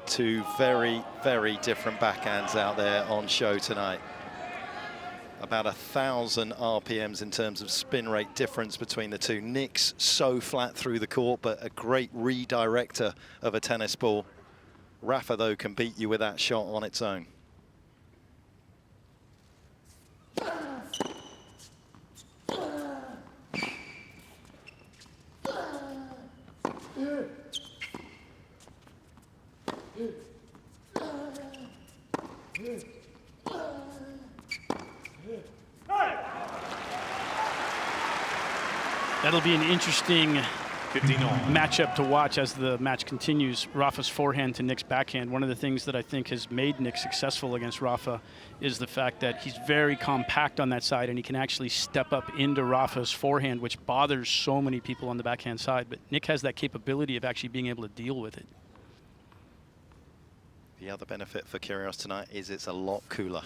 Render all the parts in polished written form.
Two very, very different backhands out there on show tonight. About 1,000 RPMs in terms of spin rate difference between the two. Nick's so flat through the court, but a great redirector of a tennis ball. Rafa, though, can beat you with that shot on its own. That'll be an interesting matchup to watch as the match continues. Rafa's forehand to Nick's backhand. One of the things that I think has made Nick successful against Rafa is the fact that he's very compact on that side and he can actually step up into Rafa's forehand, which bothers so many people on the backhand side. But Nick has that capability of actually being able to deal with it. The other benefit for Kyrgios tonight is it's a lot cooler.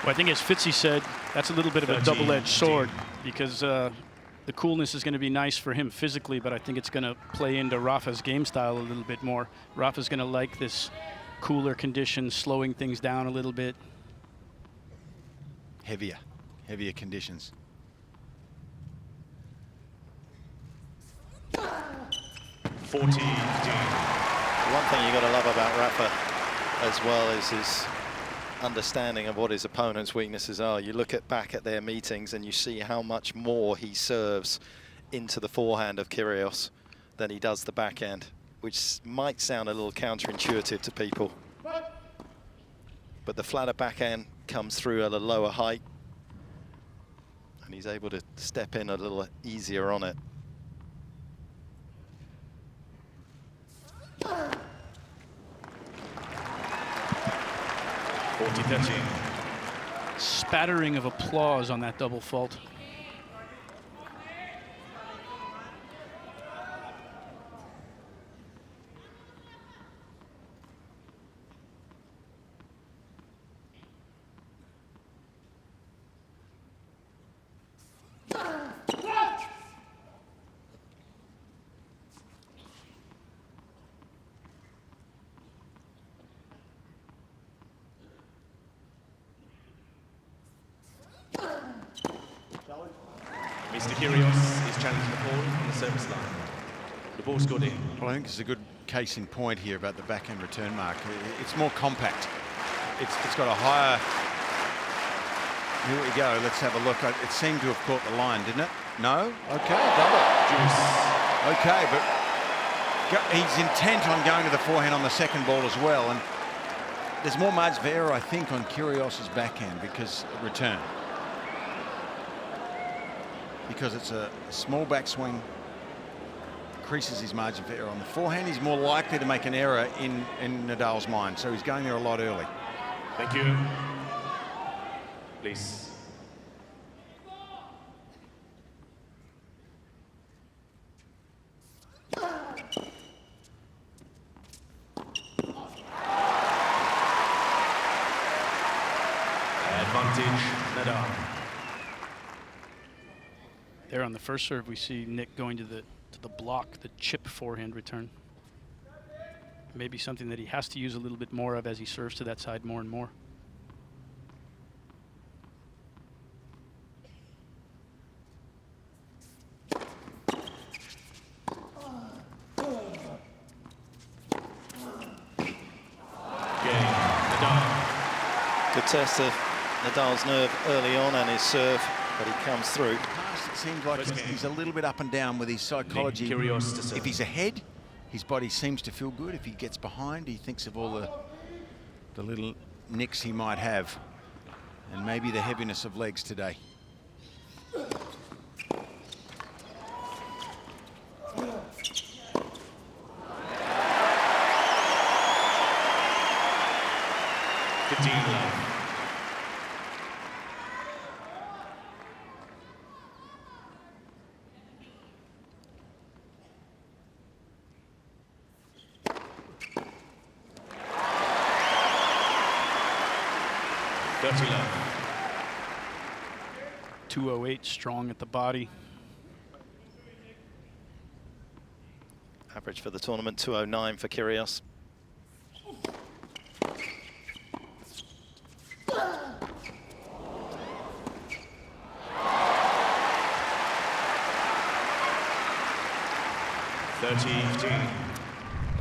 Well, I think as Fitzy said, that's a little bit of a double-edged sword because the coolness is going to be nice for him physically, but I think it's going to play into Rafa's game style a little bit more. Rafa's going to like this cooler condition, slowing things down a little bit. Heavier conditions. 14-15. One thing you got to love about Rafa as well is his understanding of what his opponent's weaknesses are. You look back at their meetings and you see how much more he serves into the forehand of Kyrgios than he does the backhand, which might sound a little counterintuitive to people. But the flatter backhand comes through at a lower height and he's able to step in a little easier on it. Spattering of applause on that double fault. Mr. Kyrgios is challenging the ball on the service line. The ball's good in. Well, I think it's a good case in point here about the backhand return mark. It's more compact. It's got a higher... Here we go. Let's have a look. It seemed to have caught the line, didn't it? No? Okay, double. Juice. Okay, but he's intent on going to the forehand on the second ball as well. And there's more margin of error, I think, on Kyrgios' backhand because return. Because it's a small backswing, increases his margin for error. On the forehand, he's more likely to make an error in Nadal's mind, so he's going there a lot early. Thank you. Please. Advantage, Nadal. There on the first serve, we see Nick going to the block, the chip forehand return. Maybe something that he has to use a little bit more of as he serves to that side more and more. Good test of Nadal's nerve early on and his serve, but he comes through. It seems like he's a little bit up and down with his psychology. If he's ahead, his body seems to feel good. If he gets behind, he thinks of all the little nicks he might have, and maybe the heaviness of legs today. 30 love. 208, strong at the body. Average for the tournament, 209 for Kyrgios.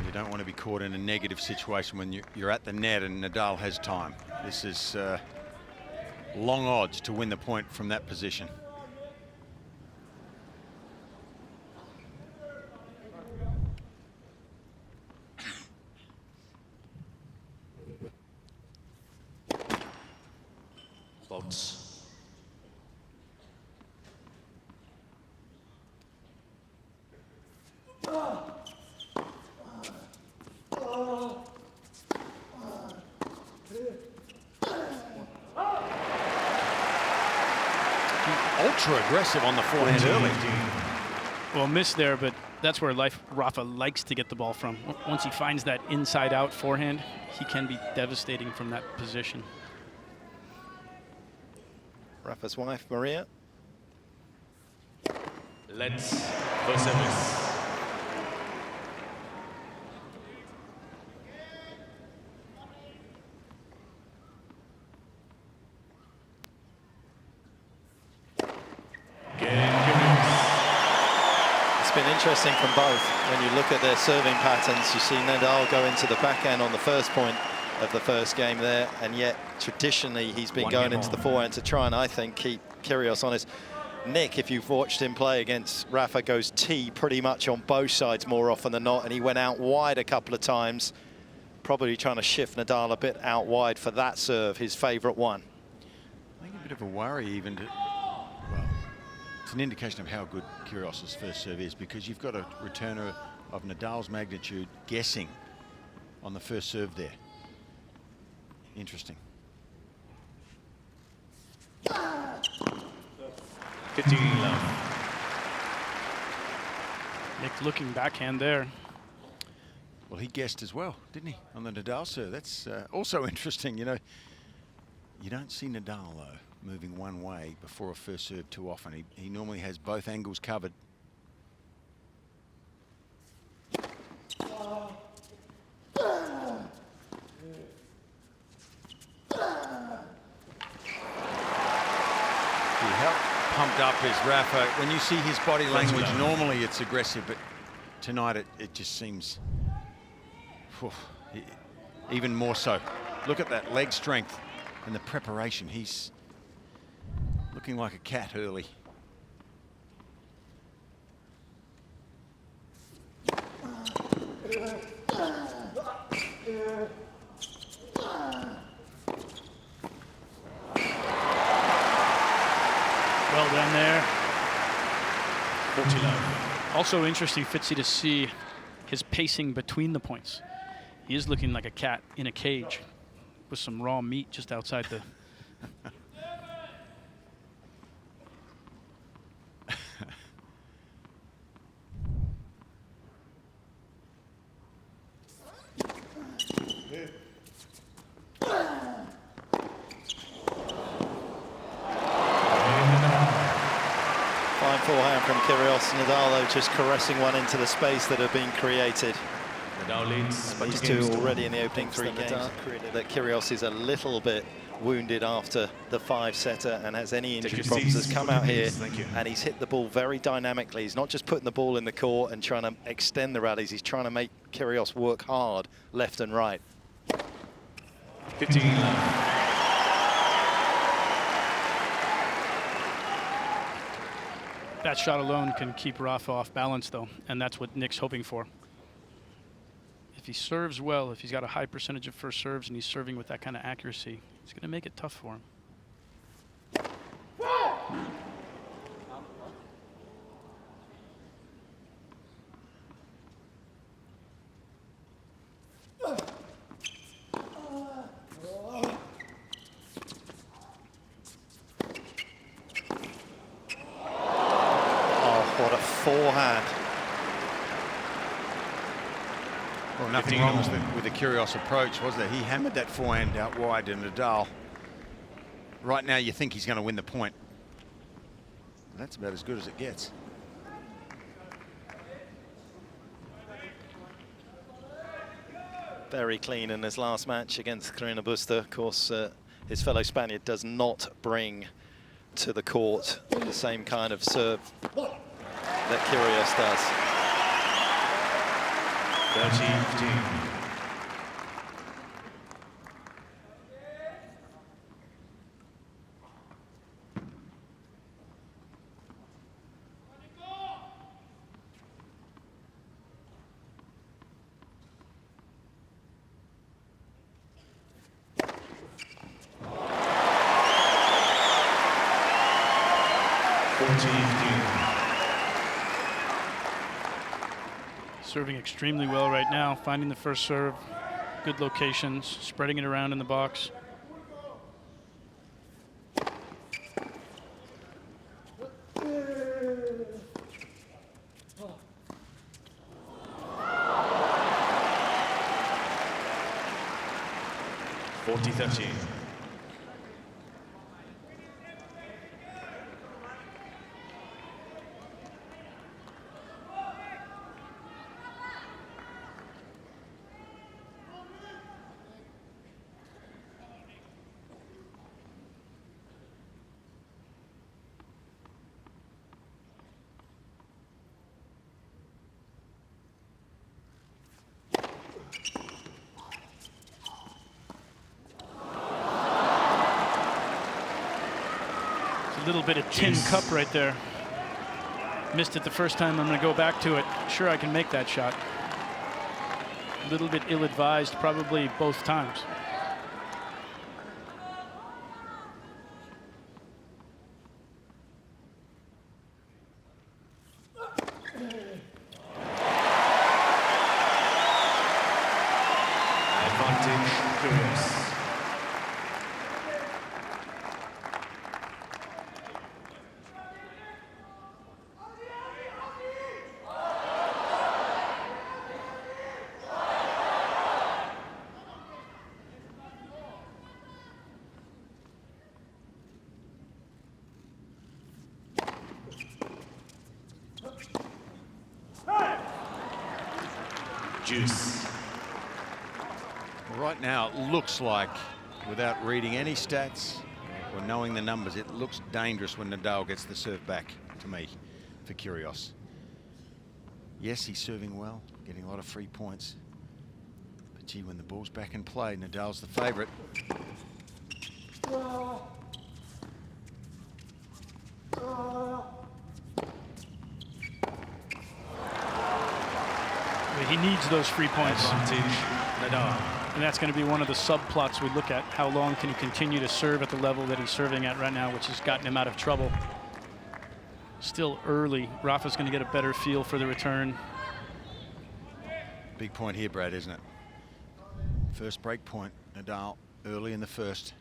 You don't want to be caught in a negative situation when you're at the net and Nadal has time. This is long odds to win the point from that position. Bots. Ultra aggressive on the forehand early. Well, missed there, but that's where Rafa likes to get the ball from. Once he finds that inside-out forehand, he can be devastating from that position. Rafa's wife, Maria. Let's go service. It's been interesting from both. When you look at their serving patterns, you see Nadal go into the backhand on the first point of the first game there, and yet traditionally he's been going into the forehand to try and, I think, keep Kyrgios honest. Nick, if you've watched him play against Rafa, goes T pretty much on both sides more often than not, and he went out wide a couple of times, probably trying to shift Nadal a bit out wide for that serve, his favourite one. I think a bit of a worry even to, well, it's an indication of how good Kyrgios' first serve is, because you've got a returner of Nadal's magnitude guessing on the first serve there. Interesting. 15 love. Nick looking backhand there. Well, he guessed as well, didn't he, on the Nadal serve? That's also interesting. You know, you don't see Nadal, though, moving one way before a first serve too often. He normally has both angles covered. Pumped up is Rafa. When you see his body language, normally it's aggressive, but tonight it just seems even more so. Look at that leg strength and the preparation. He's looking like a cat early. Well done there. 40 love. Also interesting, Fitzy, to see his pacing between the points. He is looking like a cat in a cage with some raw meat just outside the... Fine forehand from Kyrgios. Nadal, though, just caressing one into the space that had been created. Nadal leads. These two already in the opening three games. That Kyrgios is a little bit wounded after the five-setter and has any injury problems. Has come out here and he's hit the ball very dynamically. He's not just putting the ball in the court and trying to extend the rallies. He's trying to make Kyrgios work hard left and right. 15 love. That shot alone can keep Rafa off balance, though, and that's what Nick's hoping for. If he serves well, if he's got a high percentage of first serves and he's serving with that kind of accuracy, it's going to make it tough for him. What a forehand. Well, nothing wrong with the Kyrgios approach, was there? He hammered that forehand out wide, and Nadal Right now, you think he's going to win the point. That's about as good as it gets. Very clean in his last match against Carreño Busta. Of course, his fellow Spaniard does not bring to the court the same kind of serve that Kyrgios does. 13-15. Serving extremely well right now, finding the first serve, good locations, spreading it around in the box. A little bit of tin cup right there. Missed it the first time. I'm going to go back to it. Sure, I can make that shot. A little bit ill-advised, probably both times. Advantage, Kyrgios. Juice. Right now, it looks like, without reading any stats or knowing the numbers, it looks dangerous when Nadal gets the serve back, to me, for Kyrgios. Yes, he's serving well, getting a lot of free points. But gee, when the ball's back in play, Nadal's the favourite. He needs those free points. Advantage, Nadal. And that's going to be one of the subplots we look at. How long can he continue to serve at the level that he's serving at right now, which has gotten him out of trouble. Still early. Rafa's going to get a better feel for the return. Big point here, Brad, isn't it? First break point, Nadal, early in the first.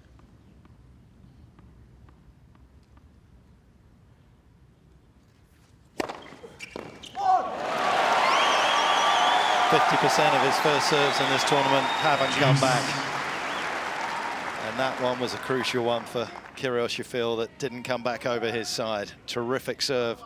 50% of his first serves in this tournament haven't come back. And that one was a crucial one for Kyrgios, you feel, that didn't come back over his side. Terrific serve.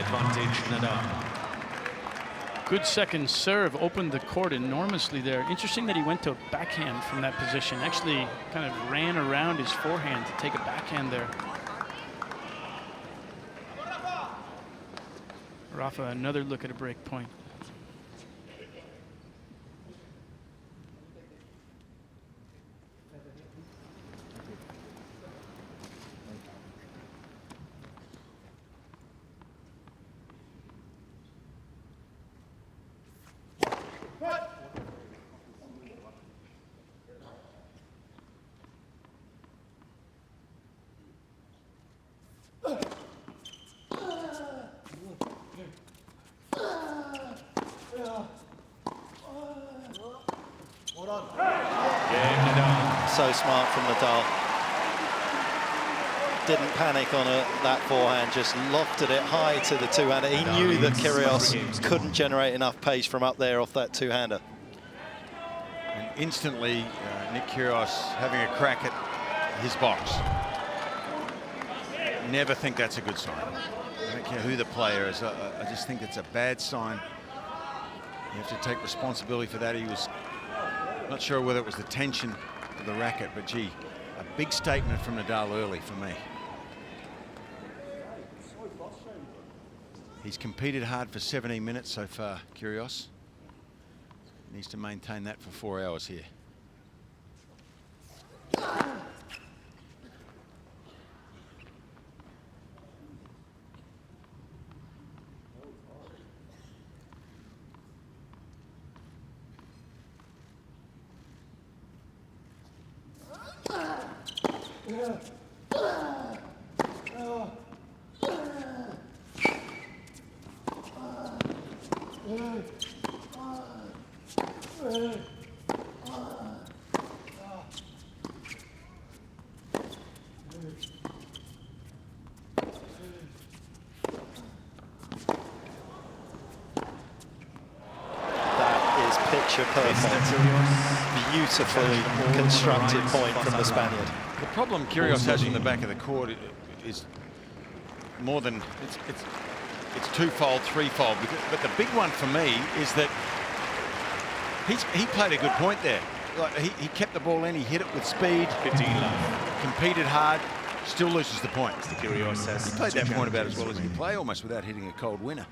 Advantage, Nadal. Good second serve, opened the court enormously there. Interesting that he went to a backhand from that position. Actually kind of ran around his forehand to take a backhand there. Rafa, another look at a break point. so smart from Nadal. Didn't panic on that forehand, just lofted it high to the two-hander. He knew that Kyrgios couldn't generate enough pace from up there off that two-hander. And instantly, Nick Kyrgios having a crack at his box. Never think that's a good sign. I don't care who the player is. I just think it's a bad sign. You have to take responsibility for that. He was not sure whether it was the tension of the racket, but gee, a big statement from Nadal early for me. He's competed hard for 17 minutes so far, Kyrgios. Needs to maintain that for 4 hours here. Picture perfect, beautifully constructed point from the Spaniard. The problem Kyrgios has in the back of the court is more than it's twofold, threefold. But the big one for me is that he played a good point there. Like he kept the ball in, he hit it with speed, competed hard, still loses the point. He played that point about as well as he can play, almost without hitting a cold winner.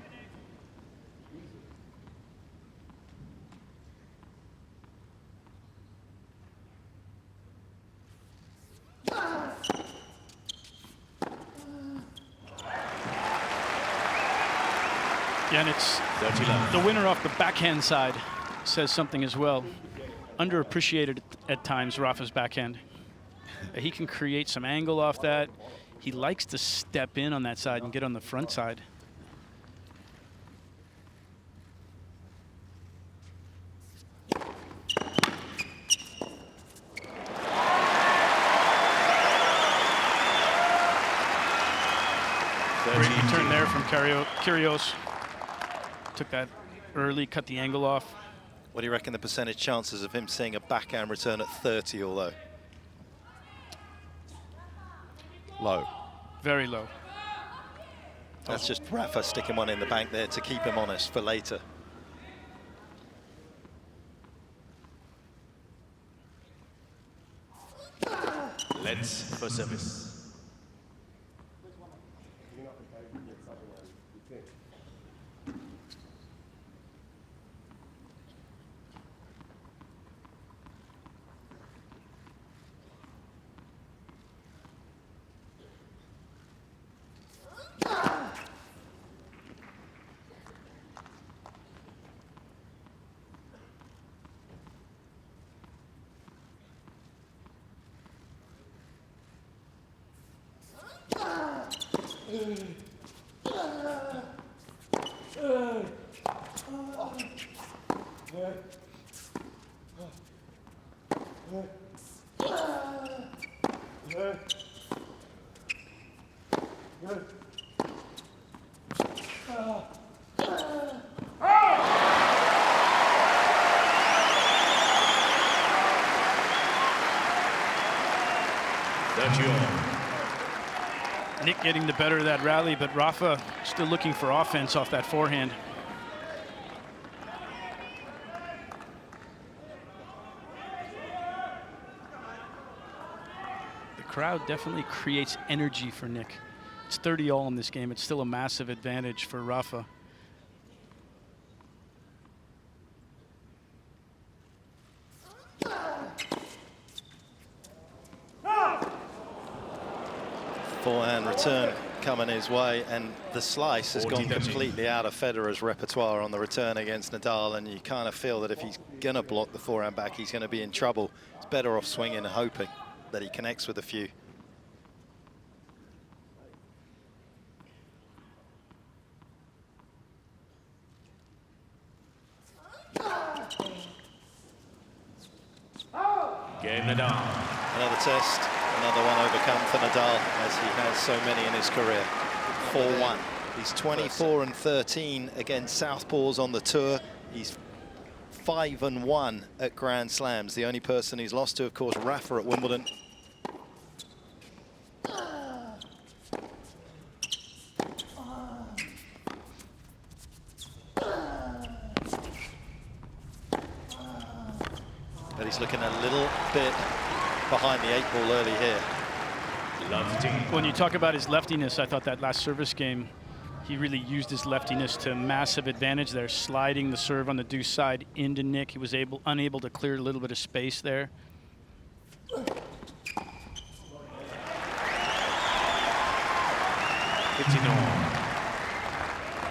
Yeah, and it's the winner off the backhand side says something as well. Underappreciated at times, Rafa's backhand. He can create some angle off that. He likes to step in on that side and get on the front side. Great turn there from Kyrgios. Took that early, cut the angle off. What do you reckon the percentage chances of him seeing a backhand return at 30 or low? Low. Very low. That's just Rafa sticking one in the bank there to keep him honest for later. Let's for service. Nick getting the better of that rally, but Rafa still looking for offense off that forehand. The crowd definitely creates energy for Nick. It's 30-all in this game. It's still a massive advantage for Rafa. Forehand return coming his way, and the slice has gone completely out of Federer's repertoire on the return against Nadal, and you kind of feel that if he's going to block the forehand back, he's going to be in trouble. It's better off swinging and hoping that he connects with a few. Game Nadal. Another test, another one overcome for Nadal, as he has so many in his career. 4-1. He's 24-13 against southpaws on the tour. He's 5-1 at Grand Slams. The only person he's lost to, of course, Rafa at Wimbledon. But he's looking a little bit behind the 8-ball early here. When you talk about his leftiness, I thought that last service game, he really used his leftiness to massive advantage there, sliding the serve on the deuce side into Nick. He was unable to clear a little bit of space there.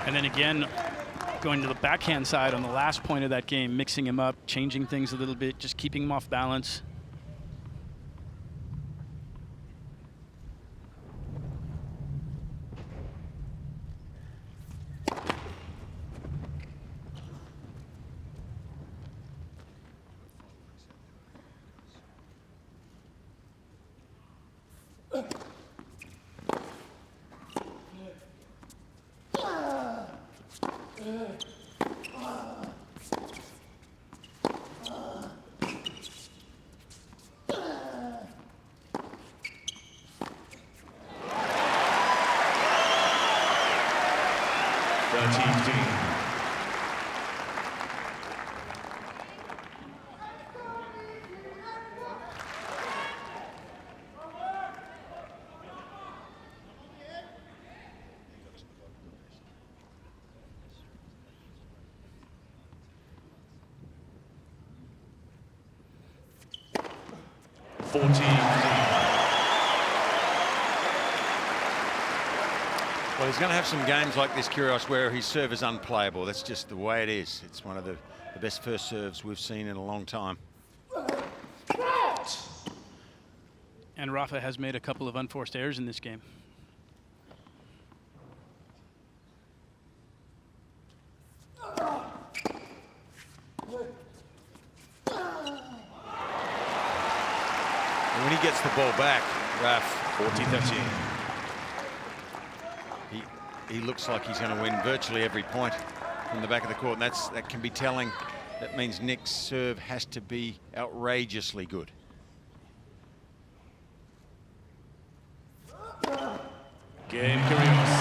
And then again, going to the backhand side on the last point of that game, mixing him up, changing things a little bit, just keeping him off balance. Well, he's going to have some games like this, Kyrgios, where his serve is unplayable. That's just the way it is. It's one of the best first serves we've seen in a long time. And Rafa has made a couple of unforced errors in this game. And when he gets the ball back, Raf, 40-13. He looks like he's going to win virtually every point from the back of the court, and that can be telling. That means Nick's serve has to be outrageously good. Game Kyrgios.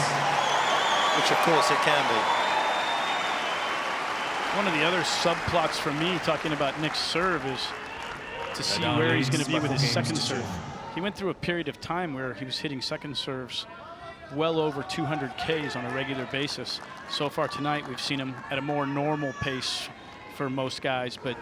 Which, of course, it can be. One of the other subplots for me talking about Nick's serve is to see where he's going to be with his second serve. He went through a period of time where he was hitting second serves well over 200 Ks on a regular basis. So far tonight, we've seen him at a more normal pace for most guys, but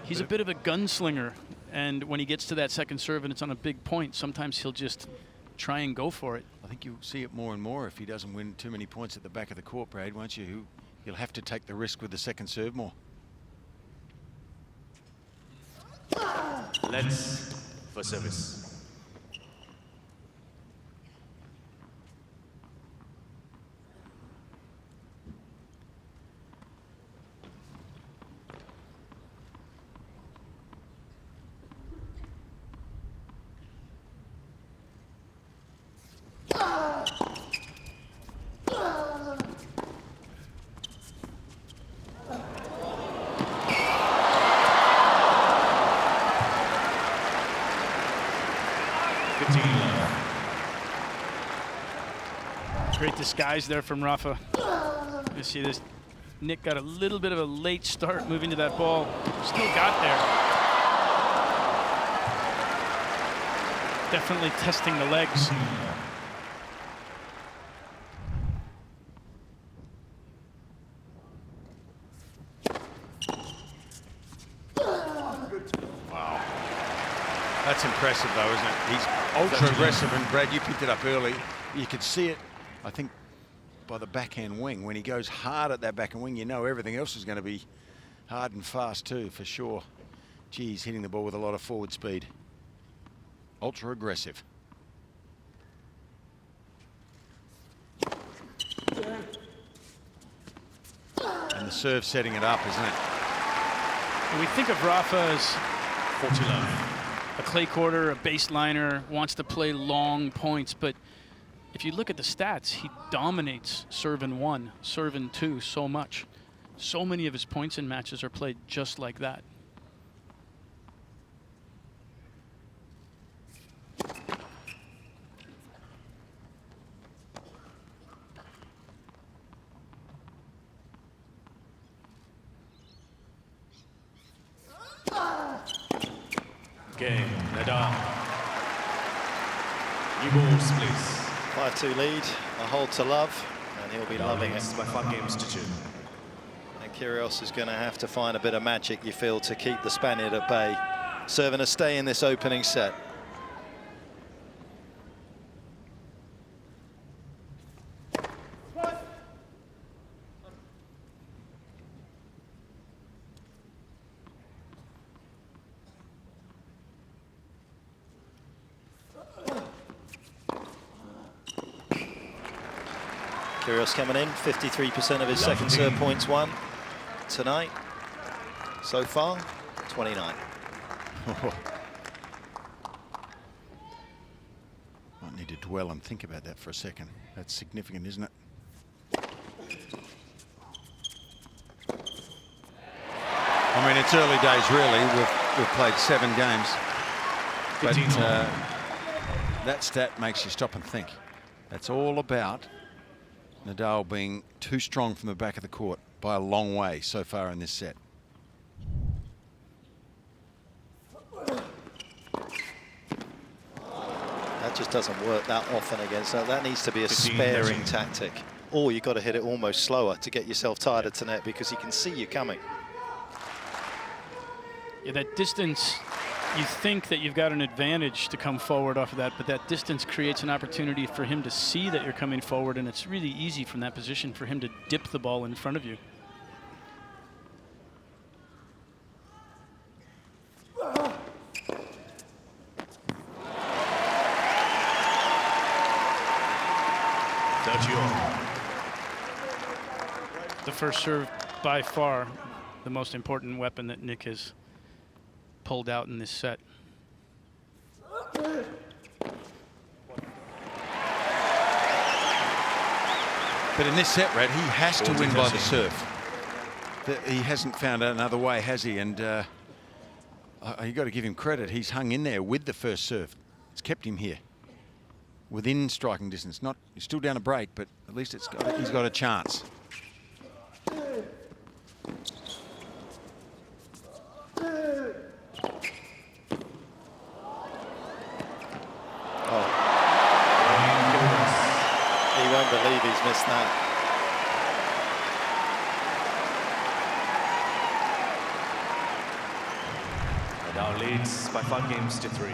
he's a bit of a gunslinger. And when he gets to that second serve and it's on a big point, sometimes he'll just try and go for it. I think you'll see it more and more if he doesn't win too many points at the back of the court, Brad, won't you? He'll have to take the risk with the second serve more. Let's for service. Great disguise there from Rafa. You see this. Nick got a little bit of a late start moving to that ball. Still got there. Definitely testing the legs. Wow. That's impressive, though, isn't it? He's ultra aggressive, and Brad, you picked it up early. You could see it, I think, by the backhand wing. When he goes hard at that backhand wing, you know everything else is going to be hard and fast too, for sure. Gee, he's hitting the ball with a lot of forward speed. Ultra aggressive. And the serve setting it up, isn't it? When we think of Rafa as 40 love. a clay quarter, a baseliner, wants to play long points. But if you look at the stats, he dominates serve in 1, serve in 2 so much. So many of his points in matches are played just like that. Game, Nadal. New balls, please. 5-2 lead, a hold to love, and he'll be loving it. By 5 games to 2. And Kyrgios is going to have to find a bit of magic, you feel, to keep the Spaniard at bay. Serving a stay in this opening set. Kyrgios coming in, 53% of his second serve points won tonight. So far, 29. Might need to dwell and think about that for a second. That's significant, isn't it? I mean, it's early days, really. We've played 7 games. But that stat makes you stop and think. That's all about Nadal being too strong from the back of the court by a long way so far in this set. That just doesn't work that often against that. That needs to be a sparing tactic. Or you've got to hit it almost slower to get yourself tighter to net because he can see you coming. Yeah, that distance, you think that you've got an advantage to come forward off of that, but that distance creates an opportunity for him to see that you're coming forward, and it's really easy from that position for him to dip the ball in front of you. The first serve, by far, the most important weapon that Nick has pulled out in this set. But in this set, Brad, he has to win by the serve. He hasn't found another way, has he? And you got to give him credit. He's hung in there with the first serve. It's kept him here, within striking distance. He's still down a break, but at least he's got a chance. He won't believe he's missed that. Nadal leads by 5 games to 3.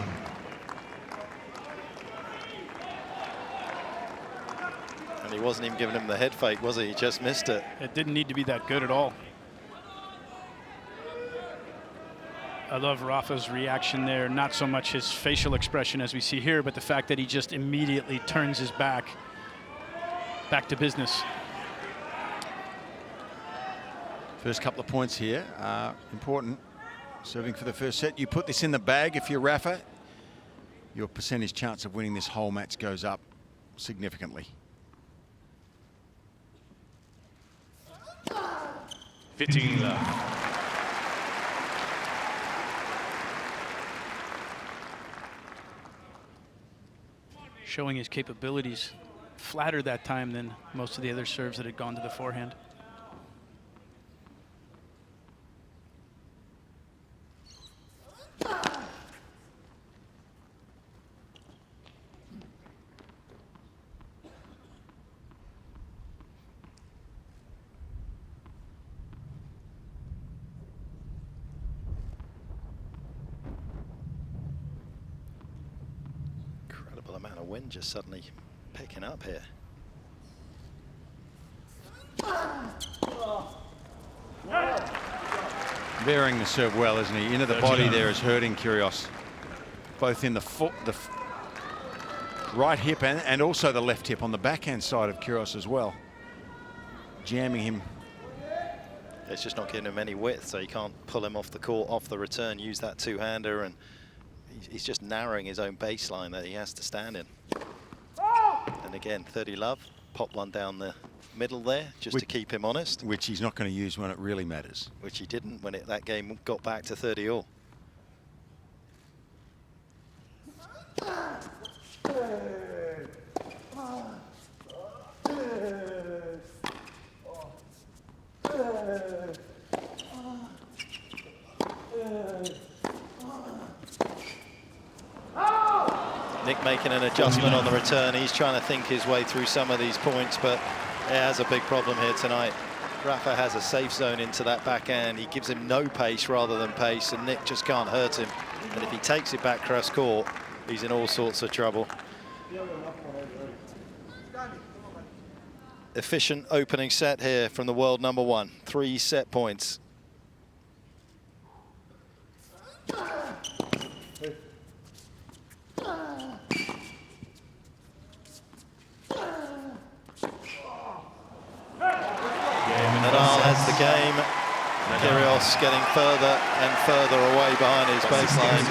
And he wasn't even giving him the head fake, was he? He just missed it. It didn't need to be that good at all. I love Rafa's reaction there, not so much his facial expression as we see here, but the fact that he just immediately turns his back to business. First couple of points here are important. Serving for the first set. You put this in the bag if you're Rafa, your percentage chance of winning this whole match goes up significantly. 15 left. Showing his capabilities flatter that time than most of the other serves that had gone to the forehand. Incredible amount of wind just suddenly picking up here. Bearing the serve well, isn't he? Into the body there is hurting Kyrgios. Both in the foot, the right hip and also the left hip on the backhand side of Kyrgios as well. Jamming him. It's just not giving him any width, so you can't pull him off the court, off the return, use that two-hander, and he's just narrowing his own baseline that he has to stand in. And again, 30 love, pop one down the middle there, just to keep him honest. Which he's not going to use when it really matters. Which he didn't when that game got back to 30 all. Nick making an adjustment on the return. He's trying to think his way through some of these points, but he has a big problem here tonight. Rafa has a safe zone into that backhand. He gives him no pace rather than pace, and Nick just can't hurt him. And if he takes it back cross court, he's in all sorts of trouble. Efficient opening set here from the world #1. 3 set points. Nadal has the game. Kyrgios getting further and further away behind his baseline,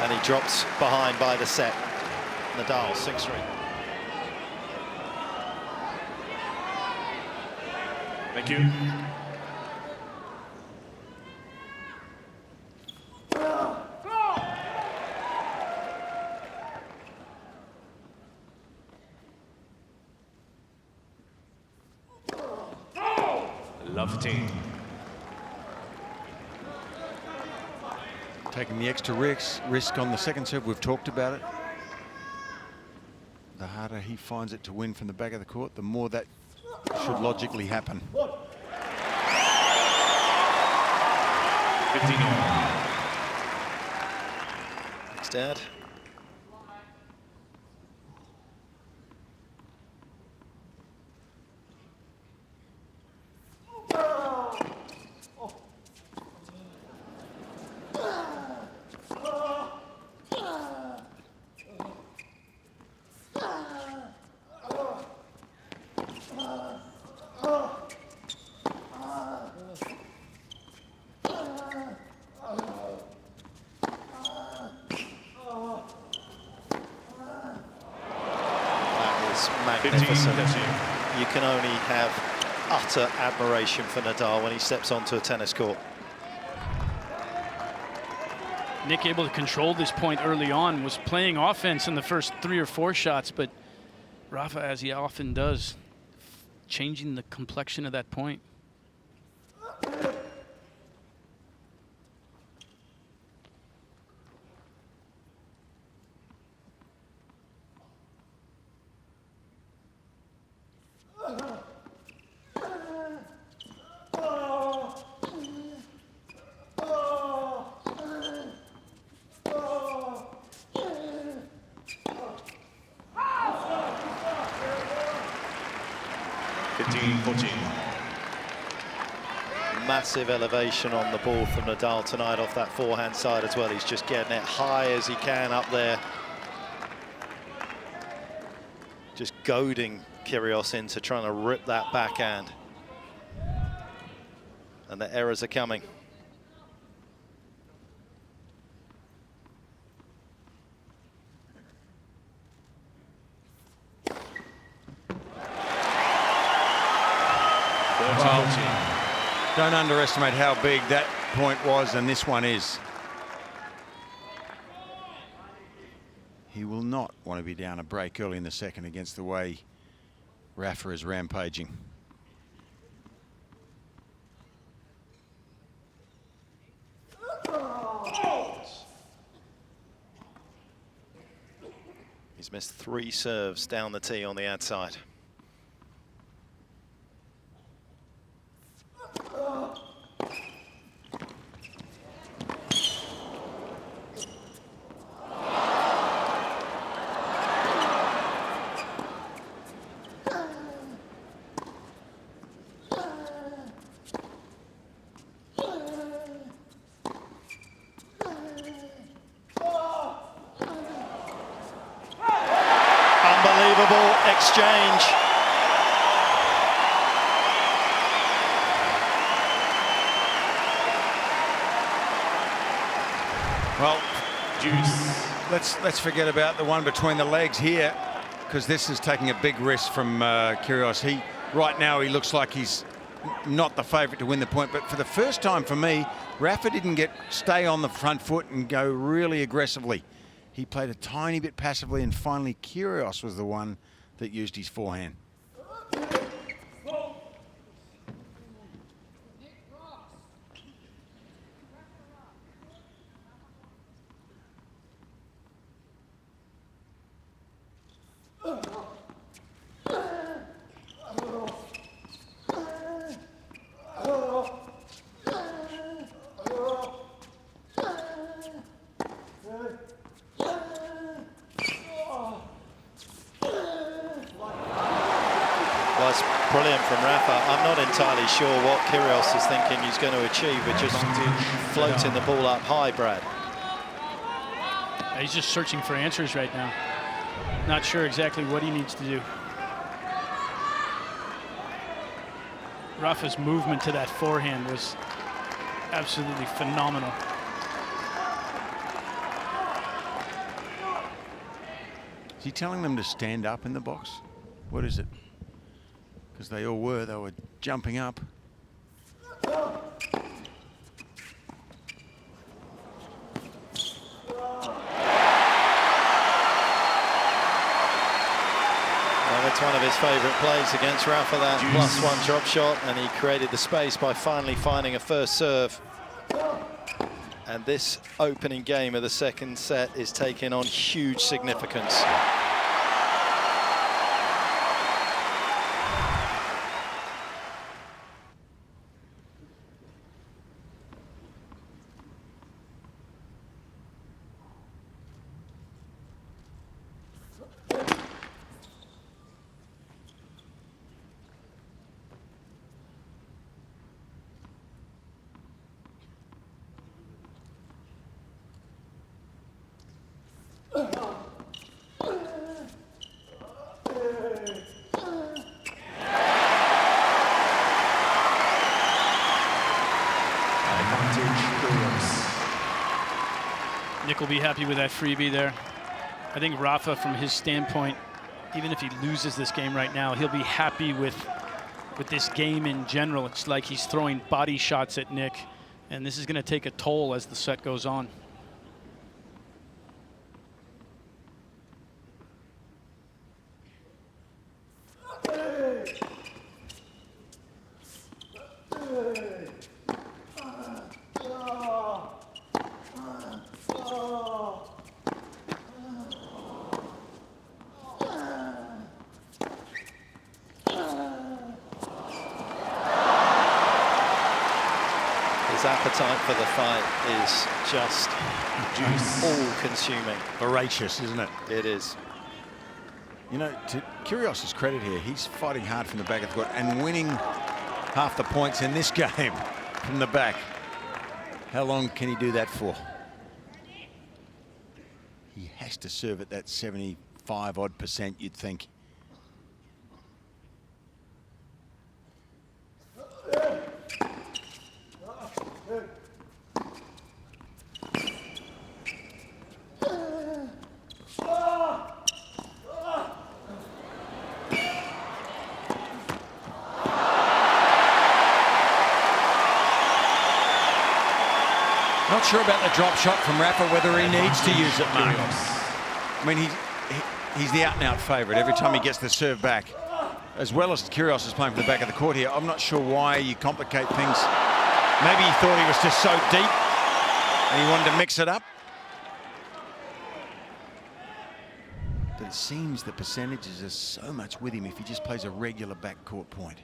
and he drops behind by the set. Nadal 6-3. Thank you. Love team. Taking the extra risk on the second serve, we've talked about it. The harder he finds it to win from the back of the court, the more that should logically happen. 15 all. Thanks, Dad. Magnificent. You can only have utter admiration for Nadal when he steps onto a tennis court. Nick able to control this point early on, was playing offense in the first 3 or 4 shots, but Rafa, as he often does, changing the complexion of that point. Massive elevation on the ball from Nadal tonight off that forehand side as well. He's just getting it high as he can up there. Just goading Kyrgios into trying to rip that backhand. And the errors are coming. Don't underestimate how big that point was, and this one is. He will not want to be down a break early in the second against the way Rafa is rampaging. He's missed 3 serves down the tee on the ad side. Unbelievable exchange. Well, juice. let's forget about the one between the legs here, because this is taking a big risk from Kyrgios. Right now he looks like he's not the favourite to win the point, but for the first time for me, Rafa didn't stay on the front foot and go really aggressively. He played a tiny bit passively, and finally Kyrgios was the one that used his forehand. Well, it's brilliant from Rafa. I'm not entirely sure what Kyrgios is thinking he's going to achieve, but just floating the ball up high, Brad. He's just searching for answers right now. Not sure exactly what he needs to do. Rafa's movement to that forehand was absolutely phenomenal. Is he telling them to stand up in the box? What is it? Because they were jumping up. It's one of his favourite plays against Rafa, that +1 drop shot, and he created the space by finally finding a first serve. And this opening game of the second set is taking on huge significance. Nick will be happy with that freebie there. I think Rafa, from his standpoint, even if he loses this game right now, he'll be happy with this game in general. It's like he's throwing body shots at Nick, and this is going to take a toll as the set goes on. His appetite for the fight is just all-consuming. Voracious, isn't it? It is. You know, to Kyrgios' credit here, he's fighting hard from the back of the court and winning half the points in this game from the back. How long can he do that for? He has to serve at that 75-odd%, you'd think. Not sure about the drop shot from Rafa, whether he needs to use it, Mark. I mean, he's the out-and-out favourite every time he gets the serve back. As well as Kyrgios is playing from the back of the court here, I'm not sure why you complicate things. Maybe he thought he was just so deep and he wanted to mix it up. But it seems the percentages are so much with him if he just plays a regular backcourt point.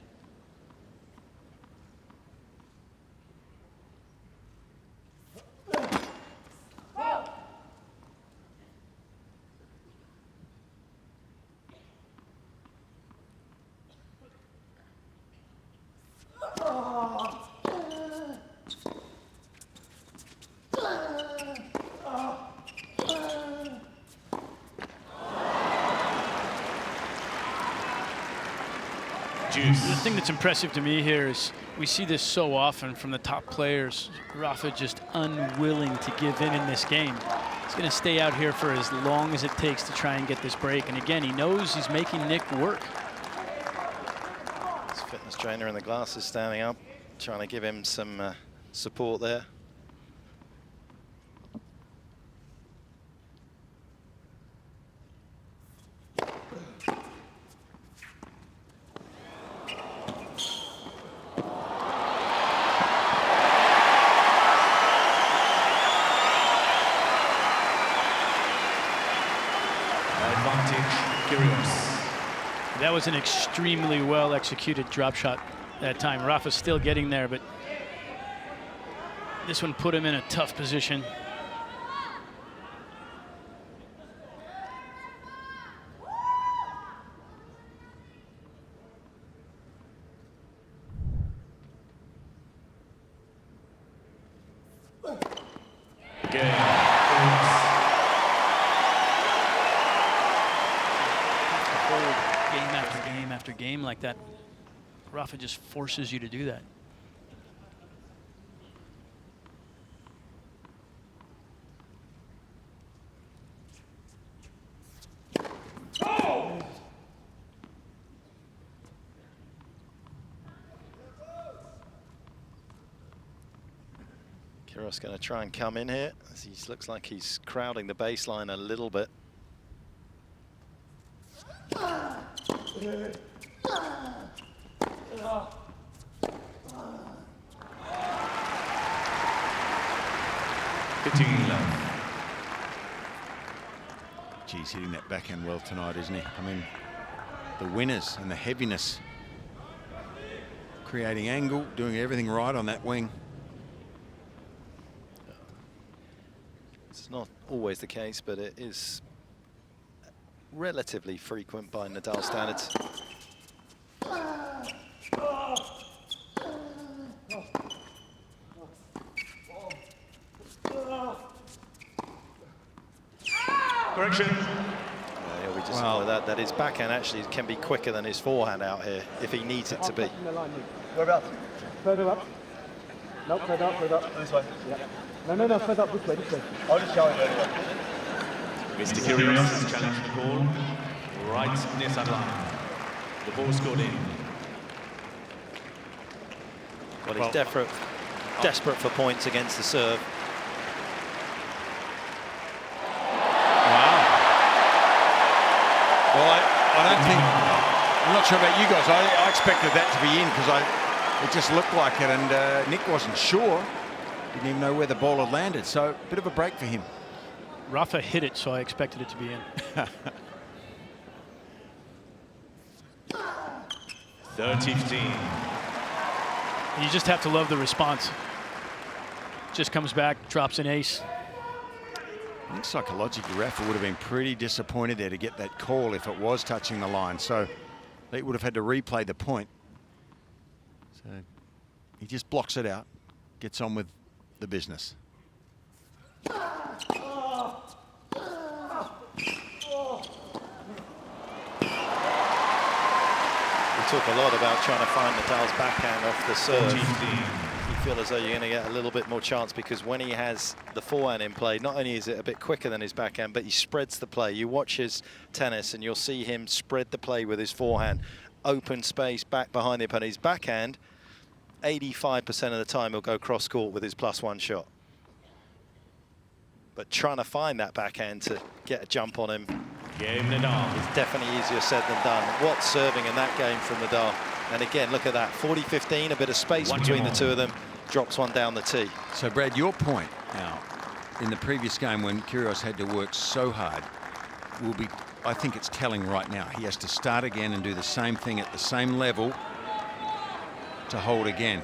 The thing that's impressive to me here is we see this so often from the top players. Rafa just unwilling to give in this game. He's going to stay out here for as long as it takes to try and get this break. And again, he knows he's making Nick work. His fitness trainer in the glasses standing up, trying to give him some support there. That was an extremely well executed drop shot that time. Rafa's still getting there, but this one put him in a tough position. Game like that, Rafa just forces you to do that. Kyrgios going to try and come in here. He looks like he's crowding the baseline a little bit. Geez, hitting that backhand well tonight, isn't he? I mean, the winners and the heaviness, creating angle, doing everything right on that wing. It's not always the case, but it is relatively frequent by Nadal standards. Correction. He'll be just like that. That his backhand actually can be quicker than his forehand out here if he needs it to be. Whereabouts? Further up. No, further up, further up. This way. Yeah. No, further up, this way, this way. I'll just show him anyway. Mr. Kyrgios is challenging the ball right near sideline. The ball scored in. Well, he's desperate for points against the serve. Well, I don't think, I'm not sure about you guys, I expected that to be in because it just looked like it, and Nick wasn't sure. Didn't even know where the ball had landed, so a bit of a break for him. Rafa hit it, so I expected it to be in. 30-15. You just have to love the response. Just comes back, drops an ace. I think psychologically, Rafa would have been pretty disappointed there to get that call if it was touching the line. So they would have had to replay the point. So he just blocks it out, gets on with the business. We talk a lot about trying to find Nadal's backhand off the serve. You feel as though you're going to get a little bit more chance because when he has the forehand in play, not only is it a bit quicker than his backhand, but he spreads the play. You watch his tennis and you'll see him spread the play with his forehand. Open space back behind the opponent. His backhand, 85% of the time he'll go cross court with his +1 shot. But trying to find that backhand to get a jump on him is definitely easier said than done. What's serving in that game from Nadal? And again, look at that, 40-15, a bit of space between the two of them, drops one down the tee. So Brad, your point now, in the previous game when Kyrgios had to work so hard, will be, I think it's telling right now. He has to start again and do the same thing at the same level to hold again.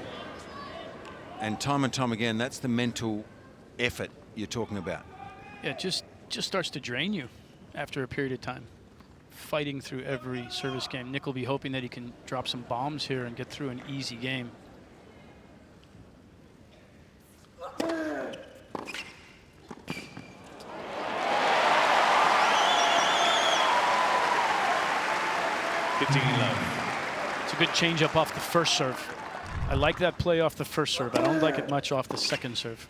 And time again, that's the mental effort you're talking about. Yeah, it just starts to drain you after a period of time. Fighting through every service game. Nick will be hoping that he can drop some bombs here and get through an easy game. It's a good change up off the first serve. I like that play off the first serve. I don't like it much off the second serve.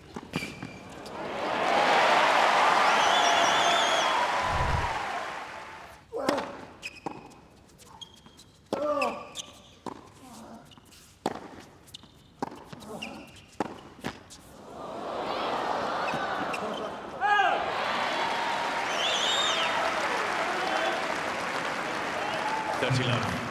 30 love.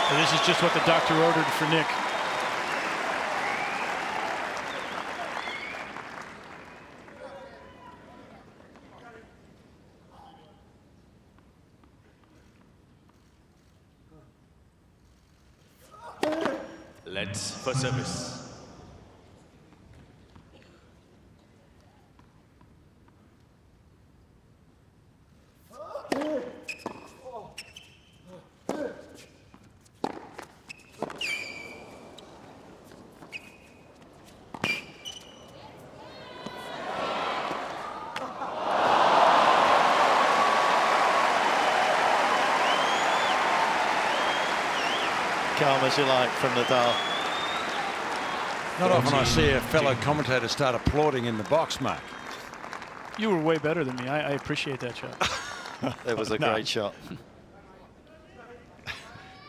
So this is just what the doctor ordered for Nick. Let's for service. Calm as you like from Nadal. Not often I see a fellow commentator start applauding in the box, Mark. You were way better than me. I appreciate that shot. It was a great shot.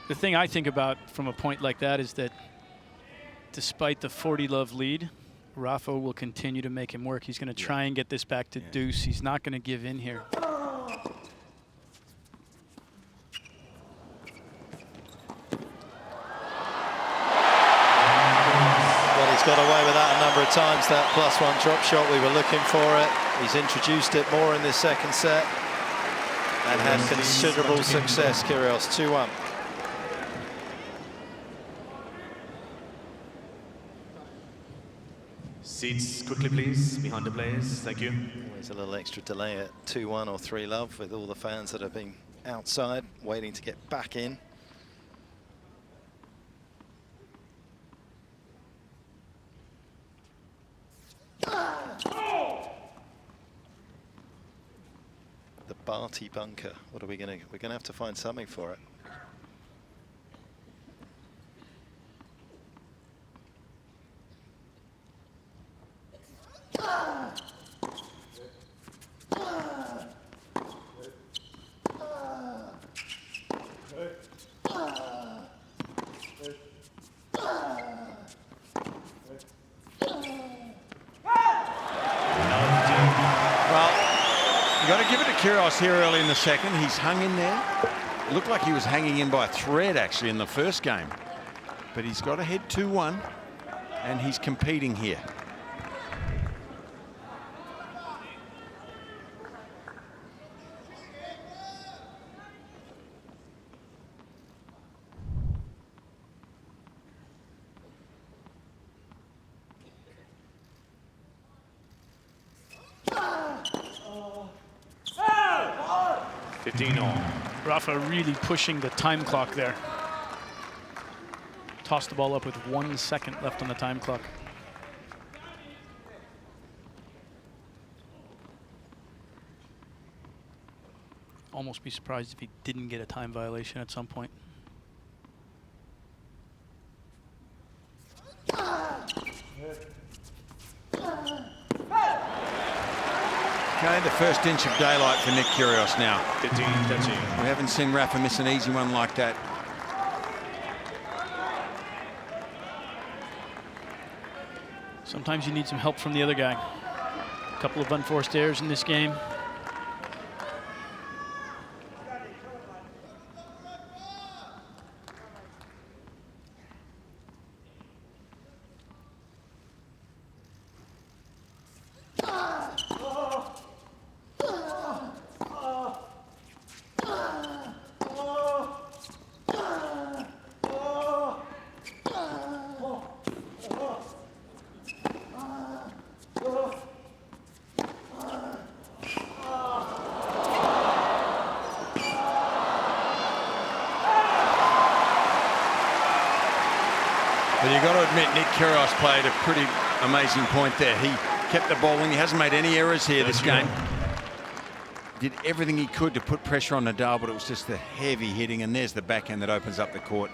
The thing I think about from a point like that is that despite the 40-love lead, Rafa will continue to make him work. He's going to try and get this back to deuce. He's not going to give in here. He's got away with that a number of times, that +1 drop shot. We were looking for it. He's introduced it more in this second set and had considerable success. Kyrgios 2-1. Seats quickly, please, behind the players. Thank you. Always a little extra delay at 2-1 or 3-love with all the fans that have been outside waiting to get back in. The Barty bunker. What are we going to? We're going to have to find something for it. Kyrgios here early in the second. He's hung in there. It looked like he was hanging in by a thread actually in the first game. But he's got ahead 2-1 and he's competing here. Rafa really pushing the time clock there. Tossed the ball up with 1 second left on the time clock. Almost be surprised if he didn't get a time violation at some point. Okay, the first inch of daylight for Nick Kyrgios now. 15, 13. We haven't seen Rafa miss an easy one like that. Sometimes you need some help from the other guy. A couple of unforced errors in this game. But you've got to admit, Nick Kyrgios played a pretty amazing point there. He kept the ball in. He hasn't made any errors here this game. Did everything he could to put pressure on Nadal, but it was just the heavy hitting, and there's the backhand that opens up the court.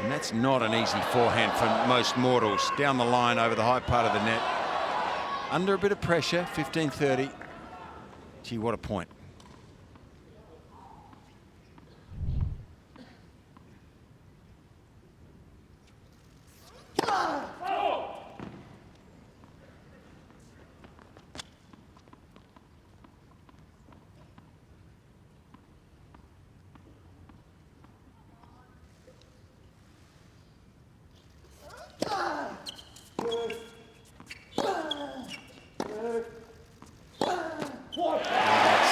And that's not an easy forehand for most mortals. Down the line over the high part of the net. under a bit of pressure, 15-30. Gee, what a point.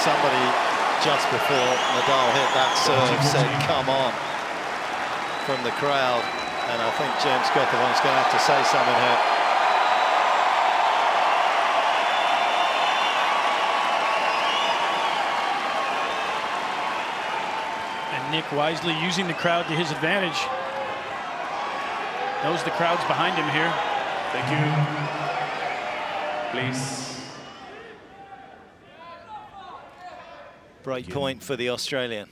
Somebody just before Nadal hit that serve said, "Come on," from the crowd. And I think James Gothardon's going to have to say something here. And Nick wisely using the crowd to his advantage. Knows the crowd's behind him here. Thank you. Please. Break point for the Australian.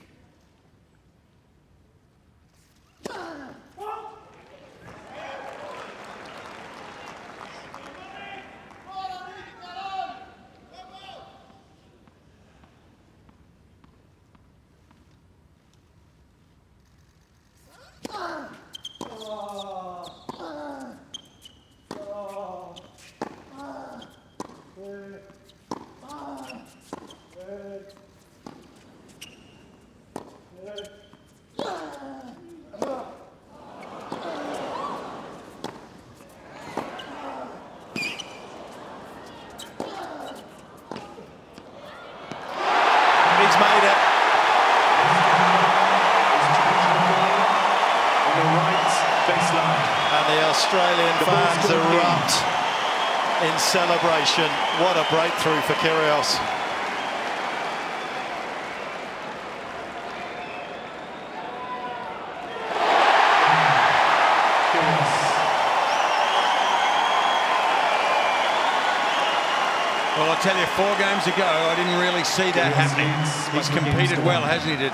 He's made it. On the right baseline. And the Australian fans erupt in celebration. What a breakthrough for Kyrgios. Well, I'll tell you, 4 games ago, I didn't really see that happening. He's competed well, hasn't he,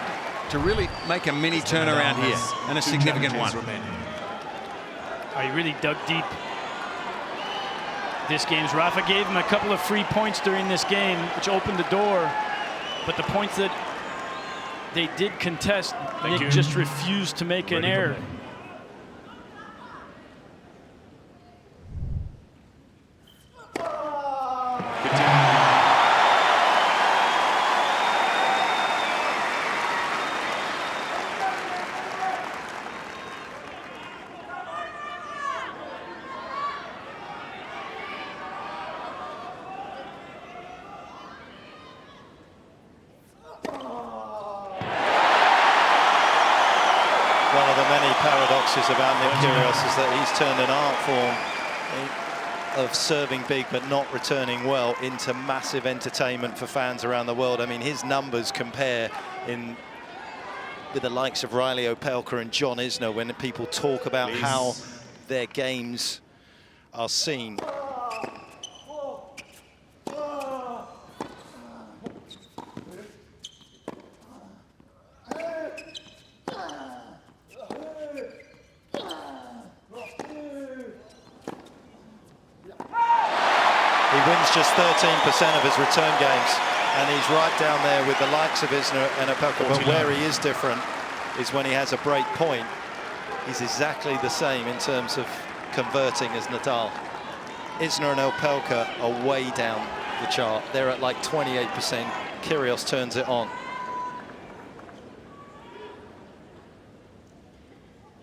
to really make a mini turnaround here, and a significant one. Oh, he really dug deep. This game's Rafa gave him a couple of free points during this game, which opened the door. But the points that they did contest, Nick just refused to make an error. One of the many paradoxes about Nick Kyrgios is that he's turned an art form of serving big but not returning well into massive entertainment for fans around the world. I mean, his numbers compare with the likes of Riley Opelka and John Isner when people talk about how their games are seen. He wins just 13% of his return games, and he's right down there with the likes of Isner and Opelka. But where he is different is when he has a break point, he's exactly the same in terms of converting as Nadal. Isner and Opelka are way down the chart. They're at like 28%. Kyrgios turns it on.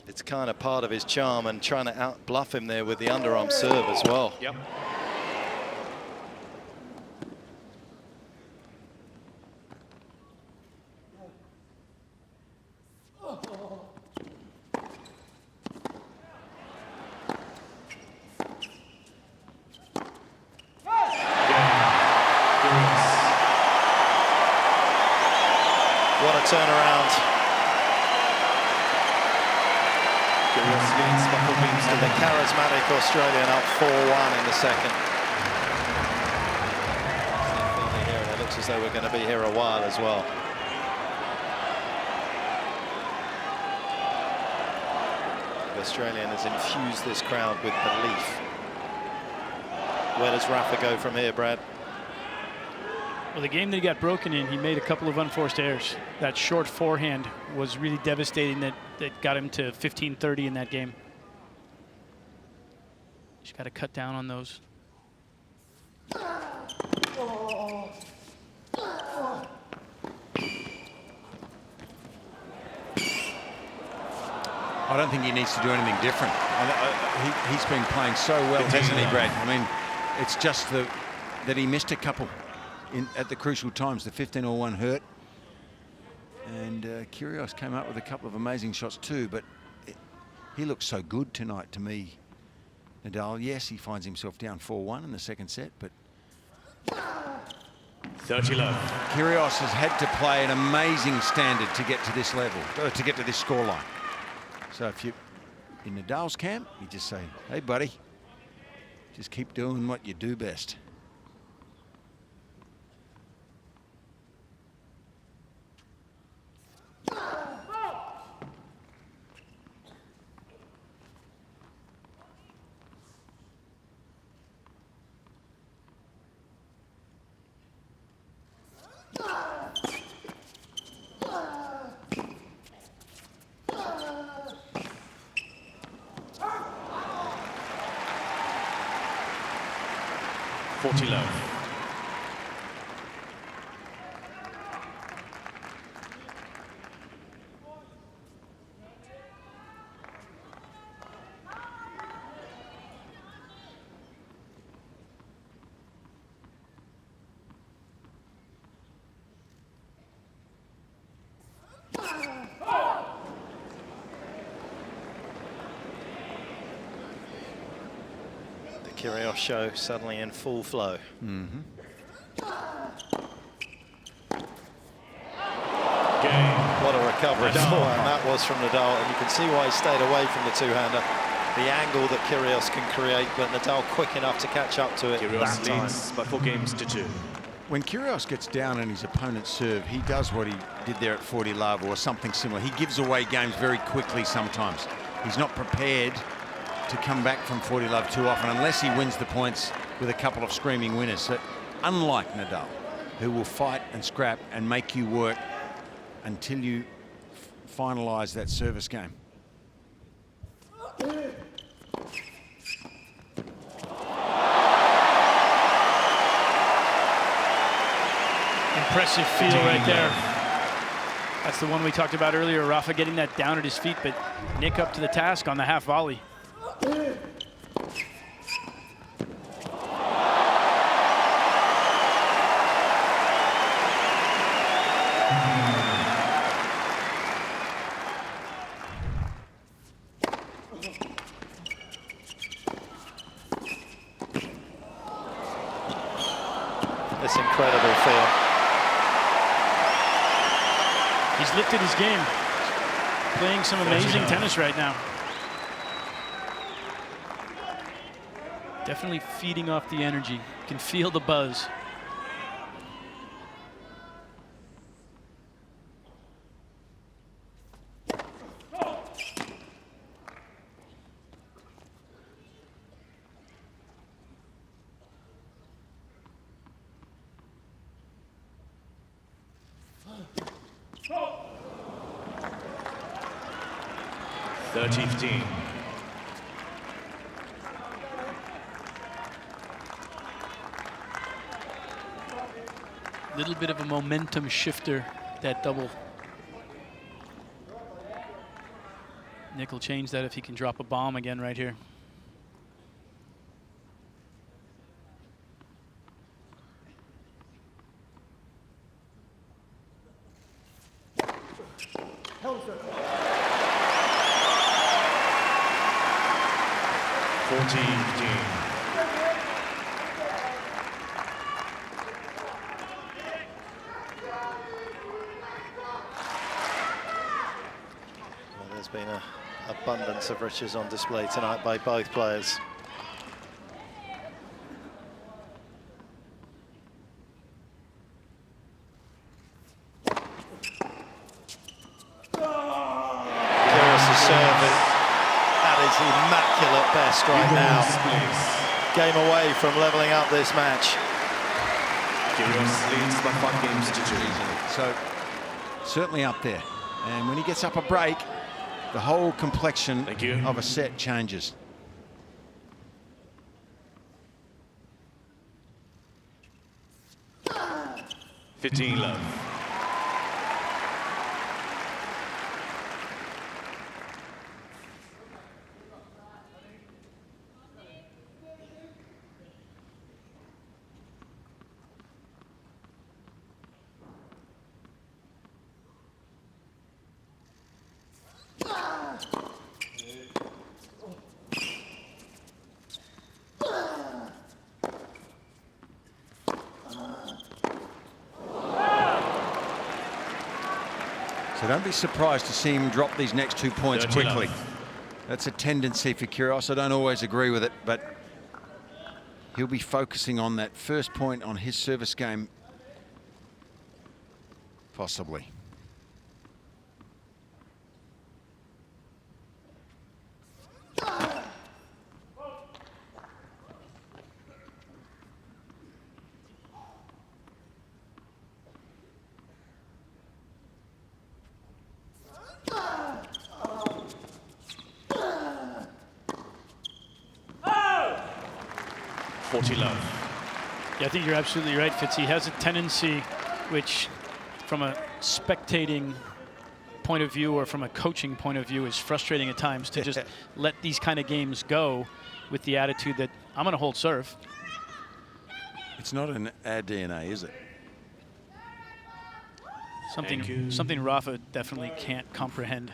It's kind of part of his charm, and trying to out-bluff him there with the underarm serve as well. Yep. What a turnaround. And the charismatic Australian up 4-1 in the second. It looks as though we're going to be here a while as well. The Australian has infused this crowd with belief. Where does Rafa go from here, Brad? Well, the game that he got broken in, he made a couple of unforced errors. That short forehand was really devastating. That got him to 15-30 in that game. Just got to cut down on those. I don't think he needs to do anything different. He's been playing so well, hasn't he, Brad? I mean, it's just that he missed a couple at the crucial times. The 15-1 hurt. And Kyrgios came up with a couple of amazing shots too, but he looks so good tonight to me. Nadal, yes, he finds himself down 4-1 in the second set, but 30 love. Kyrgios has had to play an amazing standard to get to this level, to get to this scoreline. So if you're in Nadal's camp, you just say, hey, buddy, just keep doing what you do best. Love. Kyrgios show suddenly in full flow. Mm-hmm. What a recovery forehand that was from Nadal, and you can see why he stayed away from the two-hander. The angle that Kyrgios can create, but Nadal quick enough to catch up to it. Kyrgios leads by 4 games to 2. When Kyrgios gets down on his opponent's serve, he does what he did there at 40 love or something similar. He gives away games very quickly sometimes. He's not prepared to come back from 40 love too often unless he wins the points with a couple of screaming winners. So, unlike Nadal, who will fight and scrap and make you work until you finalize that service game. Impressive feel right there. That's the one we talked about earlier. Rafa getting that down at his feet, but Nick up to the task on the half volley. This incredible feel. He's lifted his game. Playing some amazing tennis right now. Definitely feeding off the energy. You can feel the buzz. Little bit of a momentum shifter, that double. Nick will change that if he can drop a bomb again right here. There's been an abundance of riches on display tonight by both players. Kyrgios is serving at his immaculate best right now. game away from leveling up this match. Kyrgios leads by 5 games to 2. So certainly up there. And when he gets up a break, the whole complexion of a set changes. $15 love. So don't be surprised to see him drop these next 2 points quickly. Love. That's a tendency for Kyrgios. I don't always agree with it, but he'll be focusing on that first point on his service game, possibly. $40 love. Yeah, I think you're absolutely right, Fitz. He has a tendency, which from a spectating point of view or from a coaching point of view is frustrating at times, to just let these kind of games go with the attitude that I'm going to hold serve. It's not in our DNA, is it? Something Rafa definitely can't comprehend.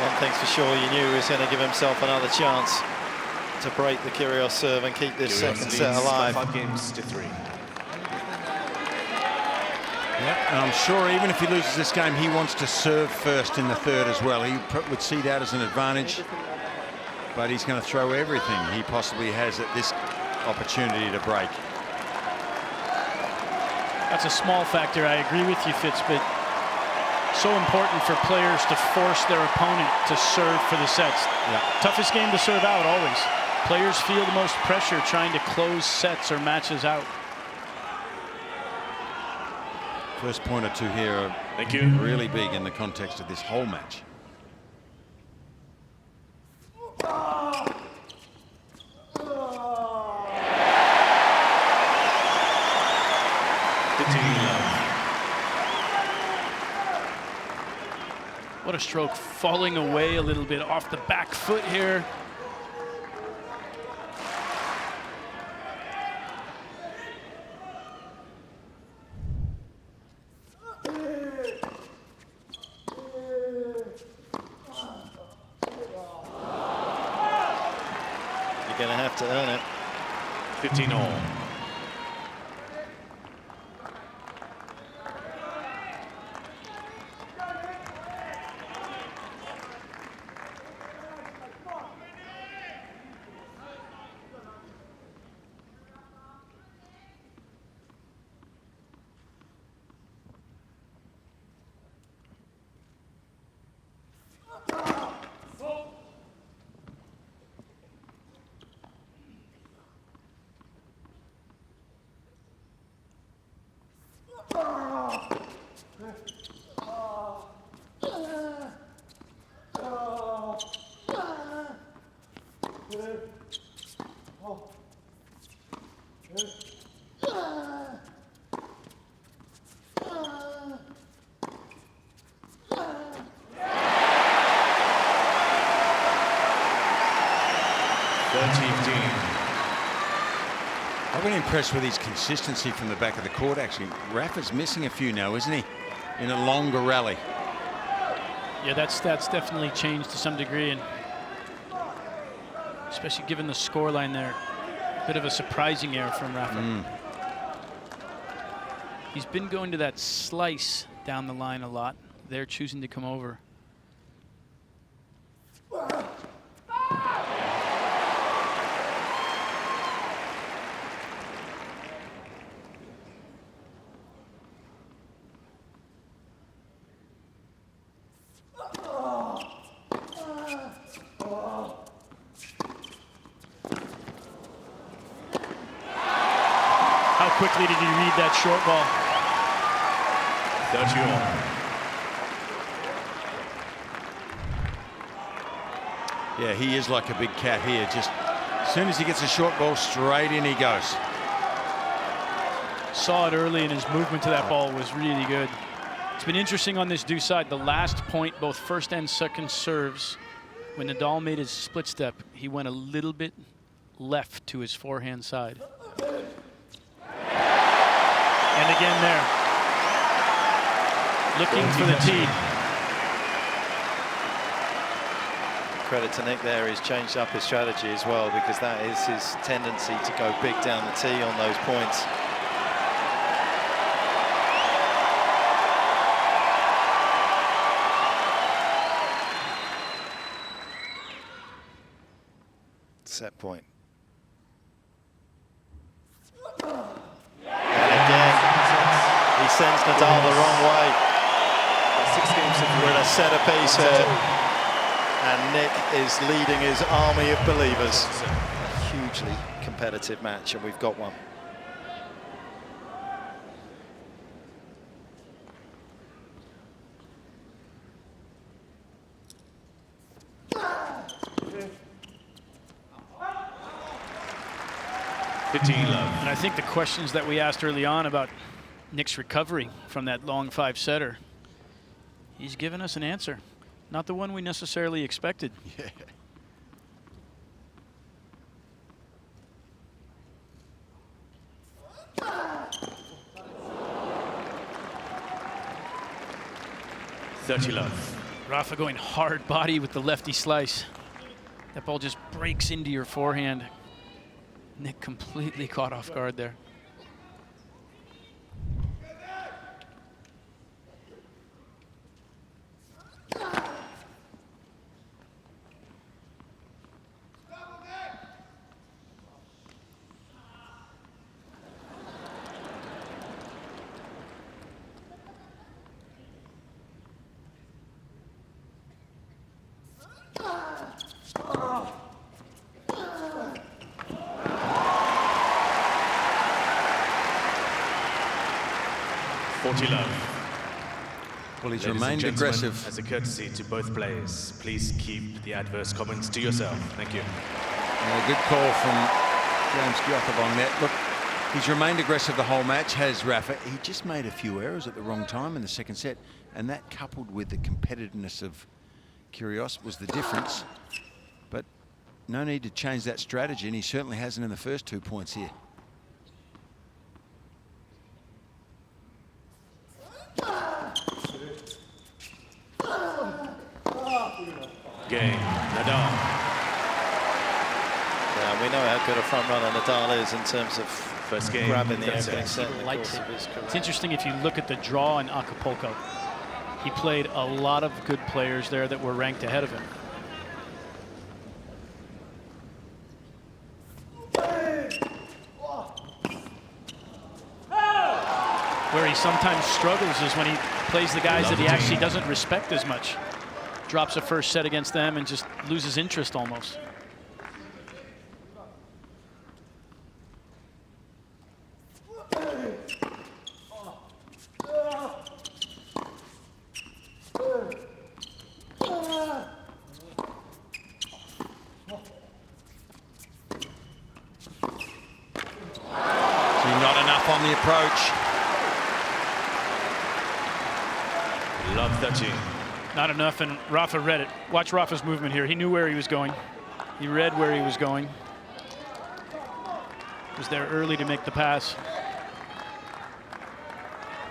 One thing's for sure, you knew he was going to give himself another chance to break the Kyrgios serve and keep this second set alive. 5 games to 3. Yeah, and I'm sure even if he loses this game, he wants to serve first in the third as well. He would see that as an advantage, but he's going to throw everything he possibly has at this opportunity to break. That's a small factor. I agree with you, Fitz, but so important for players to force their opponent to serve for the sets. Yeah. Toughest game to serve out, always. Players feel the most pressure trying to close sets or matches out. First point or two here are really big in the context of this whole match. What a stroke, falling away a little bit off the back foot here. You're going to have to earn it. 15 all. I've been impressed with his consistency from the back of the court, actually. Rafa's missing a few now, isn't he? In a longer rally. Yeah, that stat's definitely changed to some degree, and especially given the scoreline there. Bit of a surprising error from Rafa. He's been going to that slice down the line a lot. They're choosing to come over. quickly did he read that short ball? 30-all. Yeah, he is like a big cat here. Just as soon as he gets a short ball, straight in he goes. Saw it early, and his movement to that ball was really good. It's been interesting on this deuce side. The last point, both first and second serves, when Nadal made his split step, he went a little bit left to his forehand side. And again there, looking for the tee. Credit to Nick there, he's changed up his strategy as well, because that is his tendency to go big down the tee on those points. Set point. And again, he sends Nadal the wrong way. 6 games We're in a set apiece here, and Nick is leading his army of believers. A hugely competitive match, and we've got one. And I think the questions that we asked early on about Nick's recovery from that long 5-setter, he's given us an answer. Not the one we necessarily expected. Yeah. Rafa going hard body with the lefty slice. That ball just breaks into your forehand. Nick completely caught off guard there. Well, he's remained aggressive. As a courtesy to both players, please keep the adverse comments to yourself. Thank you. A good call from James Gyothebong there. Look, he's remained aggressive the whole match, has Rafa. He just made a few errors at the wrong time in the second set, and that coupled with the competitiveness of Kyrgios was the difference. But no need to change that strategy, and he certainly hasn't in the first 2 points here. Game, Nadal. Yeah, we know how good a front runner Nadal is in terms of First game, grabbing the yes, opening yes. set in the Likes course it. of his career. It's interesting if you look at the draw in Acapulco. He played a lot of good players there that were ranked ahead of him. Where he sometimes struggles is when he plays the guys that he actually doesn't respect as much. Drops a first set against them and just loses interest almost. Not enough on the approach. Love 13. Not enough, and Rafa read it. Watch Rafa's movement here. He knew where he was going. He read where he was going. Was there early to make the pass.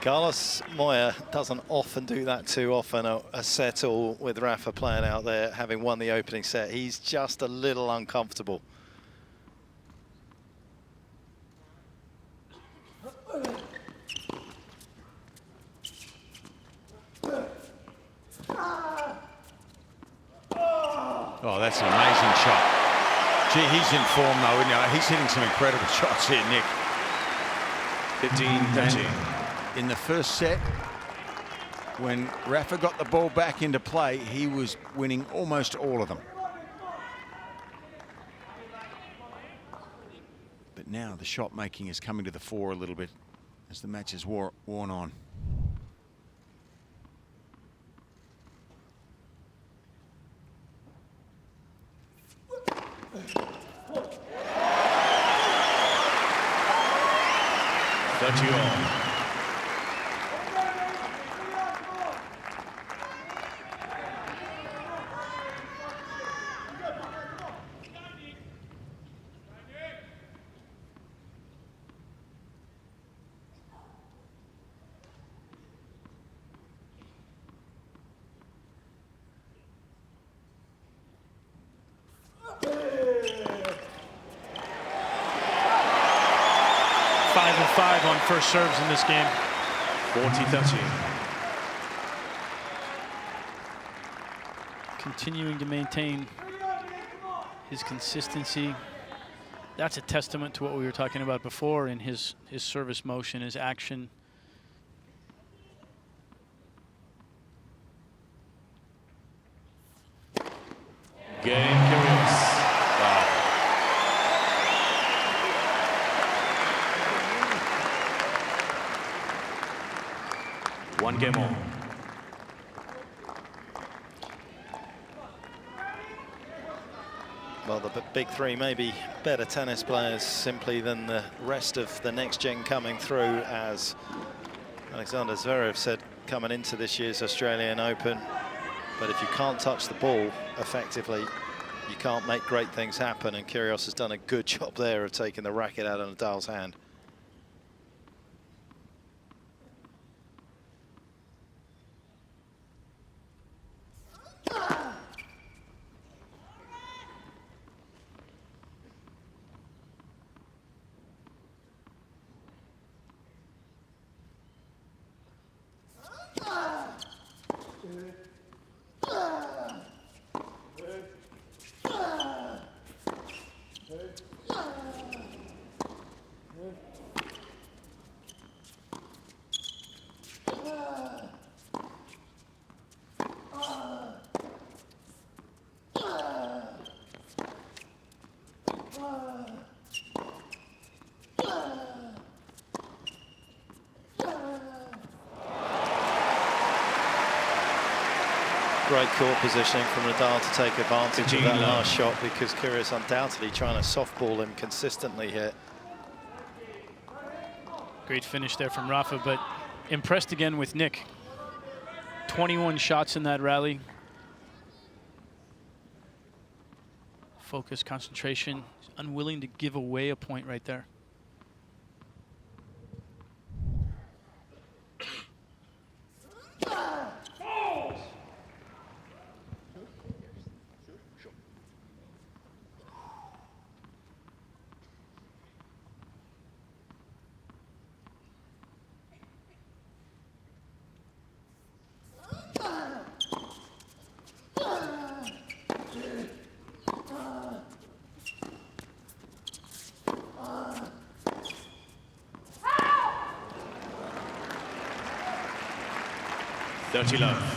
Carlos Moya doesn't often do that too often, a settle with Rafa playing out there, having won the opening set. He's just a little uncomfortable. Oh, that's an amazing shot. Gee, he's in form though, isn't he? He's hitting some incredible shots here, Nick. 15-13. In the first set, when Rafa got the ball back into play, he was winning almost all of them. But now the shot making is coming to the fore a little bit as the match is worn on. Five on first serves in this game. 40-30. Continuing to maintain his consistency. That's a testament to what we were talking about before in his service motion, his action. Game, Kyrgios. Wow. One game on. Well, the big three may be better tennis players simply than the rest of the next gen coming through, as Alexander Zverev said coming into this year's Australian Open. But if you can't touch the ball effectively, you can't make great things happen, and Kyrgios has done a good job there of taking the racket out of Nadal's hand. Great court positioning from Nadal to take advantage of that last shot, because Kyrgios undoubtedly trying to softball him consistently here. Great finish there from Rafa, but impressed again with Nick. 21 shots in that rally. Focus, concentration, unwilling to give away a point right there. Dirty love.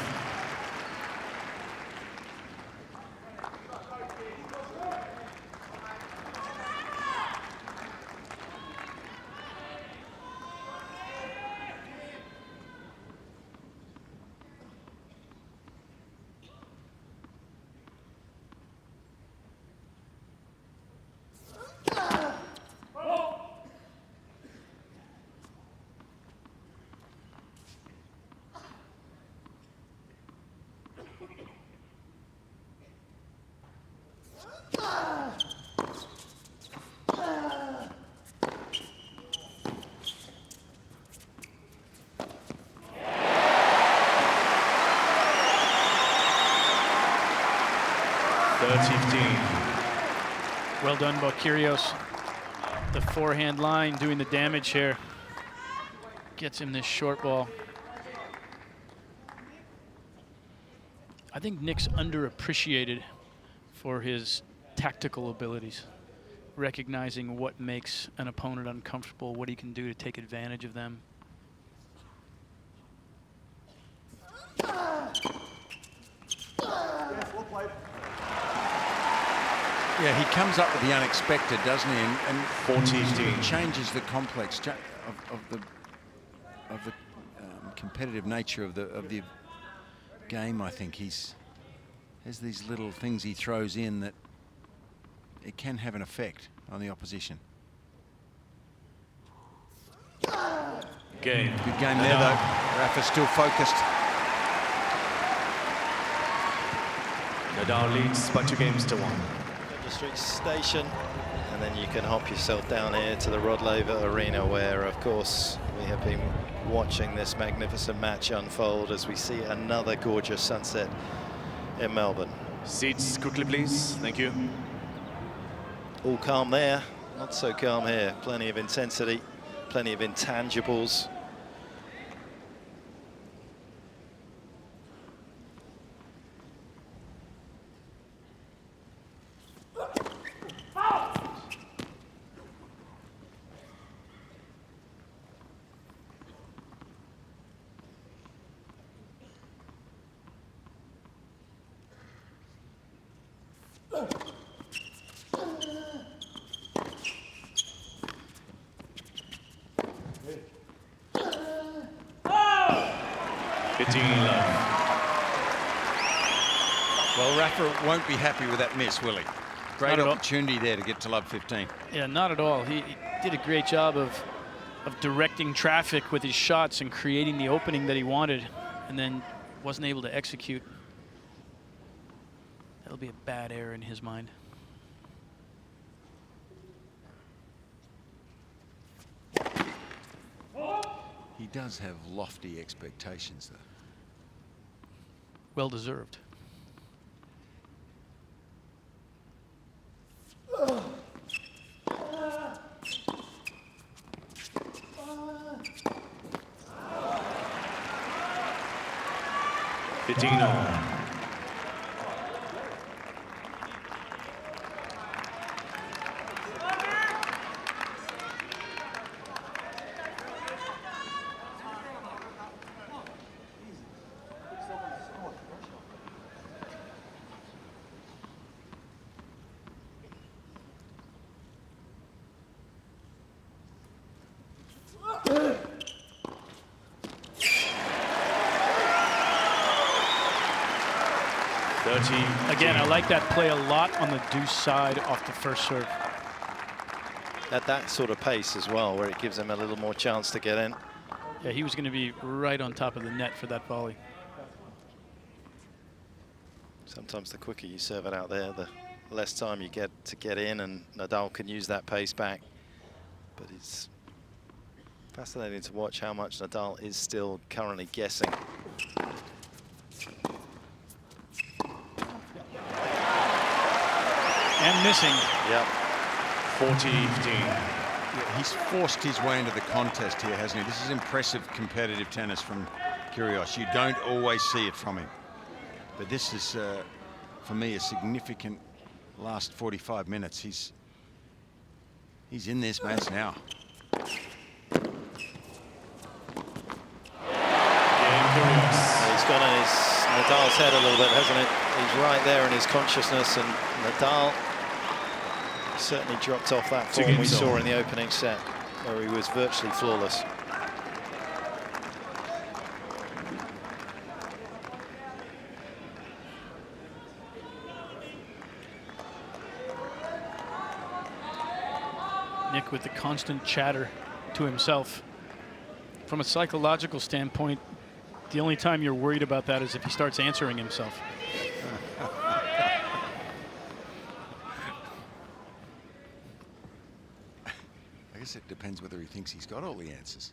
Well done by Kyrgios. The forehand line doing the damage here. Gets him this short ball. I think Nick's underappreciated for his tactical abilities, recognizing what makes an opponent uncomfortable, what he can do to take advantage of them. Yeah, he comes up with the unexpected, doesn't he? And 14. changes the complex of the competitive nature of the game. I think there's these little things he throws in that it can have an effect on the opposition. Game. Good game there, though. Rafa's still focused. Nadal leads by 2-1. Street Station, and then you can hop yourself down here to the Rod Laver Arena, where of course we have been watching this magnificent match unfold as we see another gorgeous sunset in Melbourne. Seats quickly, please. Thank you. All calm there, not so calm here. Plenty of intensity, plenty of intangibles. Well, Rafa won't be happy with that miss, will he? Great opportunity there to get to love 15. Yeah, not at all. He did a great job of directing traffic with his shots and creating the opening that he wanted, and then wasn't able to execute. That'll be a bad error in his mind. He does have lofty expectations, though. Well deserved. Again, I like that play a lot on the deuce side off the first serve. At that sort of pace as well, where it gives him a little more chance to get in. Yeah, he was going to be right on top of the net for that volley. Sometimes the quicker you serve it out there, the less time you get to get in, and Nadal can use that pace back. But it's fascinating to watch how much Nadal is still currently guessing. And missing. Yep. 40-15. Yeah, he's forced his way into the contest here, hasn't he? This is impressive competitive tennis from Kyrgios. You don't always see it from him. But this is, for me, a significant last 45 minutes. He's in this match now. He's gone in Nadal's head a little bit, hasn't it? He's right there in his consciousness, and Nadal certainly dropped off that form we saw in the opening set, where he was virtually flawless. Nick with the constant chatter to himself. From a psychological standpoint, the only time you're worried about that is if he starts answering himself. I guess it depends whether he thinks he's got all the answers.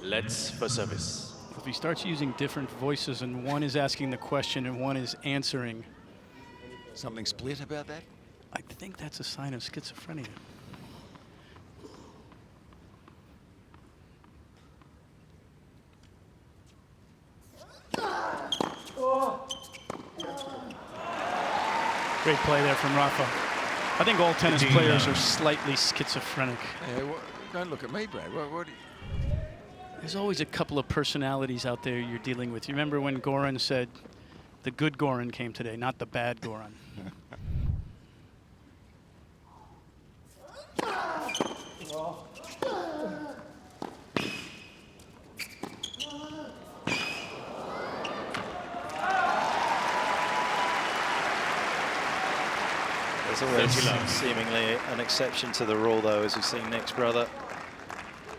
Let's for service. If he starts using different voices and one is asking the question and one is answering. Something split about that? I think that's a sign of schizophrenia. Great play there from Rafa. I think all tennis players are slightly schizophrenic. Yeah, well, don't look at me, Brad. What There's always a couple of personalities out there you're dealing with. You remember when Goran said, The good Goran came today, not the bad Goran. There's always seemingly an exception to the rule, though, as we've seen Nick's brother.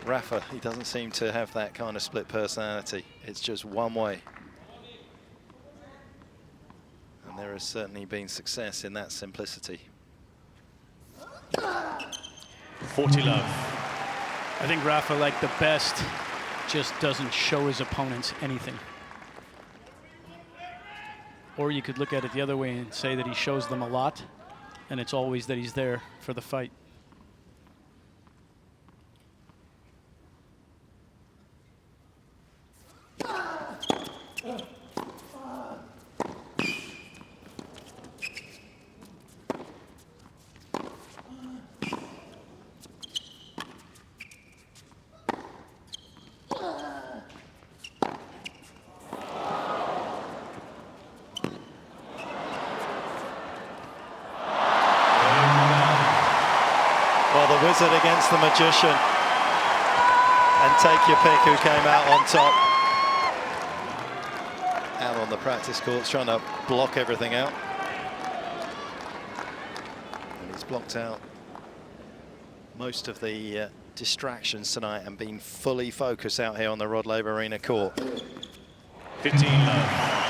Rafa, he doesn't seem to have that kind of split personality. It's just one way. And there has certainly been success in that simplicity. 40 love. I think Rafa, like the best, just doesn't show his opponents anything. Or you could look at it the other way and say that he shows them a lot, and it's always that he's there for the fight. Well, the wizard against the magician. And take your pick who came out on top. Out on the practice courts, trying to block everything out. And he's blocked out most of the distractions tonight and been fully focused out here on the Rod Laver Arena court. 15 love.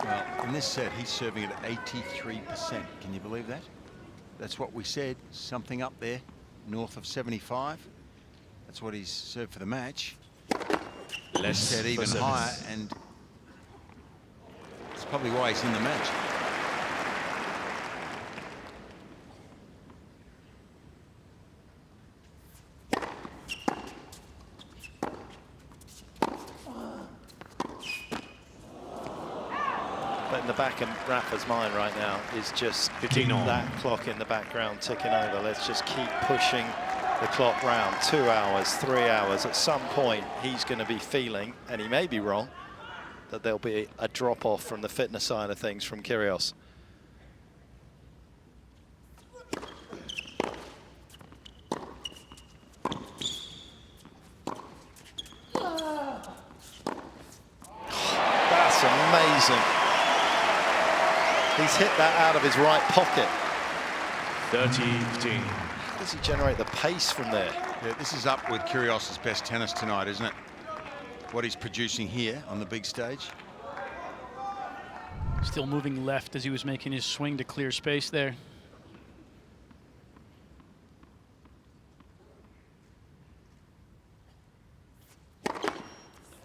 Well, in this set, he's serving at 83%. Can you believe that? That's what we said, something up there, north of 75. That's what he's served for the match. Let's set even higher, and it's probably why he's in the match. But in the back of Rafa's mind right now is just that clock in the background ticking over. Let's just keep pushing the clock round. 2 hours, 3 hours. At some point, he's going to be feeling, and he may be wrong, that there'll be a drop-off from the fitness side of things from Kyrgios. That's amazing. He's hit that out of his right pocket. 30-15. How does he generate the pace from there? Yeah, this is up with Kyrgios' best tennis tonight, isn't it? What he's producing here on the big stage. Still moving left as he was making his swing to clear space there.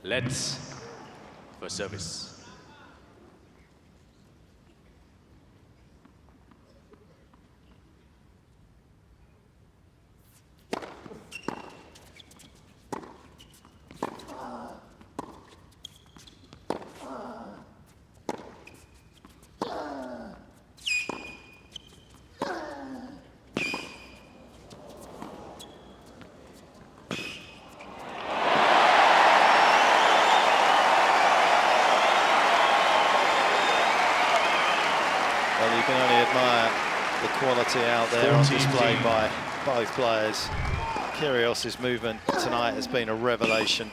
Let's for service. Well, you can only admire the quality out there on display by both players. Kyrgios' movement tonight has been a revelation.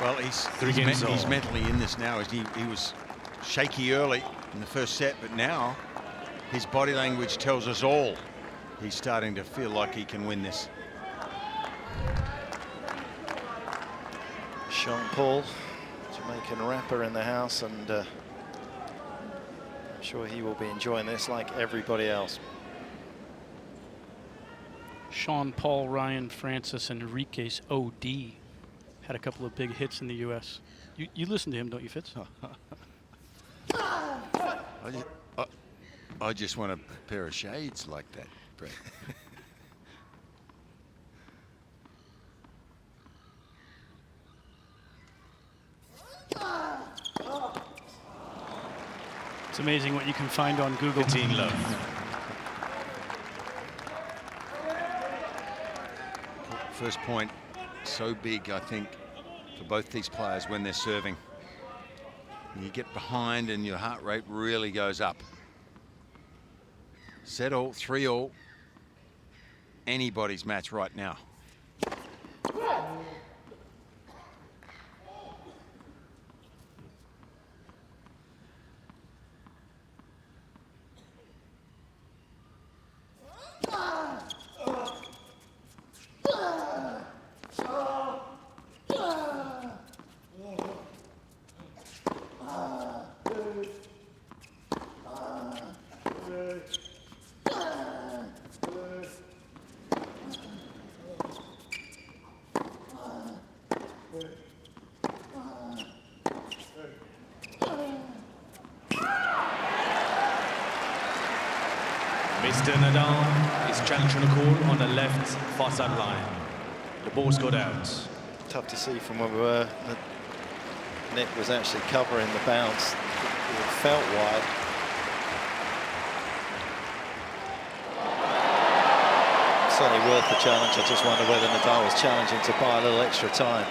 Well, he's mentally in this now. He was shaky early in the first set, but now his body language tells us all he's starting to feel like he can win this. Sean Paul, Jamaican rapper in the house, and I'm sure he will be enjoying this like everybody else. Sean Paul, Ryan Francis, Enriquez OD had a couple of big hits in the U.S. You listen to him, don't you, Fitz? I just want a pair of shades like that, Brett. It's amazing what you can find on Google. 15 love. First point, so big, I think, for both these players when they're serving. You get behind and your heart rate really goes up. Set all, 3-all. Anybody's match right now. Mr. Nadal is challenging a call on the left far side line. The ball's got out. Tough to see from where we were. Nick was actually covering the bounce. It felt wide. Certainly worth the challenge. I just wonder whether Nadal was challenging to buy a little extra time.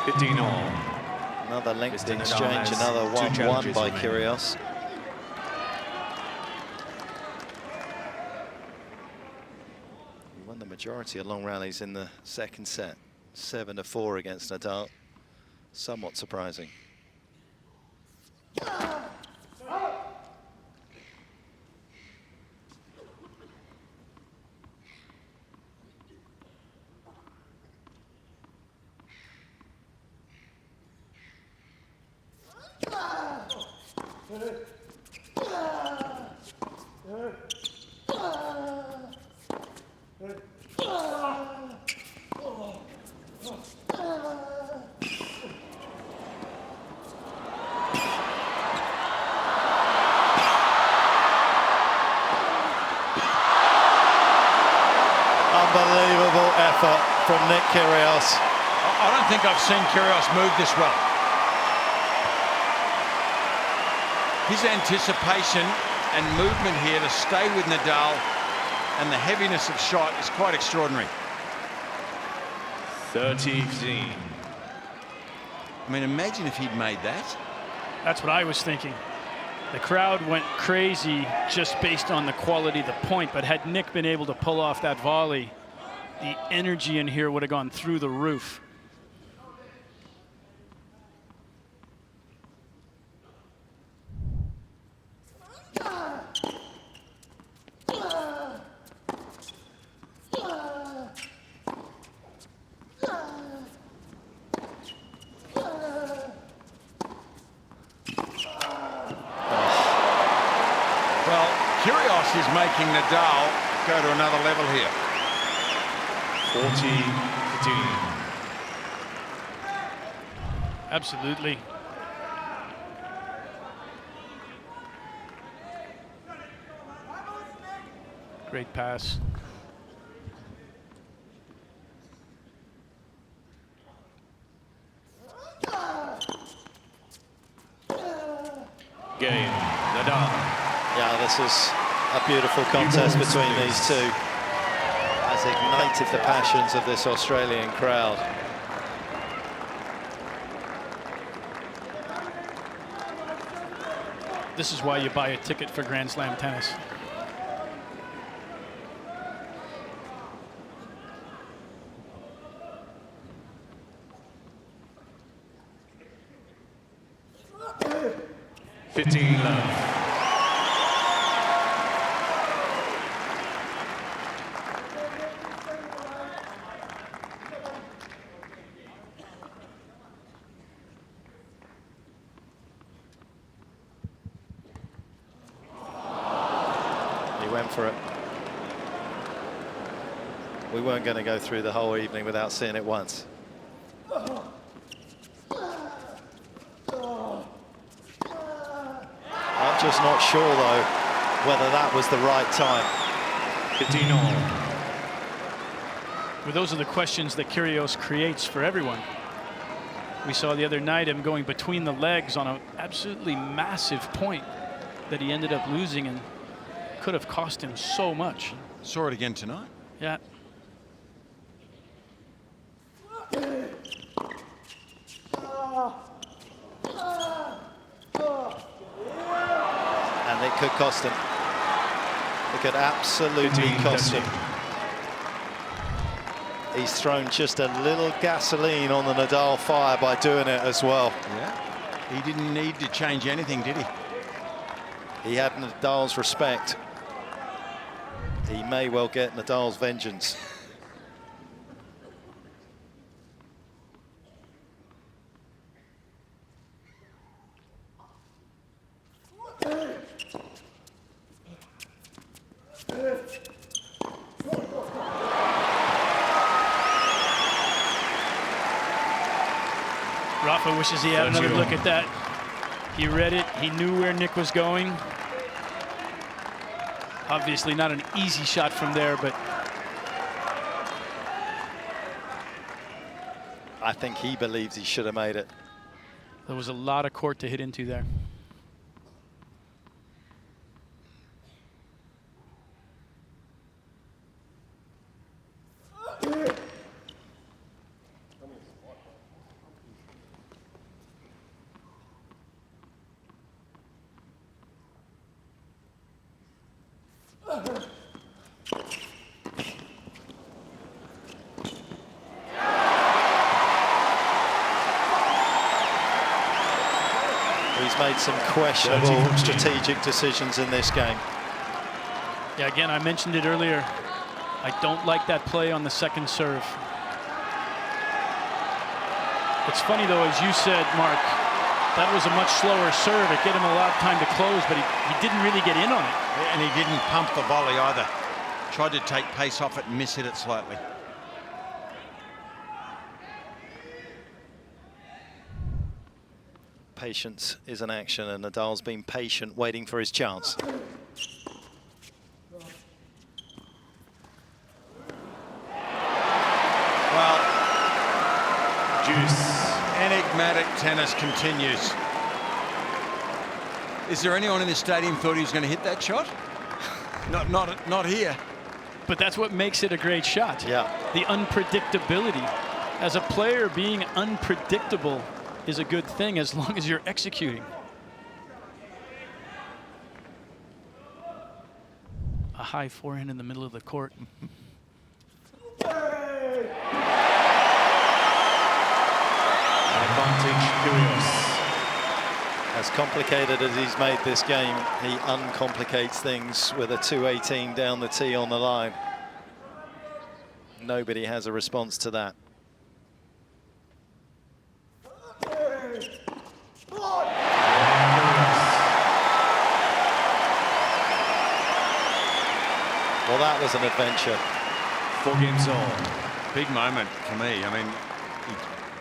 15 all. Another lengthy Mr. Nadal exchange, has another 1-1 2 challenges by remaining. Kyrgios. He won the majority of long rallies in the second set. 7-4 against Nadal. Somewhat surprising. Unbelievable effort from Nick Kyrgios. I don't think I've seen Kyrgios move this well. His anticipation and movement here to stay with Nadal and the heaviness of shot is quite extraordinary. 30-15. I mean, imagine if he'd made that. That's what I was thinking. The crowd went crazy just based on the quality of the point, but had Nick been able to pull off that volley, the energy in here would have gone through the roof. Kyrgios is making Nadal go to another level here. 40-15. Absolutely. Great pass. Game. Nadal. Yeah, this is a beautiful contest between these two. Has ignited the passions of this Australian crowd. This is why you buy a ticket for Grand Slam tennis. love. went for it. We weren't going to go through the whole evening without seeing it once. I'm just not sure, though, whether that was the right time. 15-all. Well, those are the questions that Kyrgios creates for everyone. We saw the other night him going between the legs on an absolutely massive point that he ended up losing and could have cost him so much. Saw it again tonight. Yeah. And it could cost him. It could absolutely cost him. He's thrown just a little gasoline on the Nadal fire by doing it as well. Yeah. He didn't need to change anything, did he? He had Nadal's respect. He may well get Nadal's vengeance. Rafa wishes he had another look at that. He read it. He knew where Nick was going. Obviously not an easy shot from there, but I think he believes he should have made it. there was a lot of court to hit into there. He's made some questionable strategic decisions in this game. Yeah, again, I mentioned it earlier. I don't like that play on the second serve. It's funny, though, as you said, Mark, that was a much slower serve. It gave him a lot of time to close, but he didn't really get in on it. And he didn't pump the volley either. Tried to take pace off it and miss hit it slightly. Patience is an action, and Nadal's been patient, waiting for his chance. Well, Juice. enigmatic tennis continues. Is there anyone in the stadium thought he was going to hit that shot? Not here. But that's what makes it a great shot. Yeah. The unpredictability. As a player, being unpredictable is a good thing as long as you're executing. A high forehand in the middle of the court. Advantage, Kyrgios. As complicated as he's made this game, he uncomplicates things with a 218 down the tee on the line. Nobody has a response to that. Well, that was an adventure. 4 games all. Big moment for me. I mean,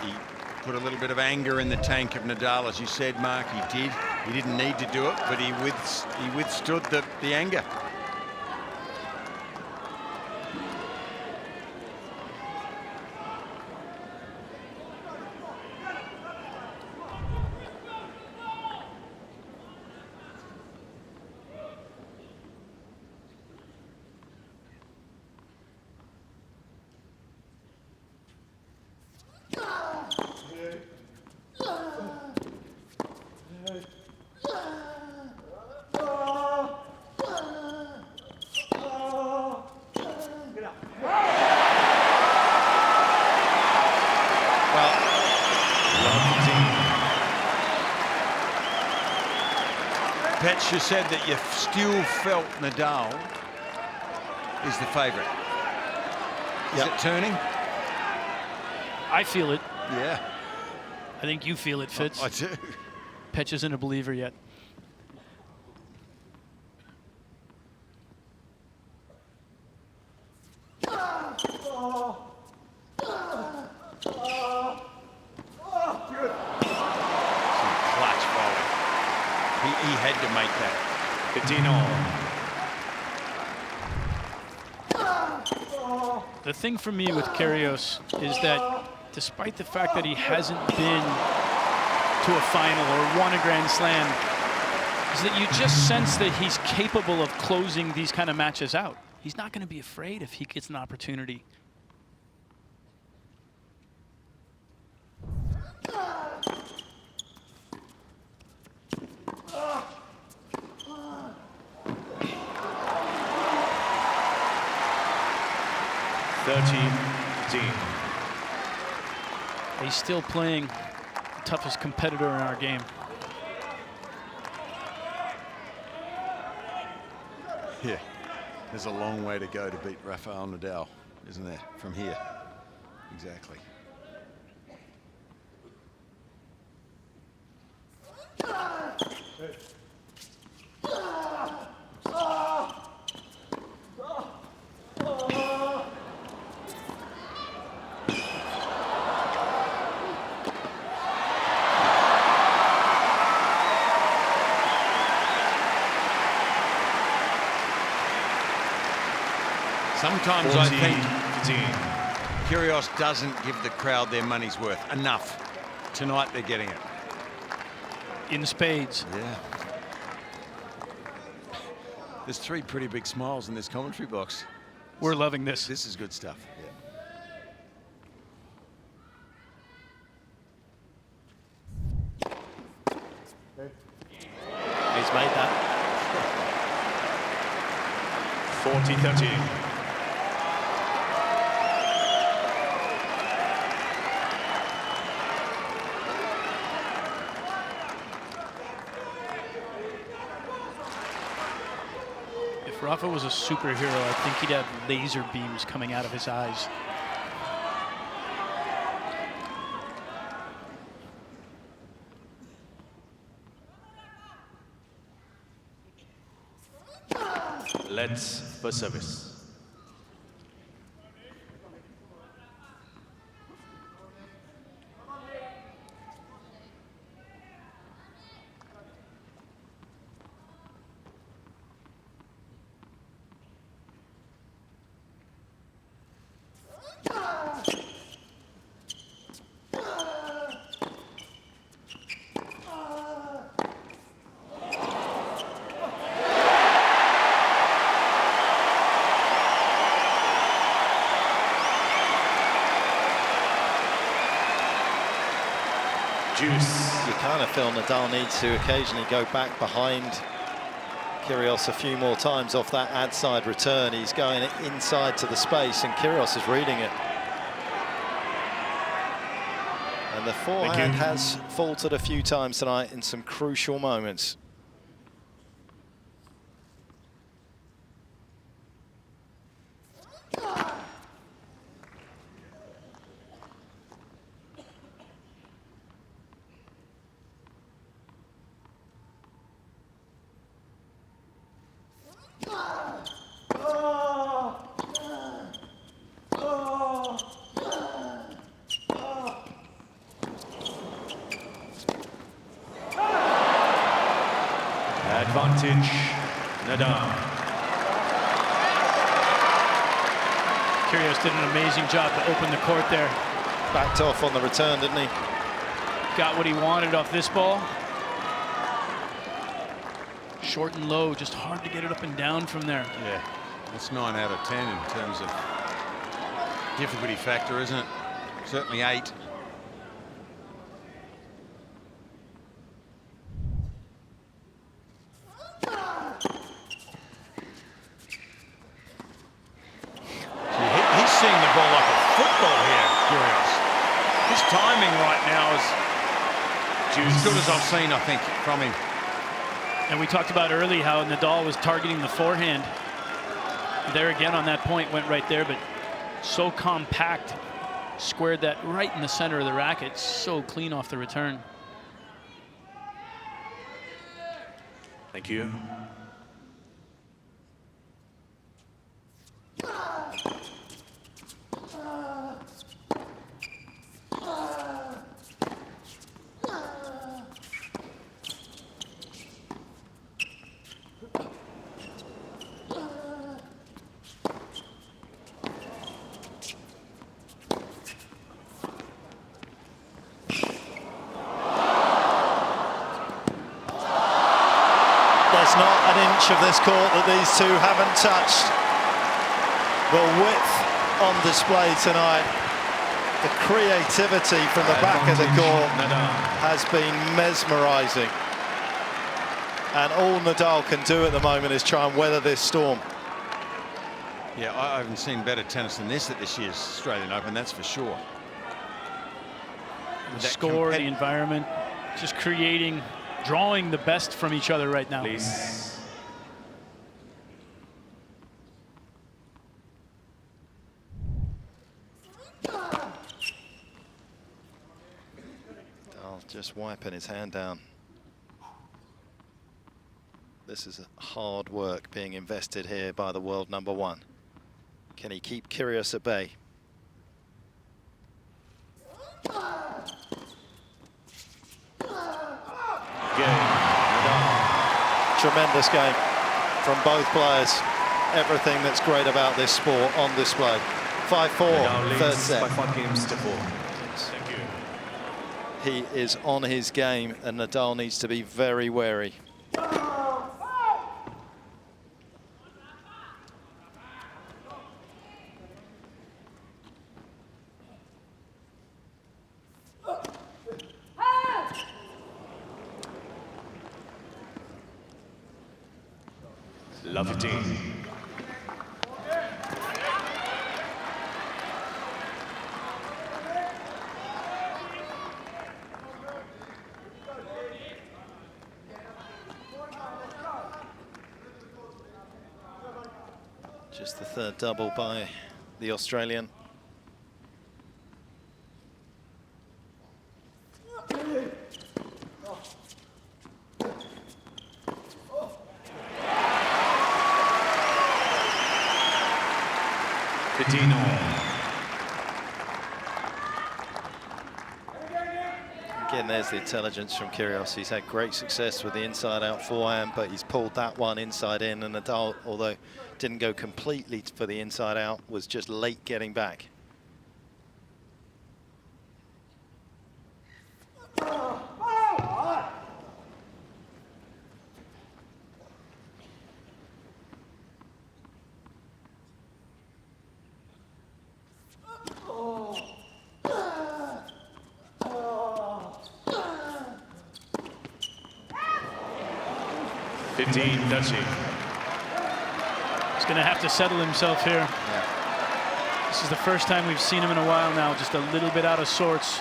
he put a little bit of anger in the tank of Nadal, as you said, Mark. He did. He didn't need to do it, but he withstood the anger. Petch, you said that you still felt Nadal is the favourite. Is it turning? I feel it. Yeah. I think you feel it, Fitz. I do. Petch isn't a believer yet. Some clutch volley. He had to make that. 15-all. The thing for me with Kyrgios is that despite the fact that he hasn't been to a final or won a Grand Slam, is that you just sense that he's capable of closing these kind of matches out. He's not going to be afraid if he gets an opportunity. He's still playing the toughest competitor in our game. Yeah, there's a long way to go to beat Rafael Nadal, isn't there, from here? Exactly. Sometimes I think Kyrgios doesn't give the crowd their money's worth enough. Tonight they're getting it. In spades. Yeah. There's 3 pretty big smiles in this commentary box. We're loving this. This is good stuff. He's made that. 40-13. If Rafa was a superhero, I think he'd have laser beams coming out of his eyes. Let's for service. You kind of feel Nadal needs to occasionally go back behind Kyrgios a few more times off that ad side return. He's going inside to the space and Kyrgios is reading it. And the forehand has faltered a few times tonight in some crucial moments. Advantage, Nadal. Kyrgios did an amazing job to open the court there. Backed off on the return, didn't he? Got what he wanted off this ball. Short and low, just hard to get it up and down from there. Yeah, that's 9 out of 10 in terms of difficulty factor, isn't it? Certainly 8. He's seeing the ball like a football here, Kyrgios. His timing right now is as good as I've seen, I think, from him. And we talked about early how Nadal was targeting the forehand. There again on that point, went right there, but so compact, squared that right in the center of the racket, so clean off the return. Thank you. inch of this court that these two haven't touched. The width on display tonight. The creativity from the back of the court has been mesmerising. And all Nadal can do at the moment is try and weather this storm. Yeah, I haven't seen better tennis than this at this year's Australian Open, that's for sure. The score, the environment, just creating, drawing the best from each other right now. Please. Just wiping his hand down. This is hard work being invested here by the world #1. Can he keep Kyrgios at bay? Tremendous game from both players. Everything that's great about this sport on display. 5-4, third set. By 5 games to 4. Thank you. He is on his game, and Nadal needs to be very wary. Love it, team. Just the third double by the Australian. Again, there's the intelligence from Kyrgios. He's had great success with the inside-out forehand, but he's pulled that one inside in, and Nadal, although didn't go completely for the inside-out, was just late getting back. Dutchy. He's going to have to settle himself here. Yeah. This is the first time we've seen him in a while now, just a little bit out of sorts.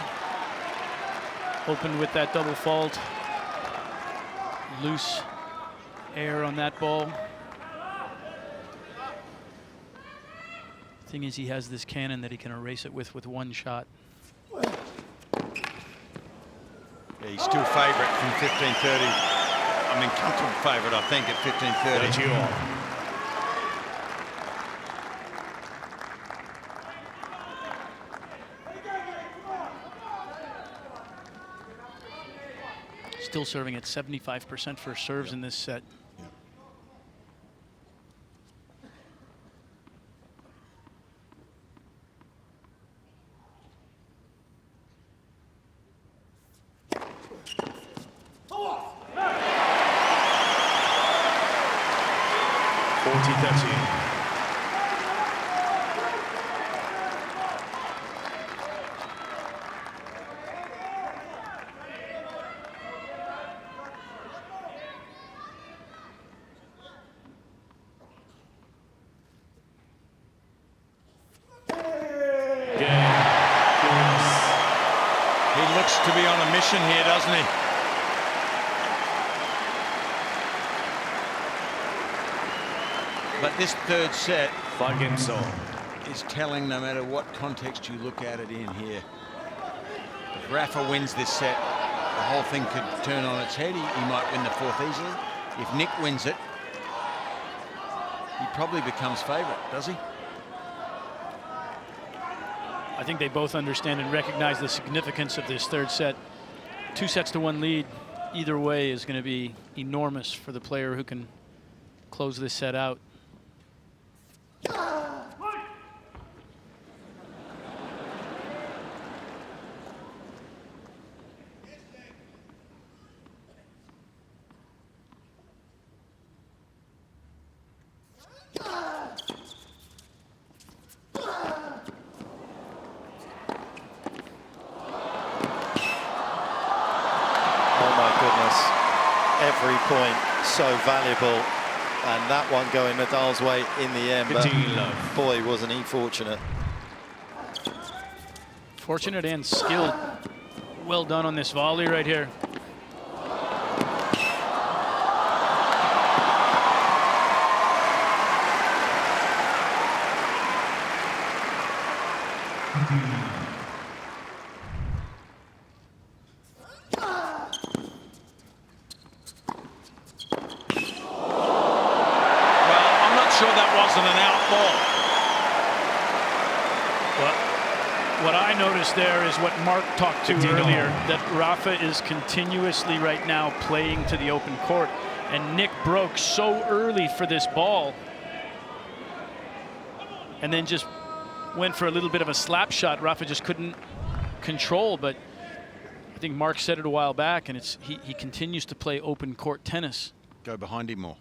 Opened with that double fault. Loose air on that ball. Thing is, he has this cannon that he can erase it with one shot. Yeah, he's still favourite from 15-30. I mean, comfortable favourite, I think, at 15-30. Still serving at 75% for serves in this set. To be on a mission here, doesn't he? But this third set is telling, no matter what context you look at it in here. If Rafa wins this set, the whole thing could turn on its head. He might win the fourth easily. If Nick wins it, he probably becomes favourite, does he? I think they both understand and recognize the significance of this third set. 2-1 lead, either way, is going to be enormous for the player who can close this set out. every point so valuable, and that one going Nadal's way in the end. But boy, wasn't he fortunate. Fortunate and skilled. Well done on this volley right here. What I noticed there is what Mark talked to earlier, that Rafa is continuously right now playing to the open court, and Nick broke so early for this ball and then just went for a little bit of a slap shot. Rafa just couldn't control, but I think Mark said it a while back, and he continues to play open court tennis. Go behind him more.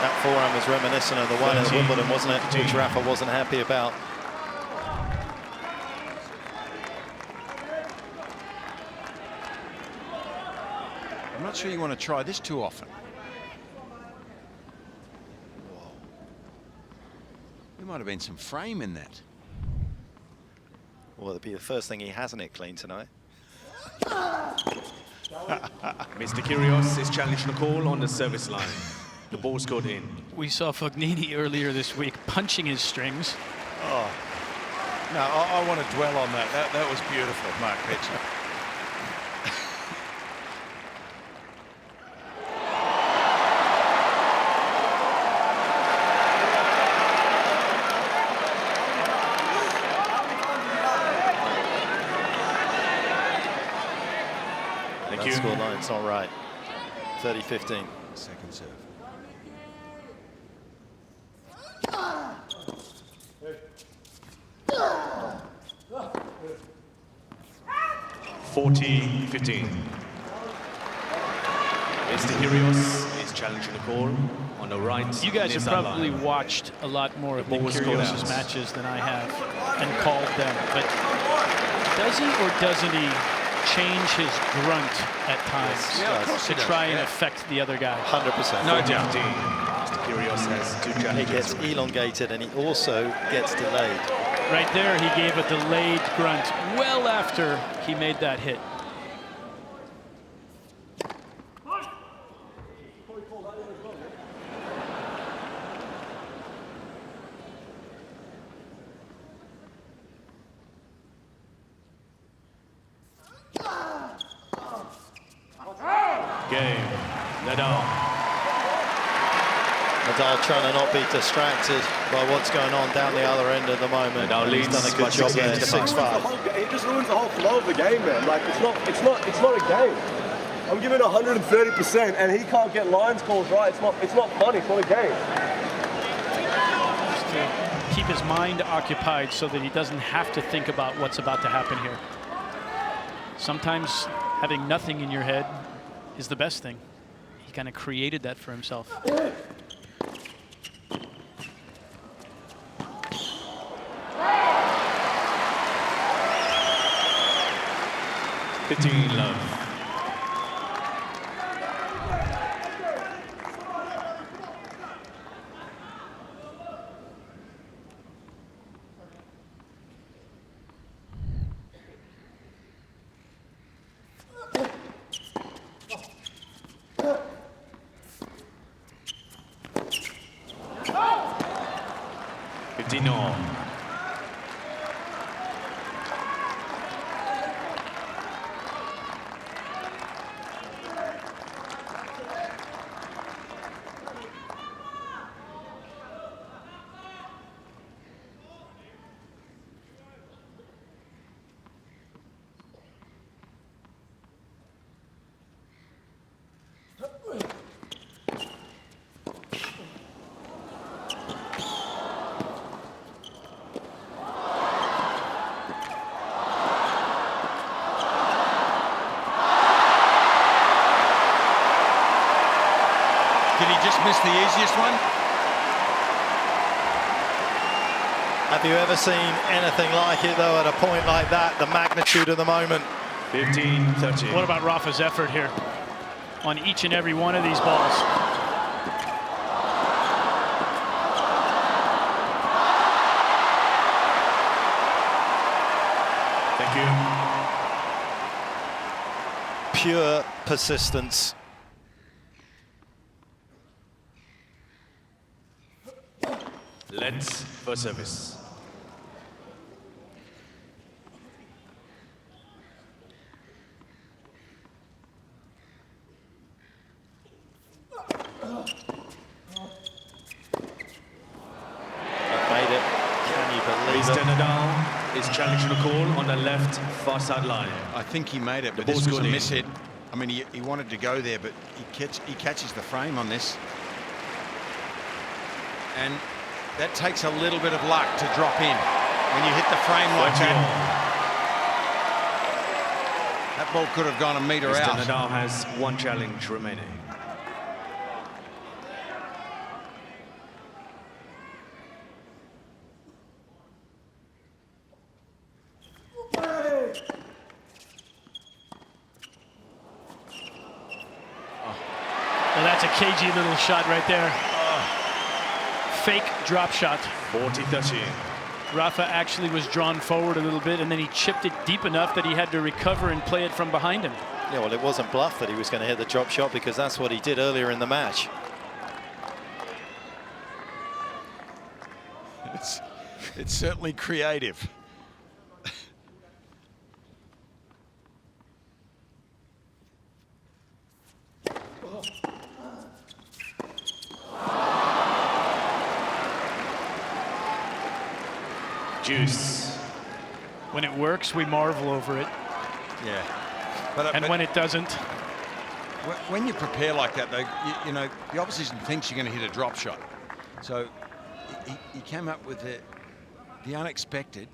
That forehand was reminiscent of the one at Wimbledon, wasn't it? Which Rafa wasn't happy about. I'm not sure you want to try this too often. There might have been some frame in that. Well, it'll be the first thing he hasn't it clean tonight. Mr. Kyrgios is challenging the call on the service line. The ball scored in. We saw Fognini earlier this week punching his strings. Oh, no, I want to dwell on that. That was beautiful, Mark Pitcher. Thank you. Score line's not right. 30-15. Second serve. 40-15. Mr. Kyrgios is challenging the call on the right. You guys have probably watched a lot more of Nick Kyrgios' matches than I have and called them, but does he or doesn't he change his grunt at times to try and affect the other guy? 100%. No doubt. Mr. Kyrgios has two challenges. He gets elongated and he also gets delayed. Right there, he gave a delayed grunt well after he made that hit. Game. Nadal. Nadal trying to not be distracted by what's going on down the other end at the moment. Nadal leads. He's done a good job there, 6-5. It just ruins the whole flow of the game, man. Like it's not a game. I'm giving 130%, and he can't get lines calls right. It's not funny. It's not a game. Just to keep his mind occupied so that he doesn't have to think about what's about to happen here. Sometimes having nothing in your head is the best thing. He kind of created that for himself. 15 love. Did he just miss the easiest one? Have you ever seen anything like it, though, at a point like that, the magnitude of the moment? 15-13. What about Rafa's effort here on each and every one of these balls? Thank you. Pure persistence. Let's for service. Made it. Can you believe Mr. it? Nadal is challenging a call on the left far sideline. I think he made it, but The this ball's was a gone in. miss hit. I mean, he wanted to go there, but he catches the frame on this. And that takes a little bit of luck to drop in when you hit the frame like that. That ball could have gone a metre Mr. out. Nadal has one challenge remaining. Well, that's a cagey little shot right there. Fake drop shot. 40-13. Rafa actually was drawn forward a little bit, and then he chipped it deep enough that he had to recover and play it from behind him. Yeah, well, it wasn't bluff that he was going to hit the drop shot, because that's what he did earlier in the match. It's certainly creative. Juice. When it works, we marvel over it. Yeah. And when it doesn't, when you prepare like that, though, you know, the opposition thinks you're going to hit a drop shot. So he came up with the unexpected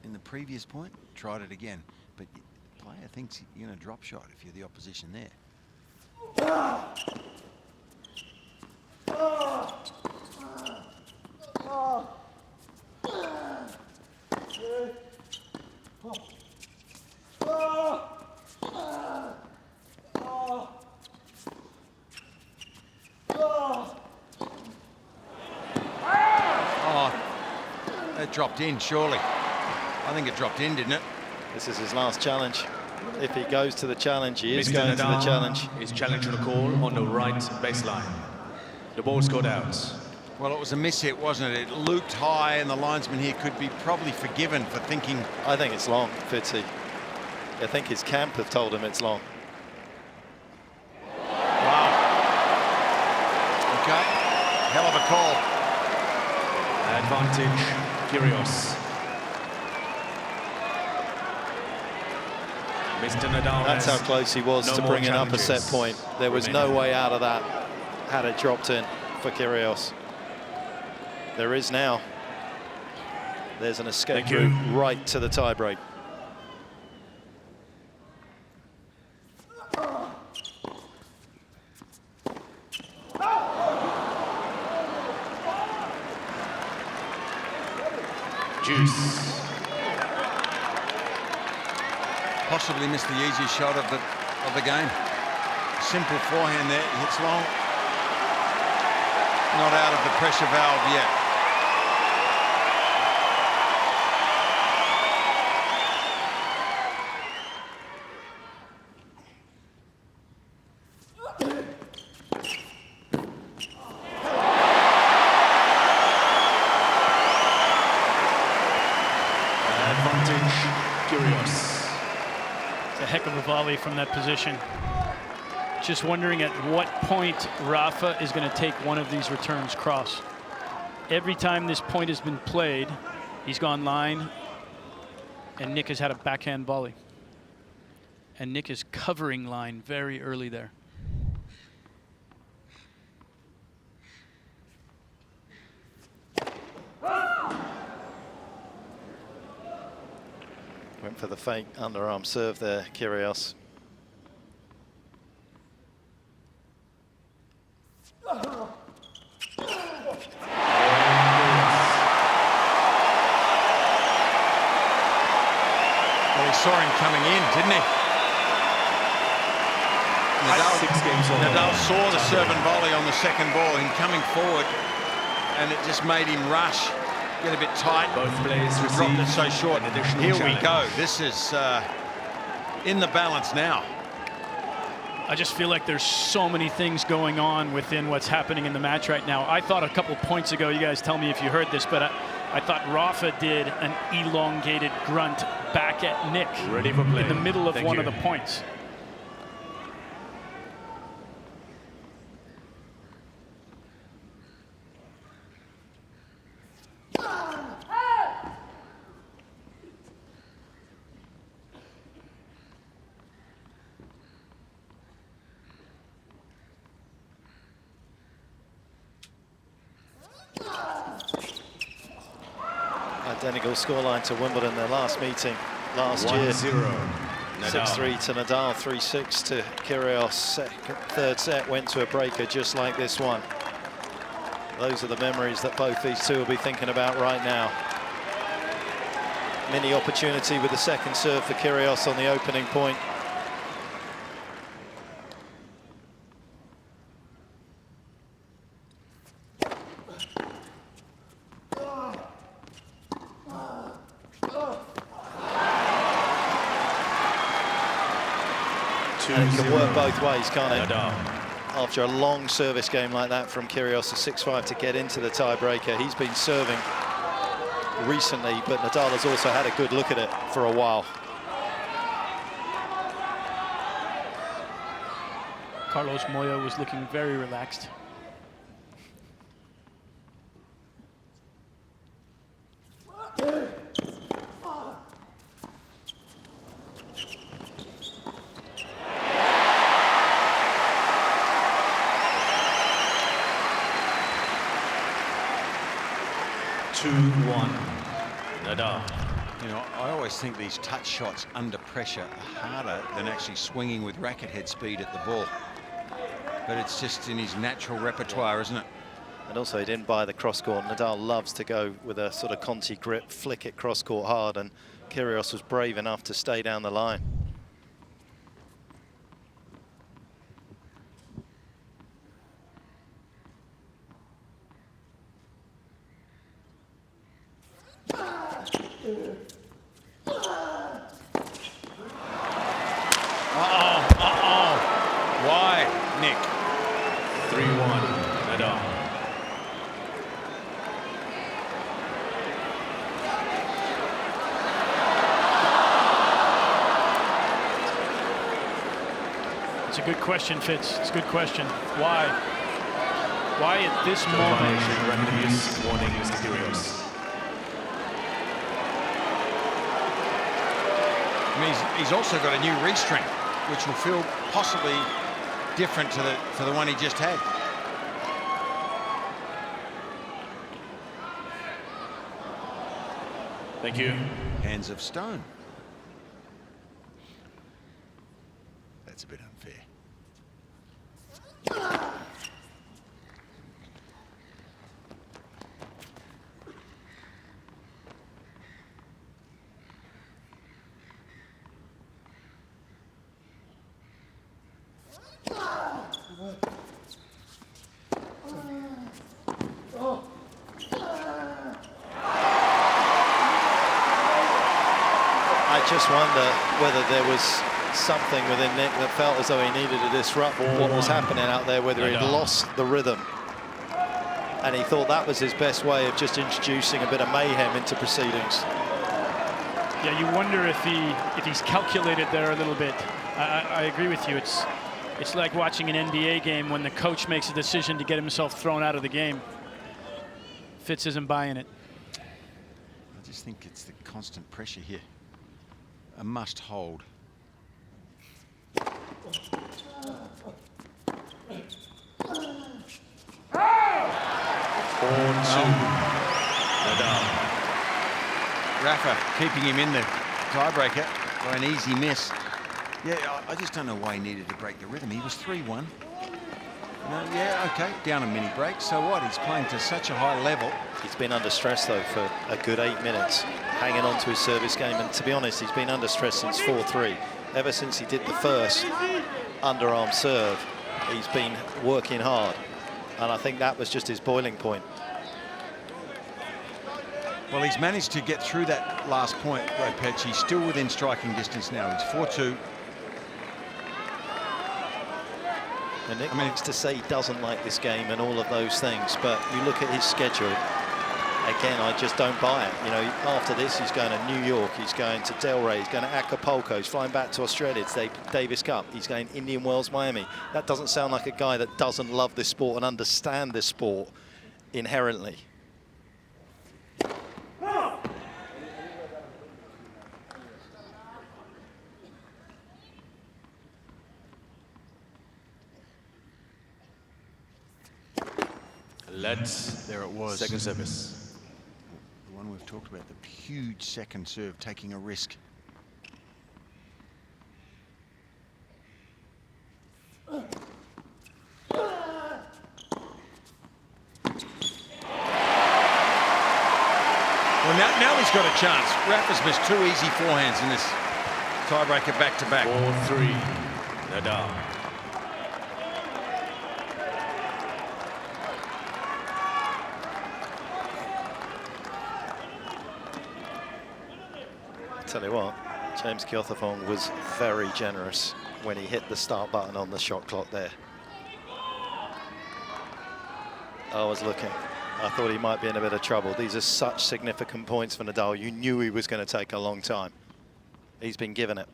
in the previous point, tried it again. But the player thinks you're going to drop shot if you're the opposition there. That dropped in, surely. I think it dropped in, didn't it? This is his last challenge. If he goes to the challenge, he is Mr. going to the Nadal challenge. is challenging a call on the right baseline. The ball's got out. Well, it was a miss hit, wasn't it? It looped high, and the linesman here could be probably forgiven for thinking. I think it's long, Fitzy. I think his camp have told him it's long. Wow. Okay. Hell of a call. Advantage, Kyrgios. Mr. Nadal That's how has close he was no to more bringing up a set challenges point. There was no way out of that had it dropped in for Kyrgios. There is now. There's an escape Thank you. route right to the tiebreak. Juice. Possibly missed the easiest shot of the game. Simple forehand there, hits long. Not out of the pressure valve yet. Advantage, Kyrgios. it's a heck of a volley from that position. Just wondering at what point Rafa is going to take one of these returns cross. Every time this point has been played, he's gone line, and Nick has had a backhand volley. And Nick is covering line very early there. Went for the fake underarm serve there, Kyrgios. saw him coming in, didn't he? Nadal saw the serve and volley on the second ball, him coming forward, and it just made him rush, get a bit tight. Both players dropped it so short. Here we challenge. go. This is in the balance now. I just feel like there's so many things going on within what's happening in the match right now. I thought a couple points ago, you guys tell me if you heard this, but I thought Rafa did an elongated grunt back at Nick Ready for play. in the middle of one of the points. Identical scoreline to Wimbledon, their last meeting last year. 6-3 to Nadal, 3-6 to Kyrgios. Third set went to a breaker just like this one. Those are the memories that both these two will be thinking about right now. Mini opportunity with the second serve for Kyrgios on the opening point. And it can work both ways, can't it? After a long service game like that from Kyrgios, a 6-5 to get into the tiebreaker. He's been serving recently, but Nadal has also had a good look at it for a while. Carlos Moya was looking very relaxed. Nadal. You know, I always think these touch shots under pressure are harder than actually swinging with racket head speed at the ball. But it's just in his natural repertoire, isn't it? And also he didn't buy the cross-court. Nadal loves to go with a sort of Conti grip, flick it cross-court hard, and Kyrgios was brave enough to stay down the line. Why, Nick? 3-1, Nadal. It's a good question, Fitz. It's a good question. Why? Why at this moment? Racket abuse warning, Mr. Kyrgios. I mean, he's also got a new restring, which will feel possibly different to the one he just had. Thank you. Hands of stone. That's a bit unfair. I just wonder whether there was something within Nick that felt as though he needed to disrupt what was happening out there, whether he'd lost the rhythm. And he thought that was his best way of just introducing a bit of mayhem into proceedings. Yeah, you wonder if he's calculated there a little bit. I agree with you. It's like watching an NBA game when the coach makes a decision to get himself thrown out of the game. Fitz isn't buying it. I just think it's the constant pressure here. A must hold. 4-2, Nadal. Rafa keeping him in the tiebreaker by an easy miss. Yeah, I just don't know why he needed to break the rhythm. He was 3-1. No, yeah, okay, down a mini break. So what? He's playing to such a high level. He's been under stress, though, for a good 8 minutes. hanging on to his service game. And to be honest, he's been under stress since 4-3. Ever since he did the first underarm serve, he's been working hard. And I think that was just his boiling point. Well, he's managed to get through that last point, Ropech. He's still within striking distance now. He's 4-2. And Nick likes to say he doesn't like this game and all of those things, but you look at his schedule, again, I just don't buy it. You know, after this, he's going to New York, he's going to Delray, he's going to Acapulco, he's flying back to Australia, it's the Davis Cup, he's going Indian Wells, Miami. That doesn't sound like a guy that doesn't love this sport and understand this sport inherently. There it was. Second service. The one we've talked about, the huge second serve, taking a risk. Well, now he's got a chance. Rafa's missed 2 easy forehands in this tiebreaker back-to-back. 4-3, Nadal. Tell you what, James Kyothafong was very generous when he hit the start button on the shot clock there. I was looking. I thought he might be in a bit of trouble. These are such significant points for Nadal. You knew he was going to take a long time. He's been given it.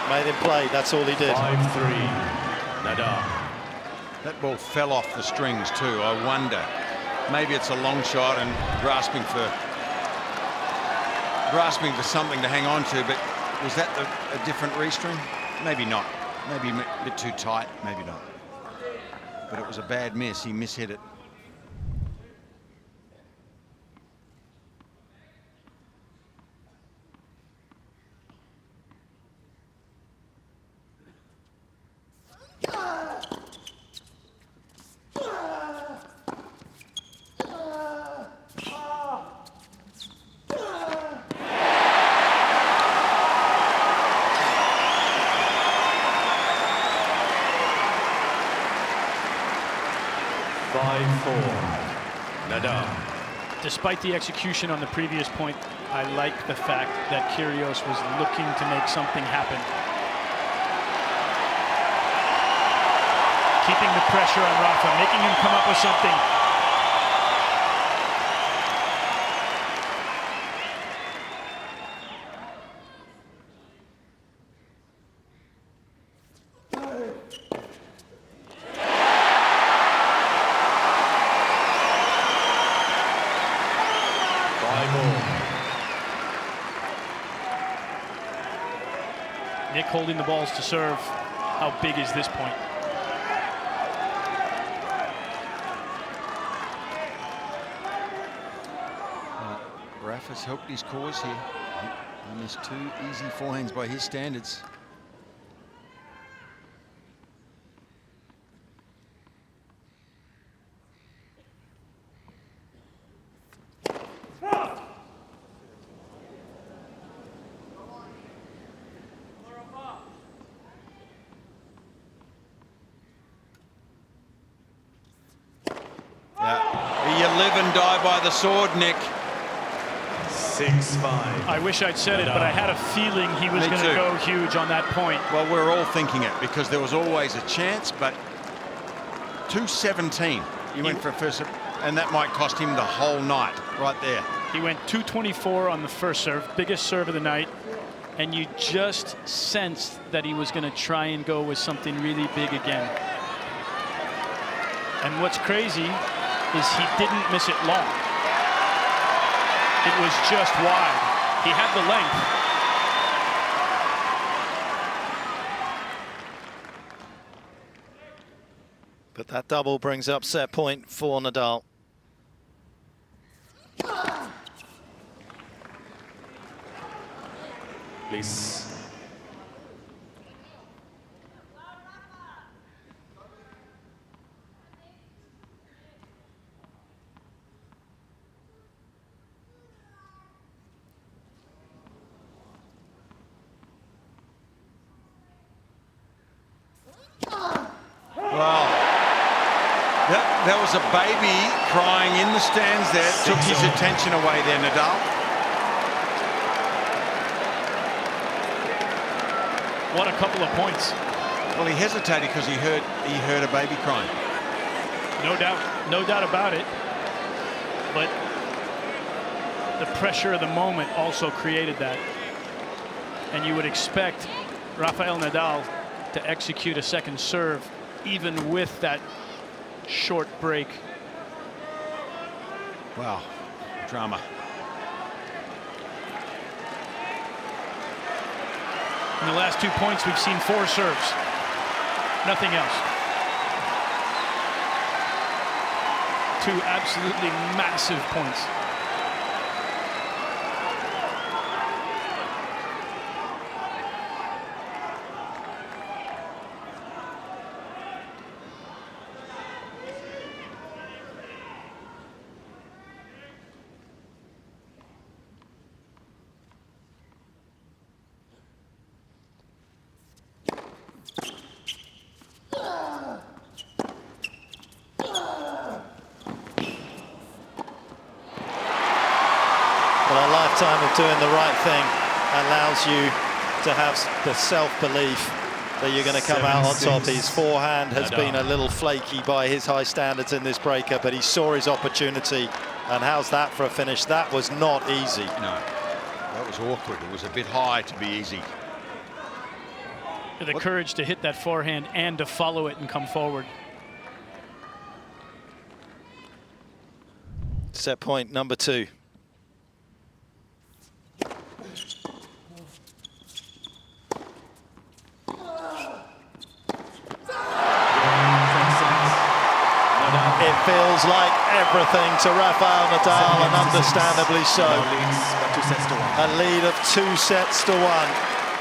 Made him play, that's all he did. 5-3, Nadal. That ball fell off the strings too. I wonder. Maybe it's a long shot and grasping for something to hang on to, but was that a different restring? Maybe not. Maybe a bit too tight, maybe not. But it was a bad miss. He mishit it. Despite the execution on the previous point, I like the fact that Kyrgios was looking to make something happen. Keeping the pressure on Rafa, making him come up with something. Nick holding the balls to serve. How big is this point? Rafa's helped his cause here. He missed 2 easy forehands by his standards. You live and die by the sword, Nick. 6-5. I wish I'd said it, but I had a feeling he was going to go huge on that point. Well, we're all thinking it because there was always a chance, but 217. He went for a first, and that might cost him the whole night right there. He went 224 on the first serve, biggest serve of the night, and you just sensed that he was going to try and go with something really big again. And what's crazy is he didn't miss it long. It was just wide. He had the length. But that double brings up set point for Nadal. please. Well, that was a baby crying in the stands there. Took his attention away there, Nadal. What a couple of points. Well, he hesitated because he heard a baby crying. No doubt about it. But the pressure of the moment also created that. And you would expect Rafael Nadal to execute a second serve, even with that short break. Wow, drama. In the last 2 points, we've seen 4 serves. Nothing else. 2 absolutely massive points. Well, a lifetime of doing the right thing allows you to have the self-belief that you're going to come out on top. His forehand has been a little flaky by his high standards in this breaker, but he saw his opportunity. And how's that for a finish? That was not easy. No, that was awkward. It was a bit high to be easy. The courage to hit that forehand and to follow it and come forward. Set point number 2. It feels like everything to Rafael Nadal, and understandably so. A lead of 2 sets to 1.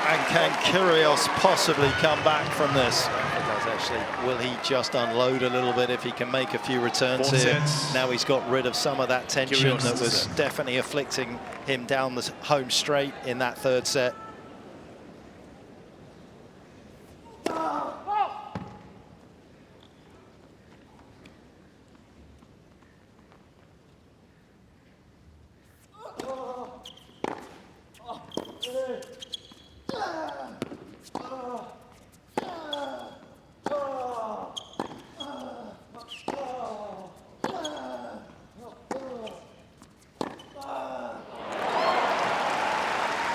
And can Kyrgios possibly come back from this? Actually, will he just unload a little bit if he can make a few returns here? Now he's got rid of some of that tension that was definitely afflicting him down the home straight in that 3rd set.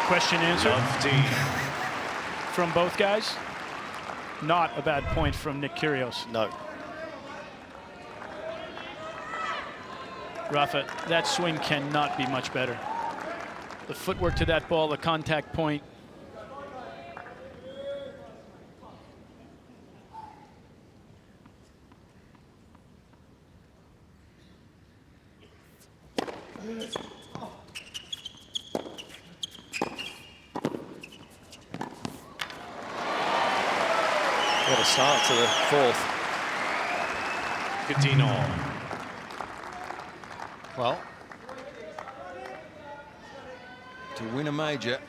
Question answered from both guys. Not a bad point from Nick Kyrgios. No. Rafa, that swing cannot be much better. The footwork to that ball, the contact point. What a start to the 4th. Coutinho. Well, to win a major,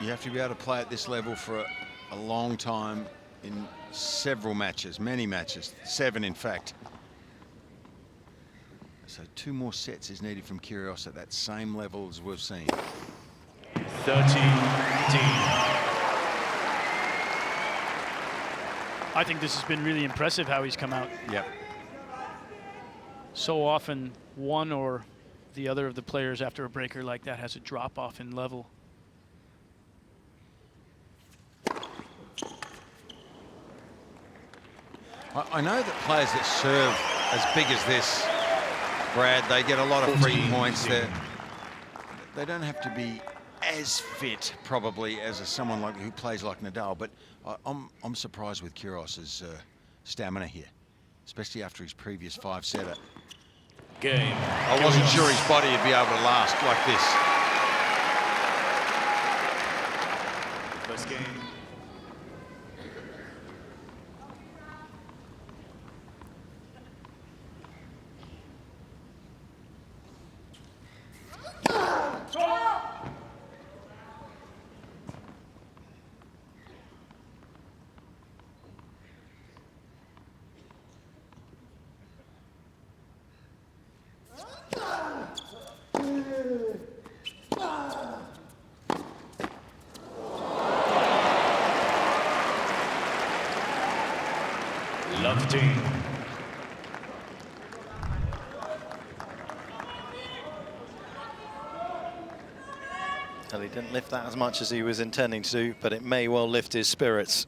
you have to be able to play at this level for a long time in several matches, many matches, 7 in fact. So 2 more sets is needed from Kyrgios at that same level as we've seen. 13-15. I think this has been really impressive how he's come out. Yep. So often one or the other of the players after a breaker like that has a drop off in level. I know that players that serve as big as this, Brad, they get a lot of free points there. They don't have to be as fit probably as someone like who plays like Nadal, but I'm surprised with Kyrgios's stamina here, especially after his previous 5-setter. Game. I wasn't sure his body would be able to last like this. First game. Love team. Well, he didn't lift that as much as he was intending to do, but it may well lift his spirits.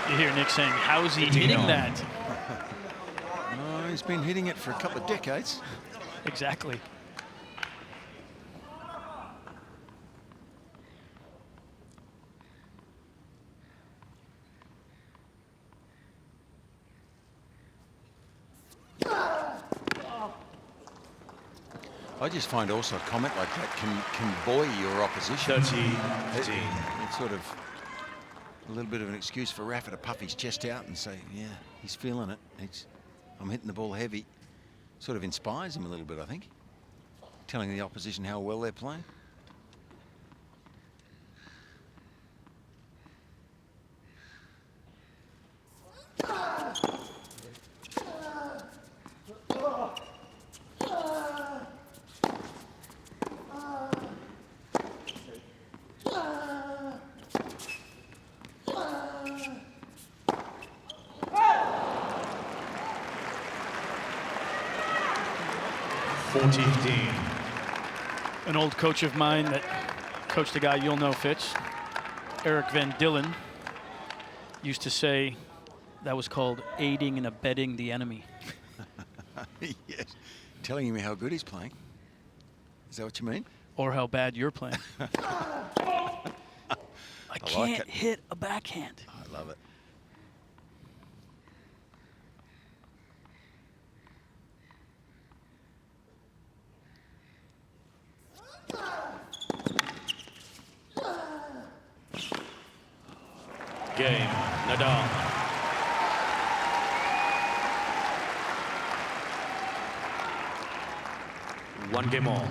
You hear Nick saying, how's he hitting that? Oh, he's been hitting it for a couple of decades. Exactly. I just find also a comment like that can buoy your opposition. 30-15. It's sort of a little bit of an excuse for Rafa to puff his chest out and say, yeah, he's feeling it. I'm hitting the ball heavy. Sort of inspires him a little bit, I think. Telling the opposition how well they're playing. An old coach of mine that coached a guy you'll know, Fitz, Eric Van Dillen, used to say that was called aiding and abetting the enemy. Yes, telling him how good he's playing. Is that what you mean? Or how bad you're playing. I can't like hit a backhand. I love it. Game, Nadal. One game all.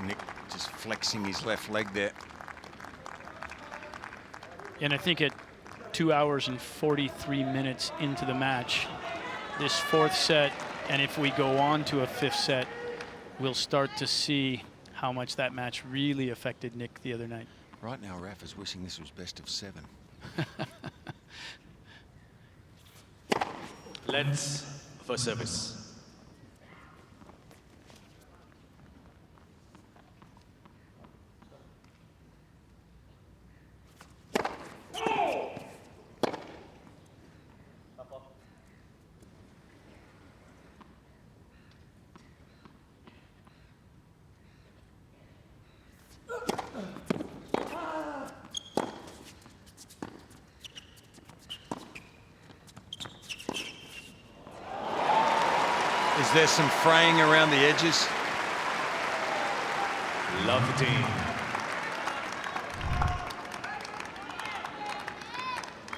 Nick just flexing his left leg there. And I think at 2 hours and 43 minutes into the match, this fourth set, and if we go on to a fifth set, we'll start to see how much that match really affected Nick the other night. Right now, Rafa's wishing this was best of 7. Let's for service. Is there some fraying around the edges? Love the team.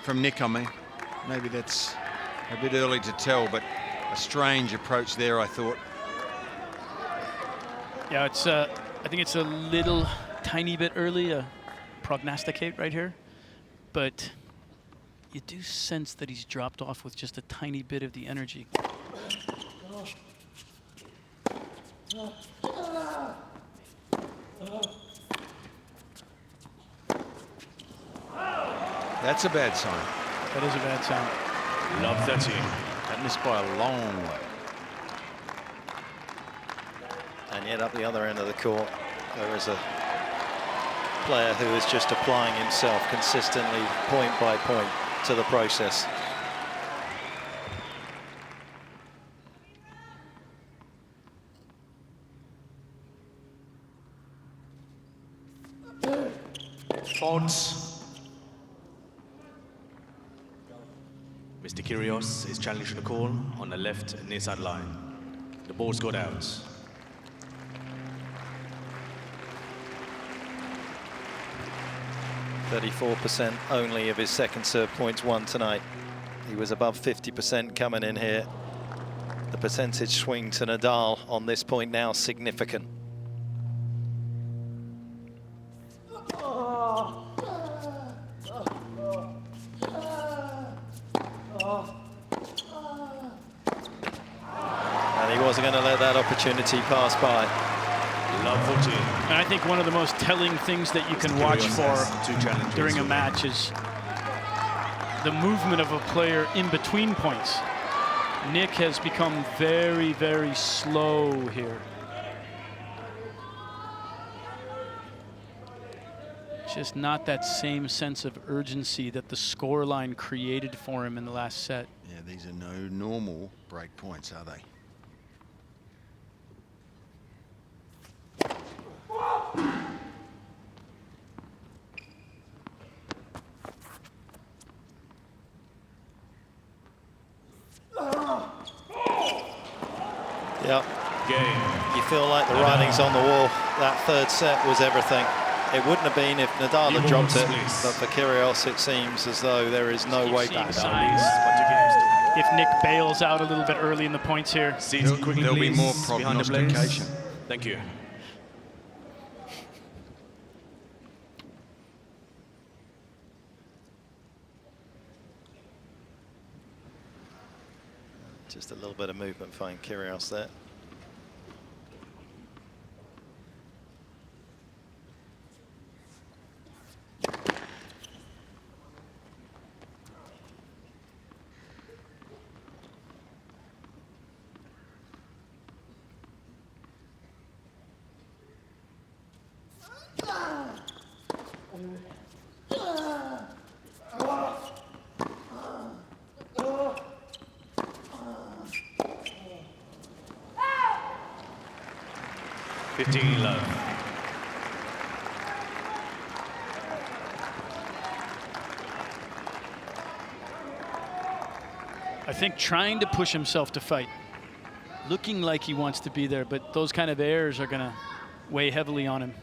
From Nick, I mean. Maybe that's a bit early to tell, but a strange approach there, I thought. Yeah, it's. I think it's a little tiny bit early to prognosticate right here, but you do sense that he's dropped off with just a tiny bit of the energy. That's a bad sign. That is a bad sign. Love 13. That missed by a long way. And yet up the other end of the court, there is a player who is just applying himself consistently, point by point, to the process. fault. Mr. Kyrgios is challenging the call on the left near side line. The ball's got out. 34% only of his second serve points won tonight. He was above 50% coming in here. The percentage swing to Nadal on this point now significant. And he wasn't going to let that opportunity pass by. Love 14. And I think one of the most telling things that you can watch for during a match is the movement of a player in between points. Nick has become very, very slow here. Just not that same sense of urgency that the scoreline created for him in the last set. Yeah, these are no normal break points, are they? Yeah. Game. You feel like the writing's on the wall. That third set was everything. It wouldn't have been if Nadal had dropped it, but for Kyrgios it seems as though there is no way back. If Nick bails out a little bit early in the points here, There'll be more prognostication. Thank you. Just a little bit of movement for Kyrgios there. Love. I think trying to push himself to fight, looking like he wants to be there, but those kind of errors are going to weigh heavily on him.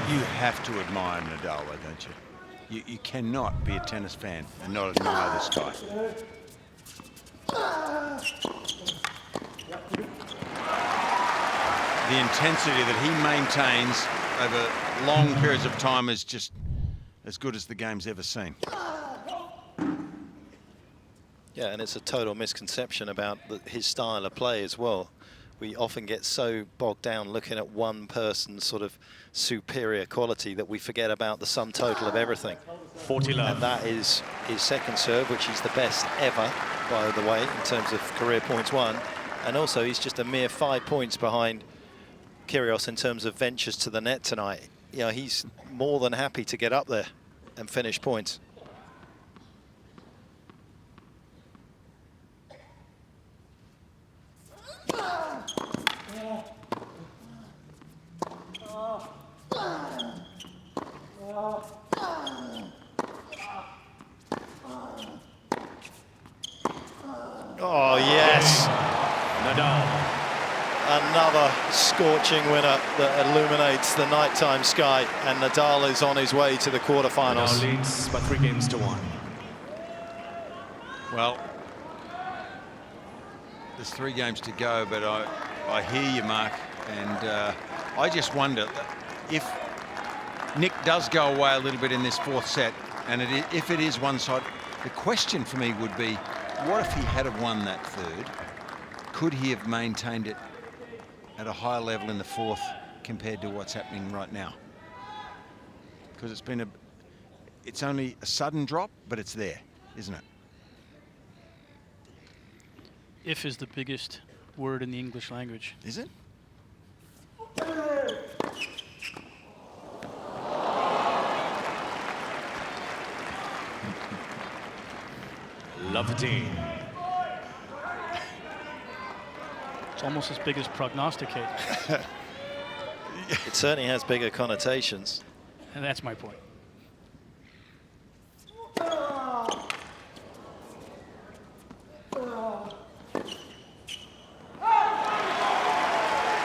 You have to admire Nadal, don't you? You cannot be a tennis fan and not admire this guy. The intensity that he maintains over long periods of time is just as good as the game's ever seen. Yeah, and it's a total misconception about his style of play as well. We often get so bogged down looking at one person's sort of superior quality that we forget about the sum total of everything. 40 love. And that is his second serve, which is the best ever, by the way, in terms of career points won. And also, he's just a mere 5 points behind Kyrgios in terms of ventures to the net tonight. You know, he's more than happy to get up there and finish points. Oh, yes. Nadal. Another scorching winner that illuminates the nighttime sky, and Nadal is on his way to the quarterfinals. Nadal leads by 3 games to 1. Well, there's 3 games to go, but I hear you, Mark, and I just wonder if Nick does go away a little bit in this 4th set, and if it is one side, the question for me would be, what if he had have won that 3rd? Could he have maintained it at a higher level in the 4th compared to what's happening right now? Because it's only a sudden drop, but it's there, isn't it? If is the biggest word in the English language. Is it? Love-15. It's almost as big as prognosticate. It certainly has bigger connotations. And that's my point.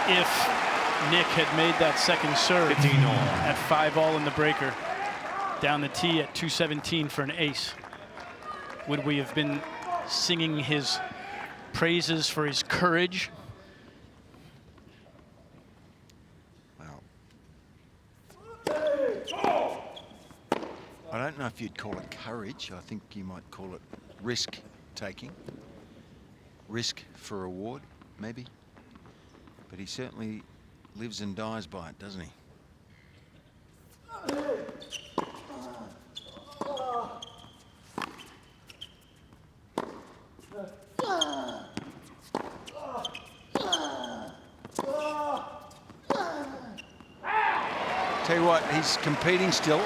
If Nick had made that second serve at 5-all in the breaker, down the tee at 217 for an ace, would we have been singing his praises for his courage? Well, I don't know if you'd call it courage. I think you might call it risk taking. Risk for reward, maybe. But he certainly lives and dies by it, doesn't he? Tell you what, he's competing still.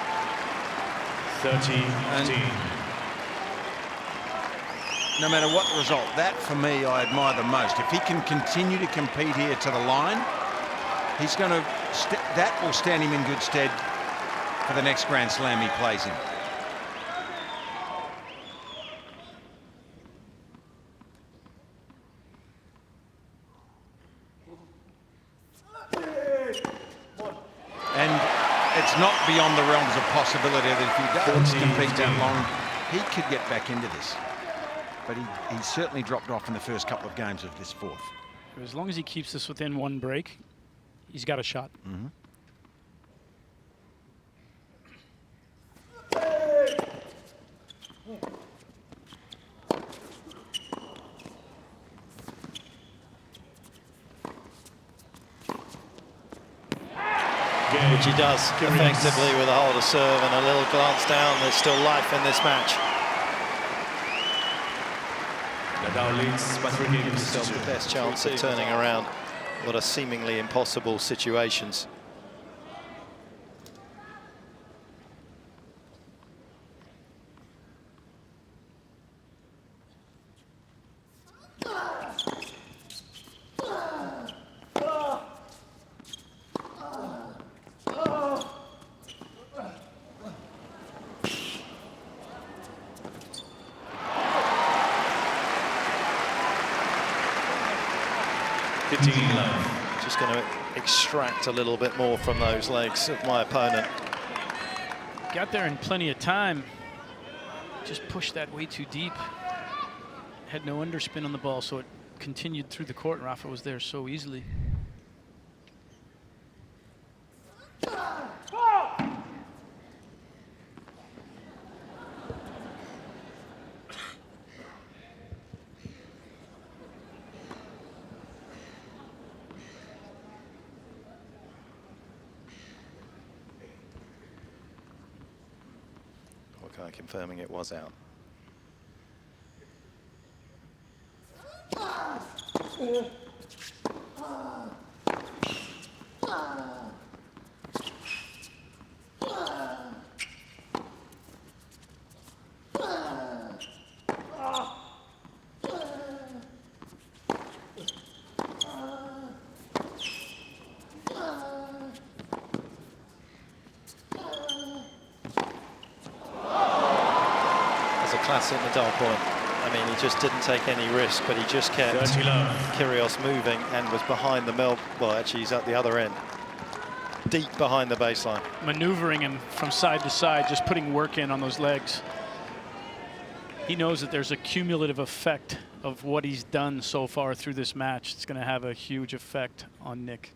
30-15. No matter what the result, that for me I admire the most. If he can continue to compete here to the line, he's going to, that will stand him in good stead for the next Grand Slam he plays in. And it's not beyond the realms of possibility that if he does compete that long, he could get back into this. But he certainly dropped off in the first couple of games of this fourth. As long as he keeps this within one break, he's got a shot. Mm-hmm. Which he does effectively with a hold of serve and a little glance down. There's still life in this match. Nadal leads by 3 games. Still the best chance of turning around what are seemingly impossible situations. Just going to extract a little bit more from those legs of my opponent. Got there in plenty of time. Just pushed that way too deep. Had no underspin on the ball, so it continued through the court. Rafa was there so easily. Confirming it was out. Classic Nadal point. I mean, he just didn't take any risk, but he just kept Kyrgios moving and was behind the well, actually, he's at the other end, deep behind the baseline. Maneuvering him from side to side, just putting work in on those legs. He knows that there's a cumulative effect of what he's done so far through this match. It's going to have a huge effect on Nick.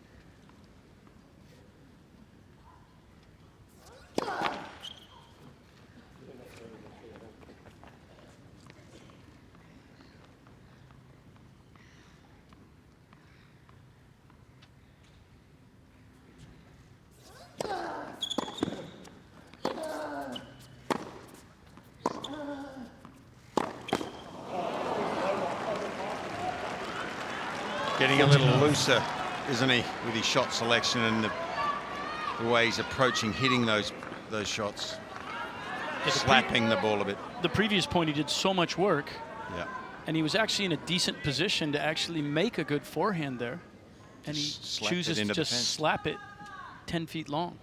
Getting a little looser, isn't he, with his shot selection and the way he's approaching, hitting those shots, slapping the ball a bit. the previous point, he did so much work. Yeah. And he was actually in a decent position to actually make a good forehand there. And he chooses to just slap it 10 feet long.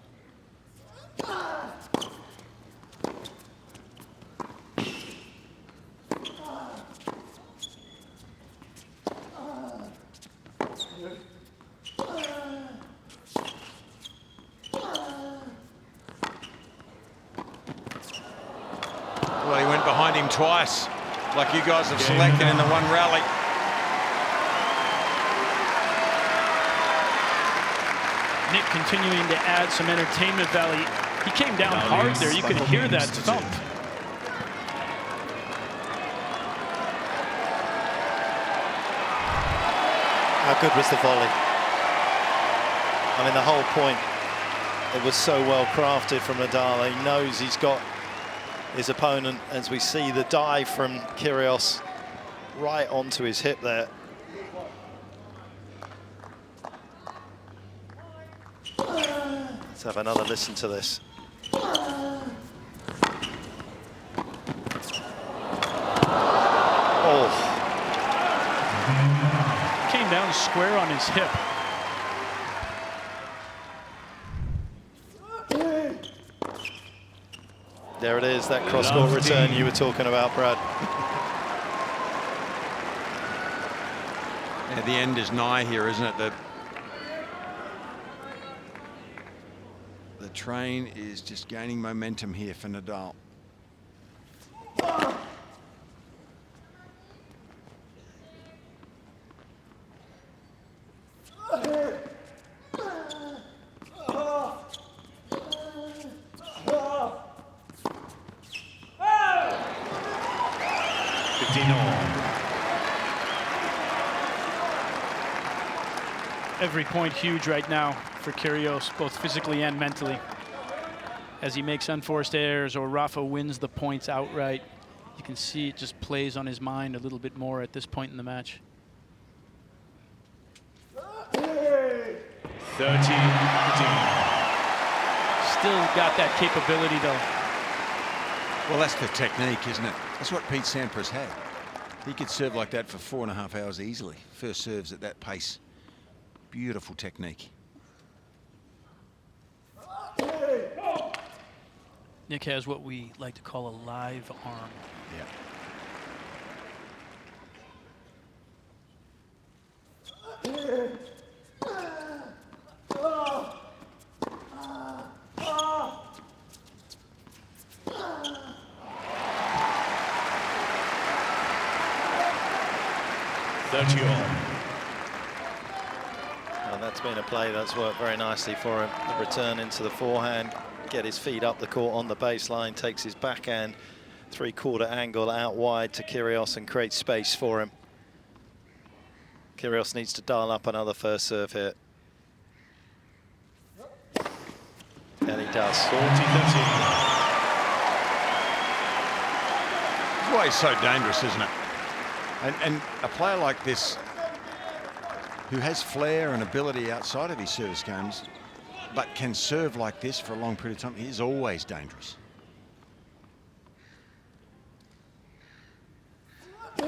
Well, he went behind him twice, like you guys have selected in the one rally. Nick continuing to add some entertainment value. He came down hard there. You could hear that thump. How good was the volley? I mean, the whole point, it was so well crafted from Nadal. He knows he's got his opponent, as we see the dive from Kyrgios right onto his hip there. Let's have another listen to this. Oh. Came down square on his hip. There it is, that cross-court return you were talking about, Brad. Yeah, the end is nigh here, isn't it? The train is just gaining momentum here for Nadal. Every point huge right now for Kyrgios, both physically and mentally. As he makes unforced errors or Rafa wins the points outright, you can see it just plays on his mind a little bit more at this point in the match. 13-15. Still got that capability though. Well, that's the technique, isn't it? That's what Pete Sampras had. He could serve like that for 4.5 hours easily. First serves at that pace. Beautiful technique. Nick has what we like to call a live arm. Yeah. Well, that's been a play that's worked very nicely for him. The return into the forehand, get his feet up the court on the baseline, takes his backhand three-quarter angle out wide to Kyrgios and creates space for him. Kyrgios needs to dial up another first serve here. And he does. 40-13. That's why he's so dangerous, isn't it? And a player like this, who has flair and ability outside of his service games, but can serve like this for a long period of time, he is always dangerous. Yeah,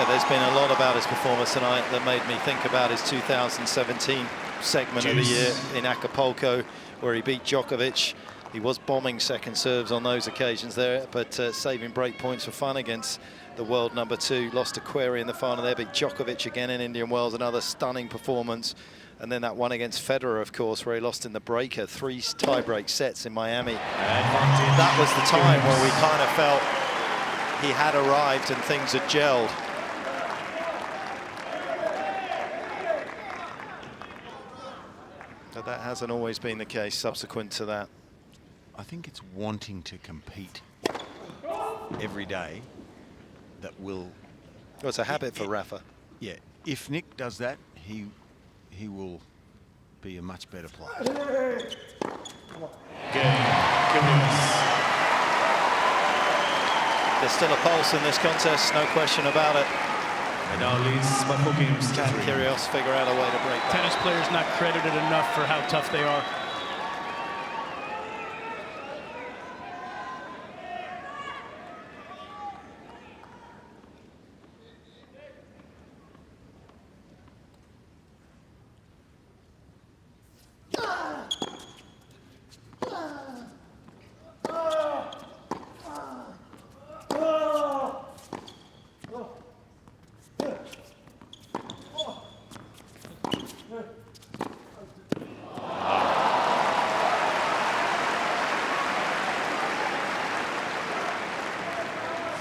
there's been a lot about his performance tonight that made me think about his 2017 segment of the year in Acapulco, where he beat Djokovic. He was bombing second serves on those occasions there, but saving break points for fun against the world #2. Lost to Querrey in the final there, beat Djokovic again in Indian Wells, another stunning performance. And then that one against Federer, of course, where he lost in the breaker, 3 tie-break sets in Miami. That was the time where we kind of felt he had arrived and things had gelled. But that hasn't always been the case subsequent to that. I think it's wanting to compete every day that will... Well, it's a habit for Rafa. Yeah, if Nick does that, he will be a much better player. There's still a pulse in this contest, no question about it. Nadal leads by 4 games. Can Kyrgios figure out a way to break that? Tennis players not credited enough for how tough they are.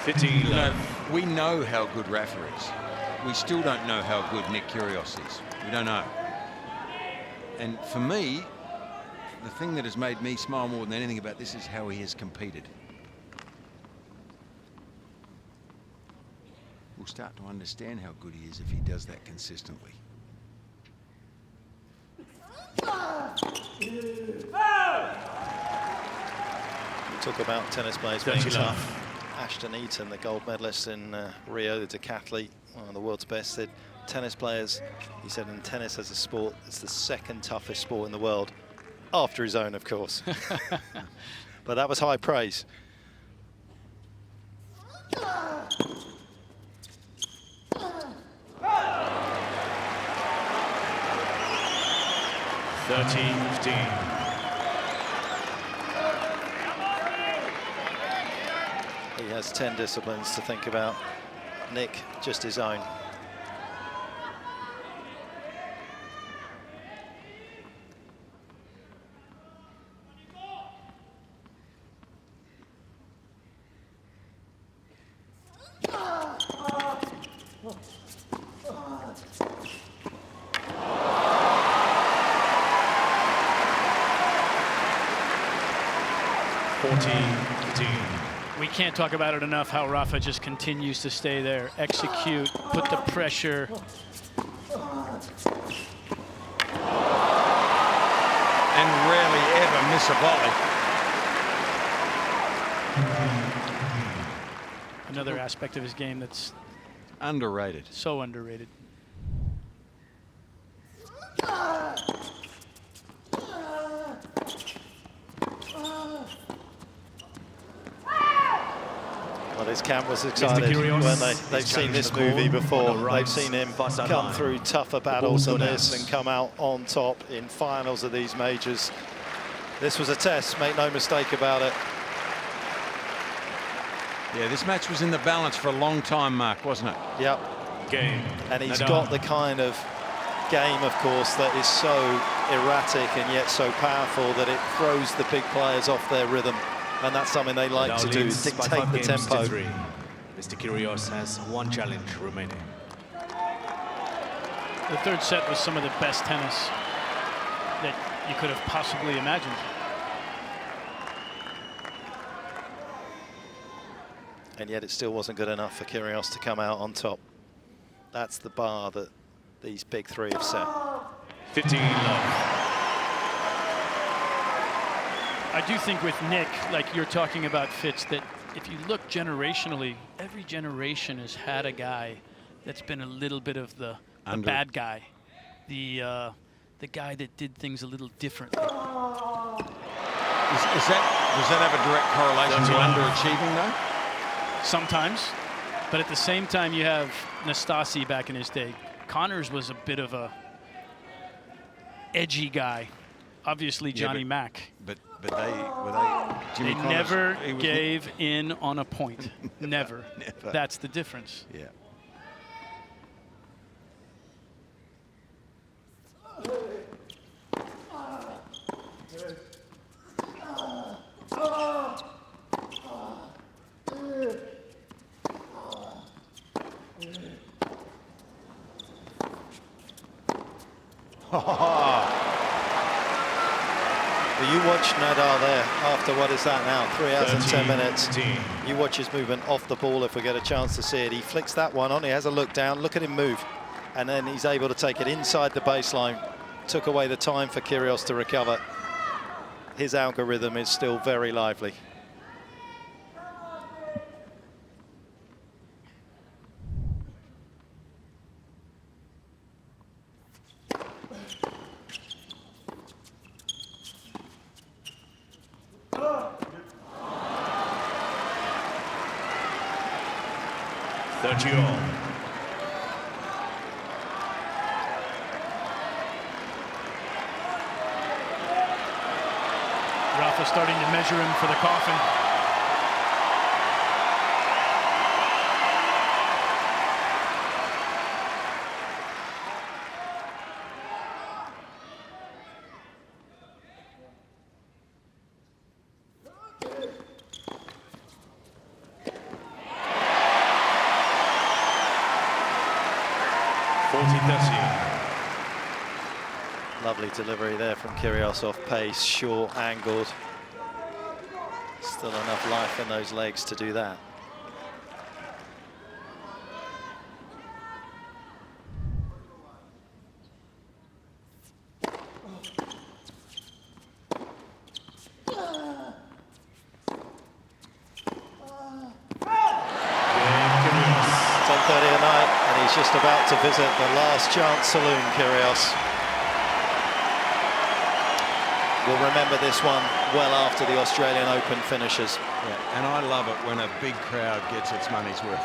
15 You know, love. we know how good Rafa is. We still don't know how good Nick Kyrgios is. We don't know. And for me, the thing that has made me smile more than anything about this is how he has competed. We'll start to understand how good he is if he does that consistently. Talk about tennis players being tough. Ashton Eaton, the gold medalist in Rio, the decathlete, one of the world's best, said tennis players, he said, in tennis as a sport, it's the second toughest sport in the world, after his own, of course. But that was high praise. He has 10 disciplines to think about. Nick, just his own. We can't talk about it enough how Rafa just continues to stay there, execute, put the pressure. And rarely ever miss a volley. Another aspect of his game that's Underrated. so underrated. Well, his camp was excited when they've seen this movie before. They've seen him come through tougher battles than this and come out on top in finals of these majors. This was a test, make no mistake about it. Yeah, this match was in the balance for a long time, Mark, wasn't it? Yep. Game. And he's Nadal. got the kind of game, of course, that is so erratic and yet so powerful that it throws the big players off their rhythm. And that's something they like to do, is dictate the tempo. Mr. Kyrgios has one challenge remaining. The third set was some of the best tennis that you could have possibly imagined. And yet it still wasn't good enough for Kyrgios to come out on top. That's the bar that these big three have set. 15 love. I do think with Nick, like you're talking about, Fitz, that if you look generationally, every generation has had a guy that's been a little bit of the bad guy, the guy that did things a little differently. Does that have a direct correlation to underachieving, though? Sometimes, but at the same time, you have Nastasi back in his day. Connors was a bit of a edgy guy. Obviously, Johnny Mack. But Jimmy Connors, never gave in on a point. Never. Never. That's the difference. Yeah. You watch Nadal there after, what is that now, 3 hours and 10 minutes. You watch his movement off the ball if we get a chance to see it. He flicks that one on, he has a look down, look at him move. And then he's able to take it inside the baseline. Took away the time for Kyrgios to recover. His algorithm is still very lively. Rafa starting to measure him for the coffin. Lovely delivery there from Kyrgios, off pace, short, angled. Still enough life in those legs to do that. Just about to visit the last chance saloon, Kyrgios. We'll remember this one well after the Australian Open finishes. Yeah, and I love it when a big crowd gets its money's worth.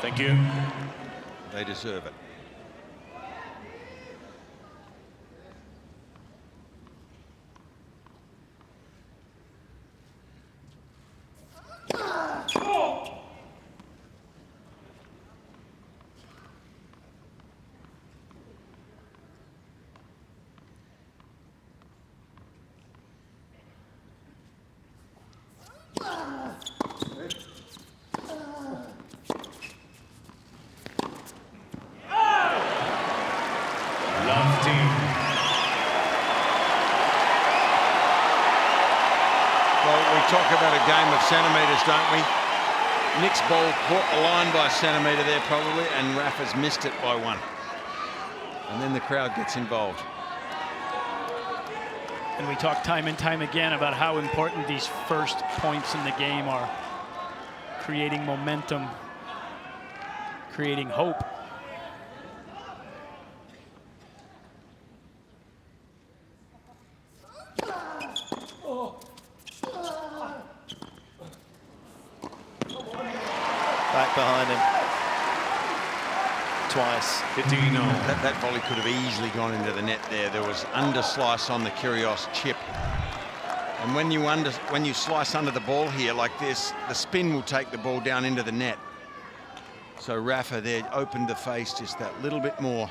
Thank you. They deserve it. Talk about a game of centimetres, don't we? Nick's ball caught the line by a centimetre there probably, and Rafa's missed it by 1. And then the crowd gets involved. And we talk time and time again about how important these first points in the game are. Creating momentum, creating hope. Back behind him twice. That volley could have easily gone into the net there. There was underslice on the Kyrgios chip. And when you slice under the ball here like this, the spin will take the ball down into the net. So Rafa there opened the face just that little bit more.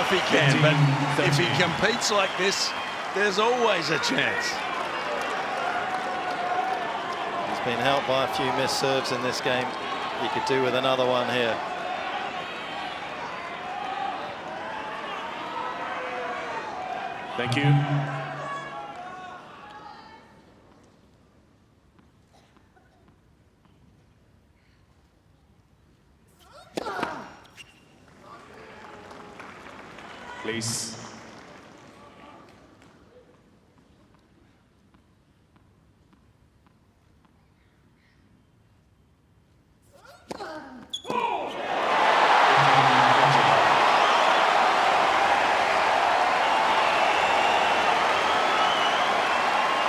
He can, but if he competes like this, there's always a chance. He's been helped by a few missed serves in this game. He could do with another one here. Thank you. Please.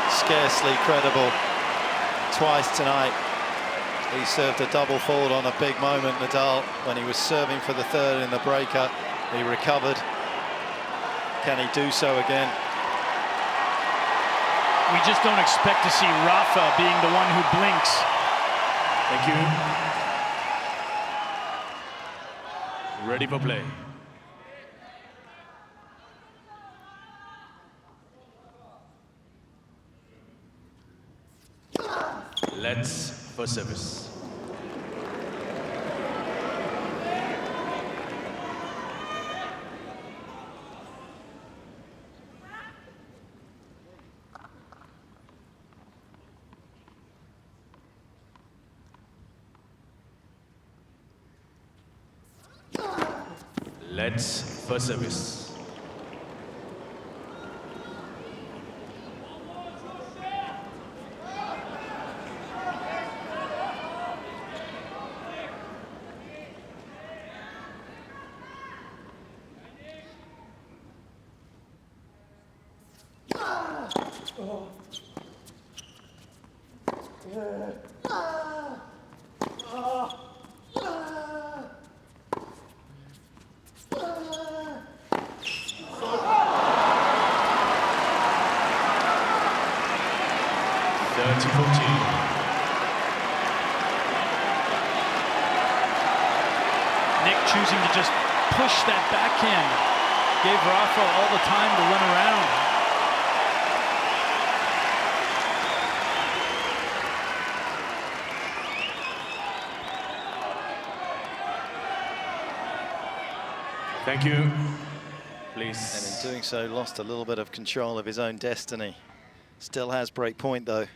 Scarcely credible. Twice tonight. He served a double fault on a big moment, Nadal, when he was serving for the third in the breaker. He recovered. Can he do so again? We just don't expect to see Rafa being the one who blinks. Thank you. Ready for play. Let's for service. Let's First service. Nick choosing to just push that backhand gave Rafa all the time to run around. Thank you. Please. And in doing so, lost a little bit of control of his own destiny. Still has break point, though.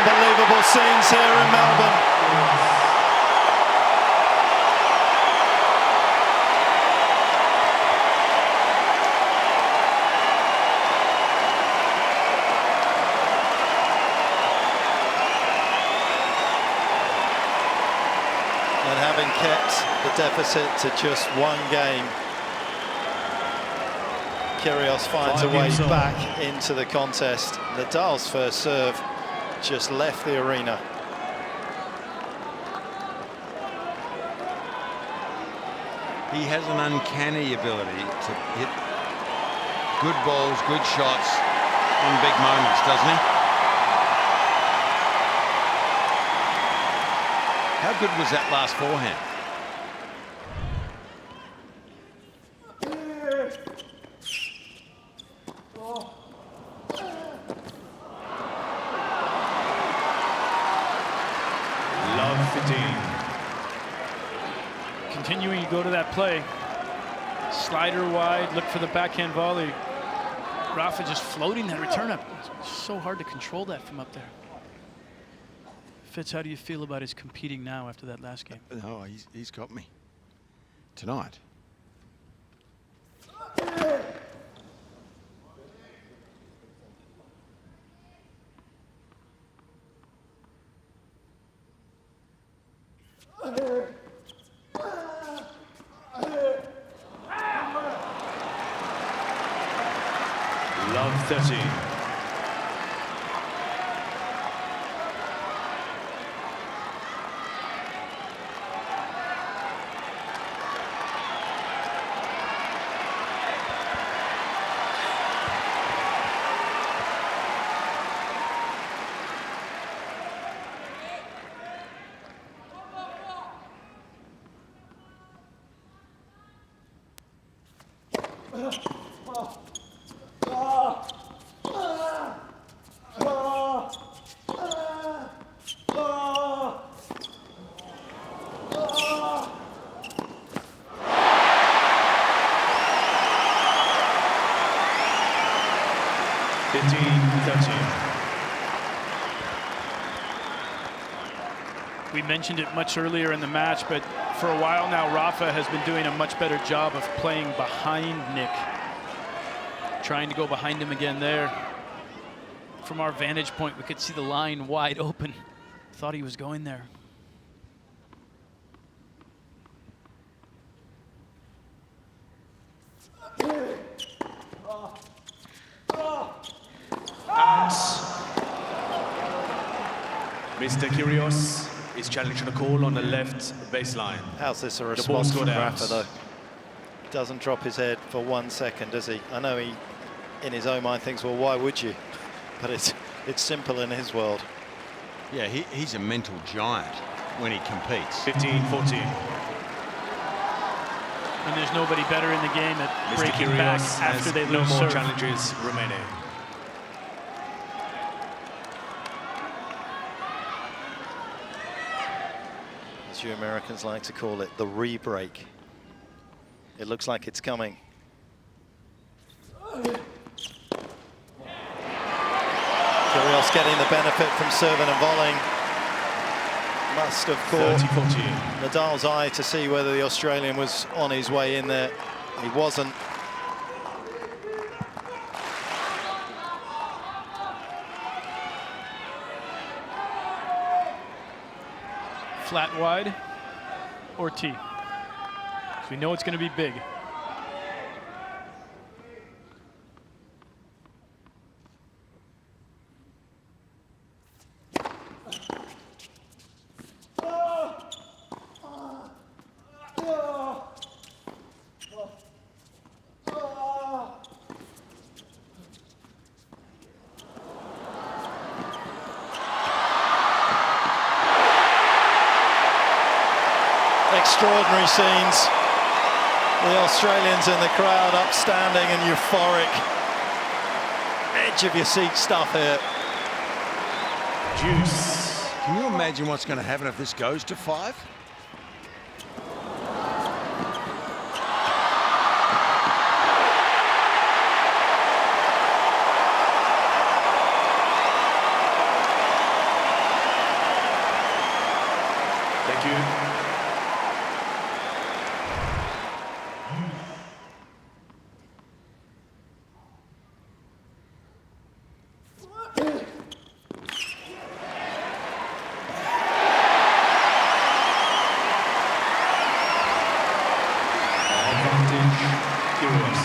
Unbelievable scenes here in Melbourne. And having kept the deficit to just one game, Kyrgios finds a way back into the contest. Nadal's first serve just left the arena. He has an uncanny ability to hit good balls, good shots on big moments, doesn't he? How good was that last forehand? Continuing to go to that play. Slider wide, look for the backhand volley. Rafa just floating that return up. It's so hard to control that from up there. Fitz, how do you feel about his competing now after that last game? No, he's got me. Tonight. Love 30. We mentioned it much earlier in the match, but for a while now, Rafa has been doing a much better job of playing behind Nick. Trying to go behind him again there. From our vantage point, we could see the line wide open. Thought he was going there. Out. Mr. Kyrgios is challenging a call on the left baseline. How's this a response from Rafa, though? Doesn't drop his head for 1 second, does he? I know he, in his own mind, thinks, well, why would you? But it's simple in his world. Yeah, he's a mental giant when he competes. 15-14. And there's nobody better in the game at Mr. breaking Kyrgios back has after they no lose more serve. challenges remaining. As you Americans like to call it, the re-break. It looks like it's coming. Kyrgios getting the benefit from serving and volleying. Must have caught 30-14. Nadal's eye to see whether the Australian was on his way in there. He wasn't. Flat wide or tee. So we know it's going to be big. Extraordinary scenes. The Australians in the crowd upstanding and euphoric. Edge of your seat stuff here. Juice. Can you imagine what's going to happen if this goes to 5? Thank you. Kyrgios.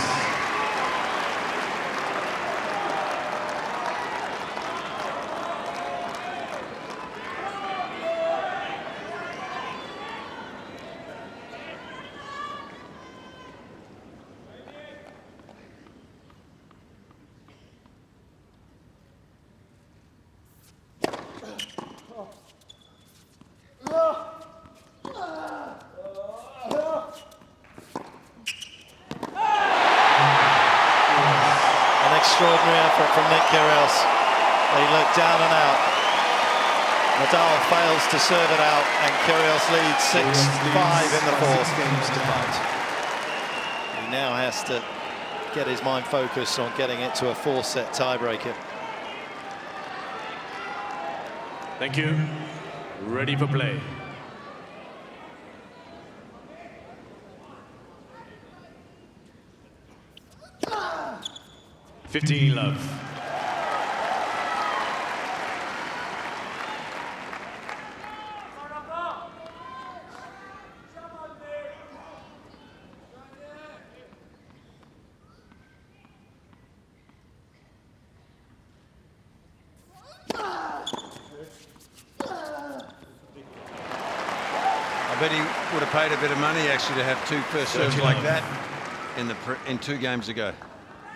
Extraordinary effort from Nick Kyrgios. They look down and out. Nadal fails to serve it out, and Kyrgios leads 6-5 in the fourth. He now has to get his mind focused on getting it to a 4-set tiebreaker. Thank you. Ready for play. $15 love. I bet he would have paid a bit of money actually to have 2 first serves like that in 2 games ago.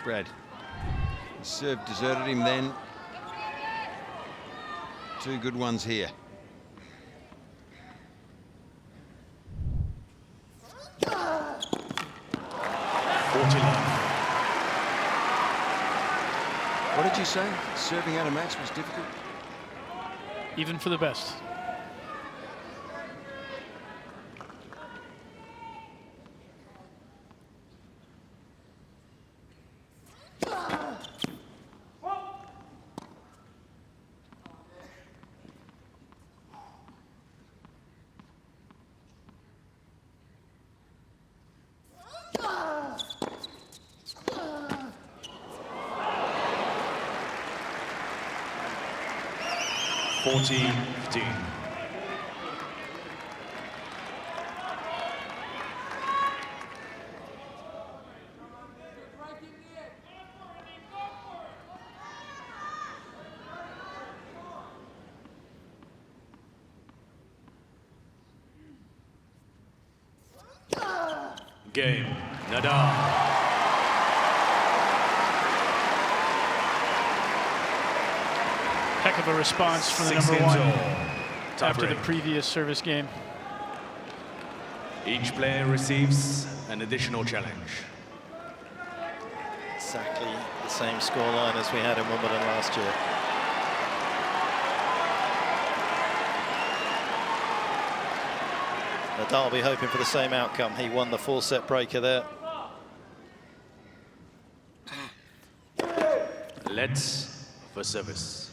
Brad. His serve deserted him then. 2 good ones here. What did you say? Serving out a match was difficult? Even for the best. Game. Nadal. Heck of a response from the number 1 after the previous service game. Each player receives an additional challenge. Exactly the same scoreline as we had in Wimbledon last year. Nadal will be hoping for the same outcome. He won the 4-set breaker there. Let's for service.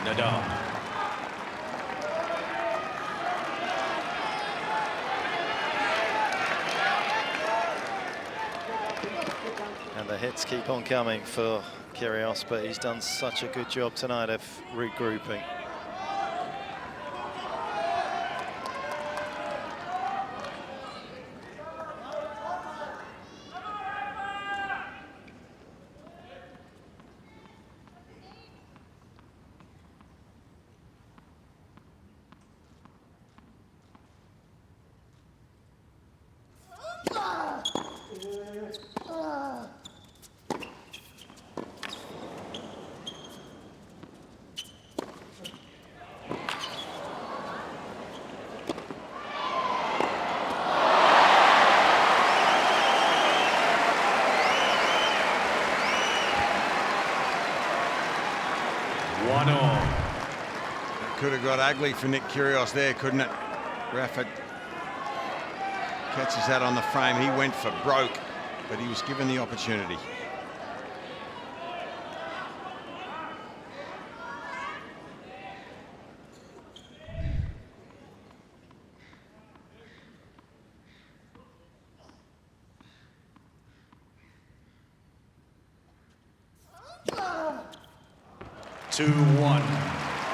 Nadal. And the hits keep on coming for Kyrgios, but he's done such a good job tonight of regrouping. That could have got ugly for Nick Kyrgios there, couldn't it? Rafa catches that on the frame. He went for broke, but he was given the opportunity.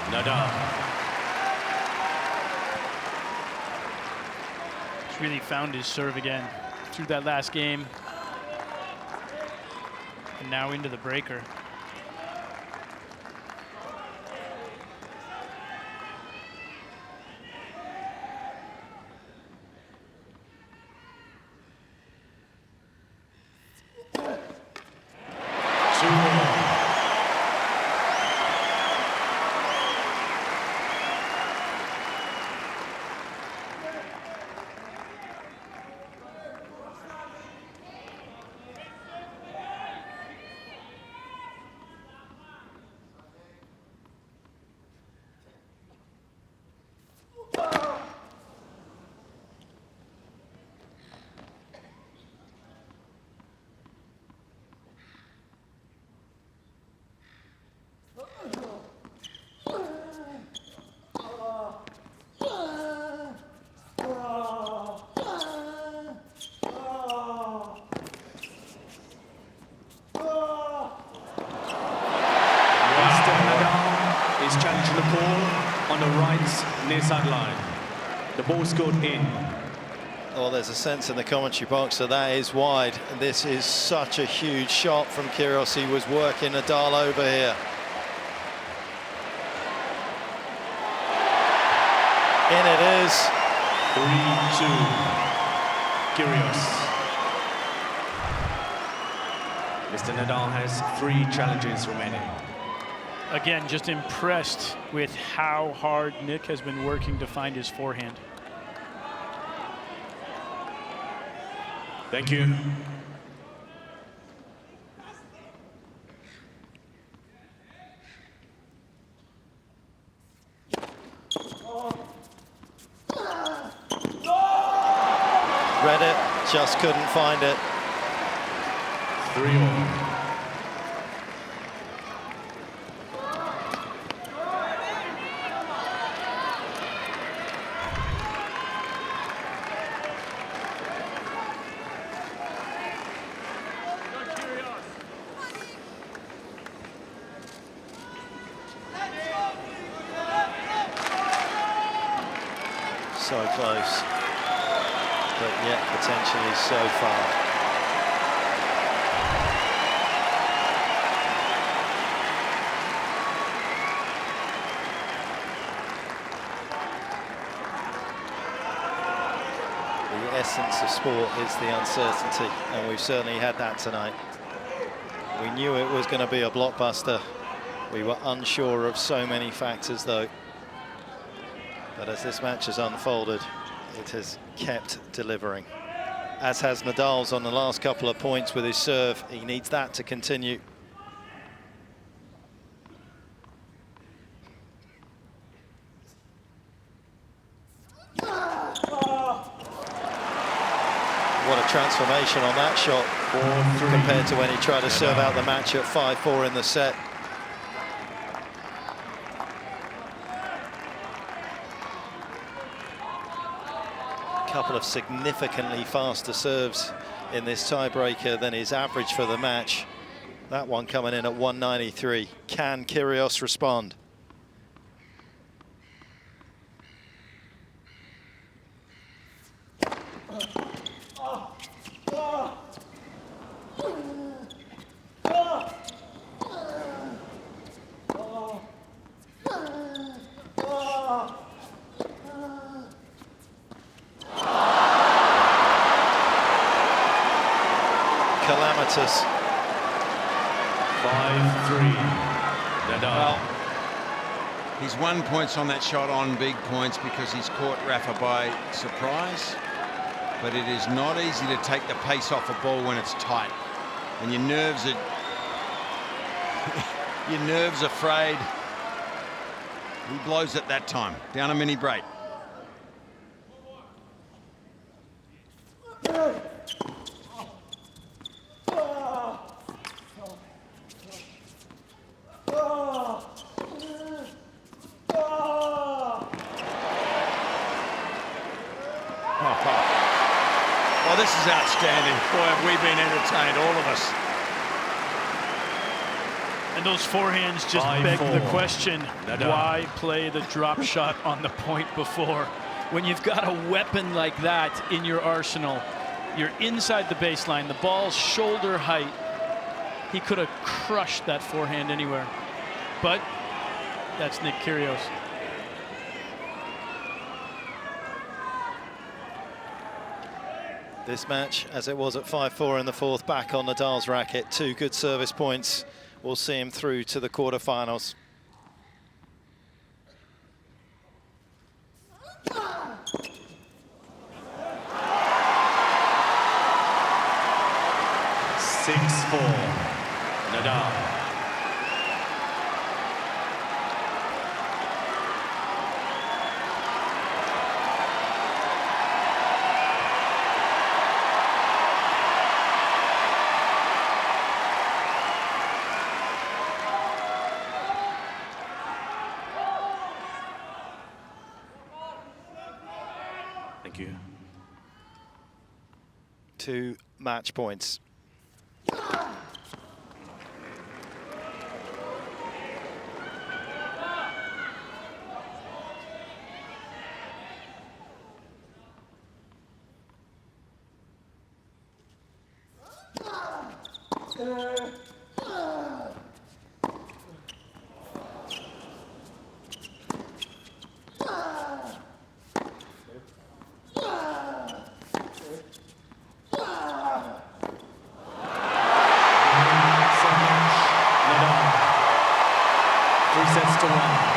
Nadal. He's really found his serve again through that last game. And now into the breaker. Challenging the ball on the right near sideline. The ball scored in. Oh, there's a sense in the commentary box that that is wide. This is such a huge shot from Kyrgios. He was working Nadal over here. In it is. 3-2. Kyrgios. Mr. Nadal has 3 challenges remaining. Again, just impressed with how hard Nick has been working to find his forehand. Thank you. Read it, just couldn't find it. 3-all. so close, but yet potentially so far. The essence of sport is the uncertainty, and we've certainly had that tonight. We knew it was going to be a blockbuster. We were unsure of so many factors, though. But as this match has unfolded, it has kept delivering. As has Nadal's on the last couple of points with his serve. He needs that to continue. What a transformation on that shot compared to when he tried to serve out the match at 5-4 in the set. Couple of significantly faster serves in this tiebreaker than his average for the match. That one coming in at 193. Can Kyrgios respond? Calamitous. 5-3. Nadal. Well, he's won points on that shot on big points because he's caught Rafa by surprise. But it is not easy to take the pace off a ball when it's tight. And your nerves are frayed. He blows it that time. Down a mini break. Oh, this is outstanding. Boy, have we been entertained, all of us. And those forehands just beg the question, why play the drop shot on the point before? When you've got a weapon like that in your arsenal, you're inside the baseline, the ball's shoulder height. He could have crushed that forehand anywhere. But that's Nick Kyrgios. This match, as it was at 5-4 in the fourth, back on Nadal's racket. 2 good service points will see him through to the quarterfinals. Nadal. Thank you. 2 match points.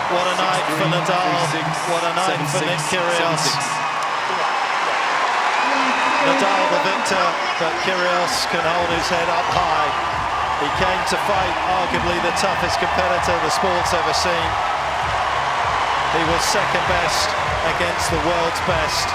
What a night for Nadal. What a night for Nick Kyrgios. Nadal the victor, but Kyrgios can hold his head up high. He came to fight arguably the toughest competitor the sport's ever seen. He was second best against the world's best.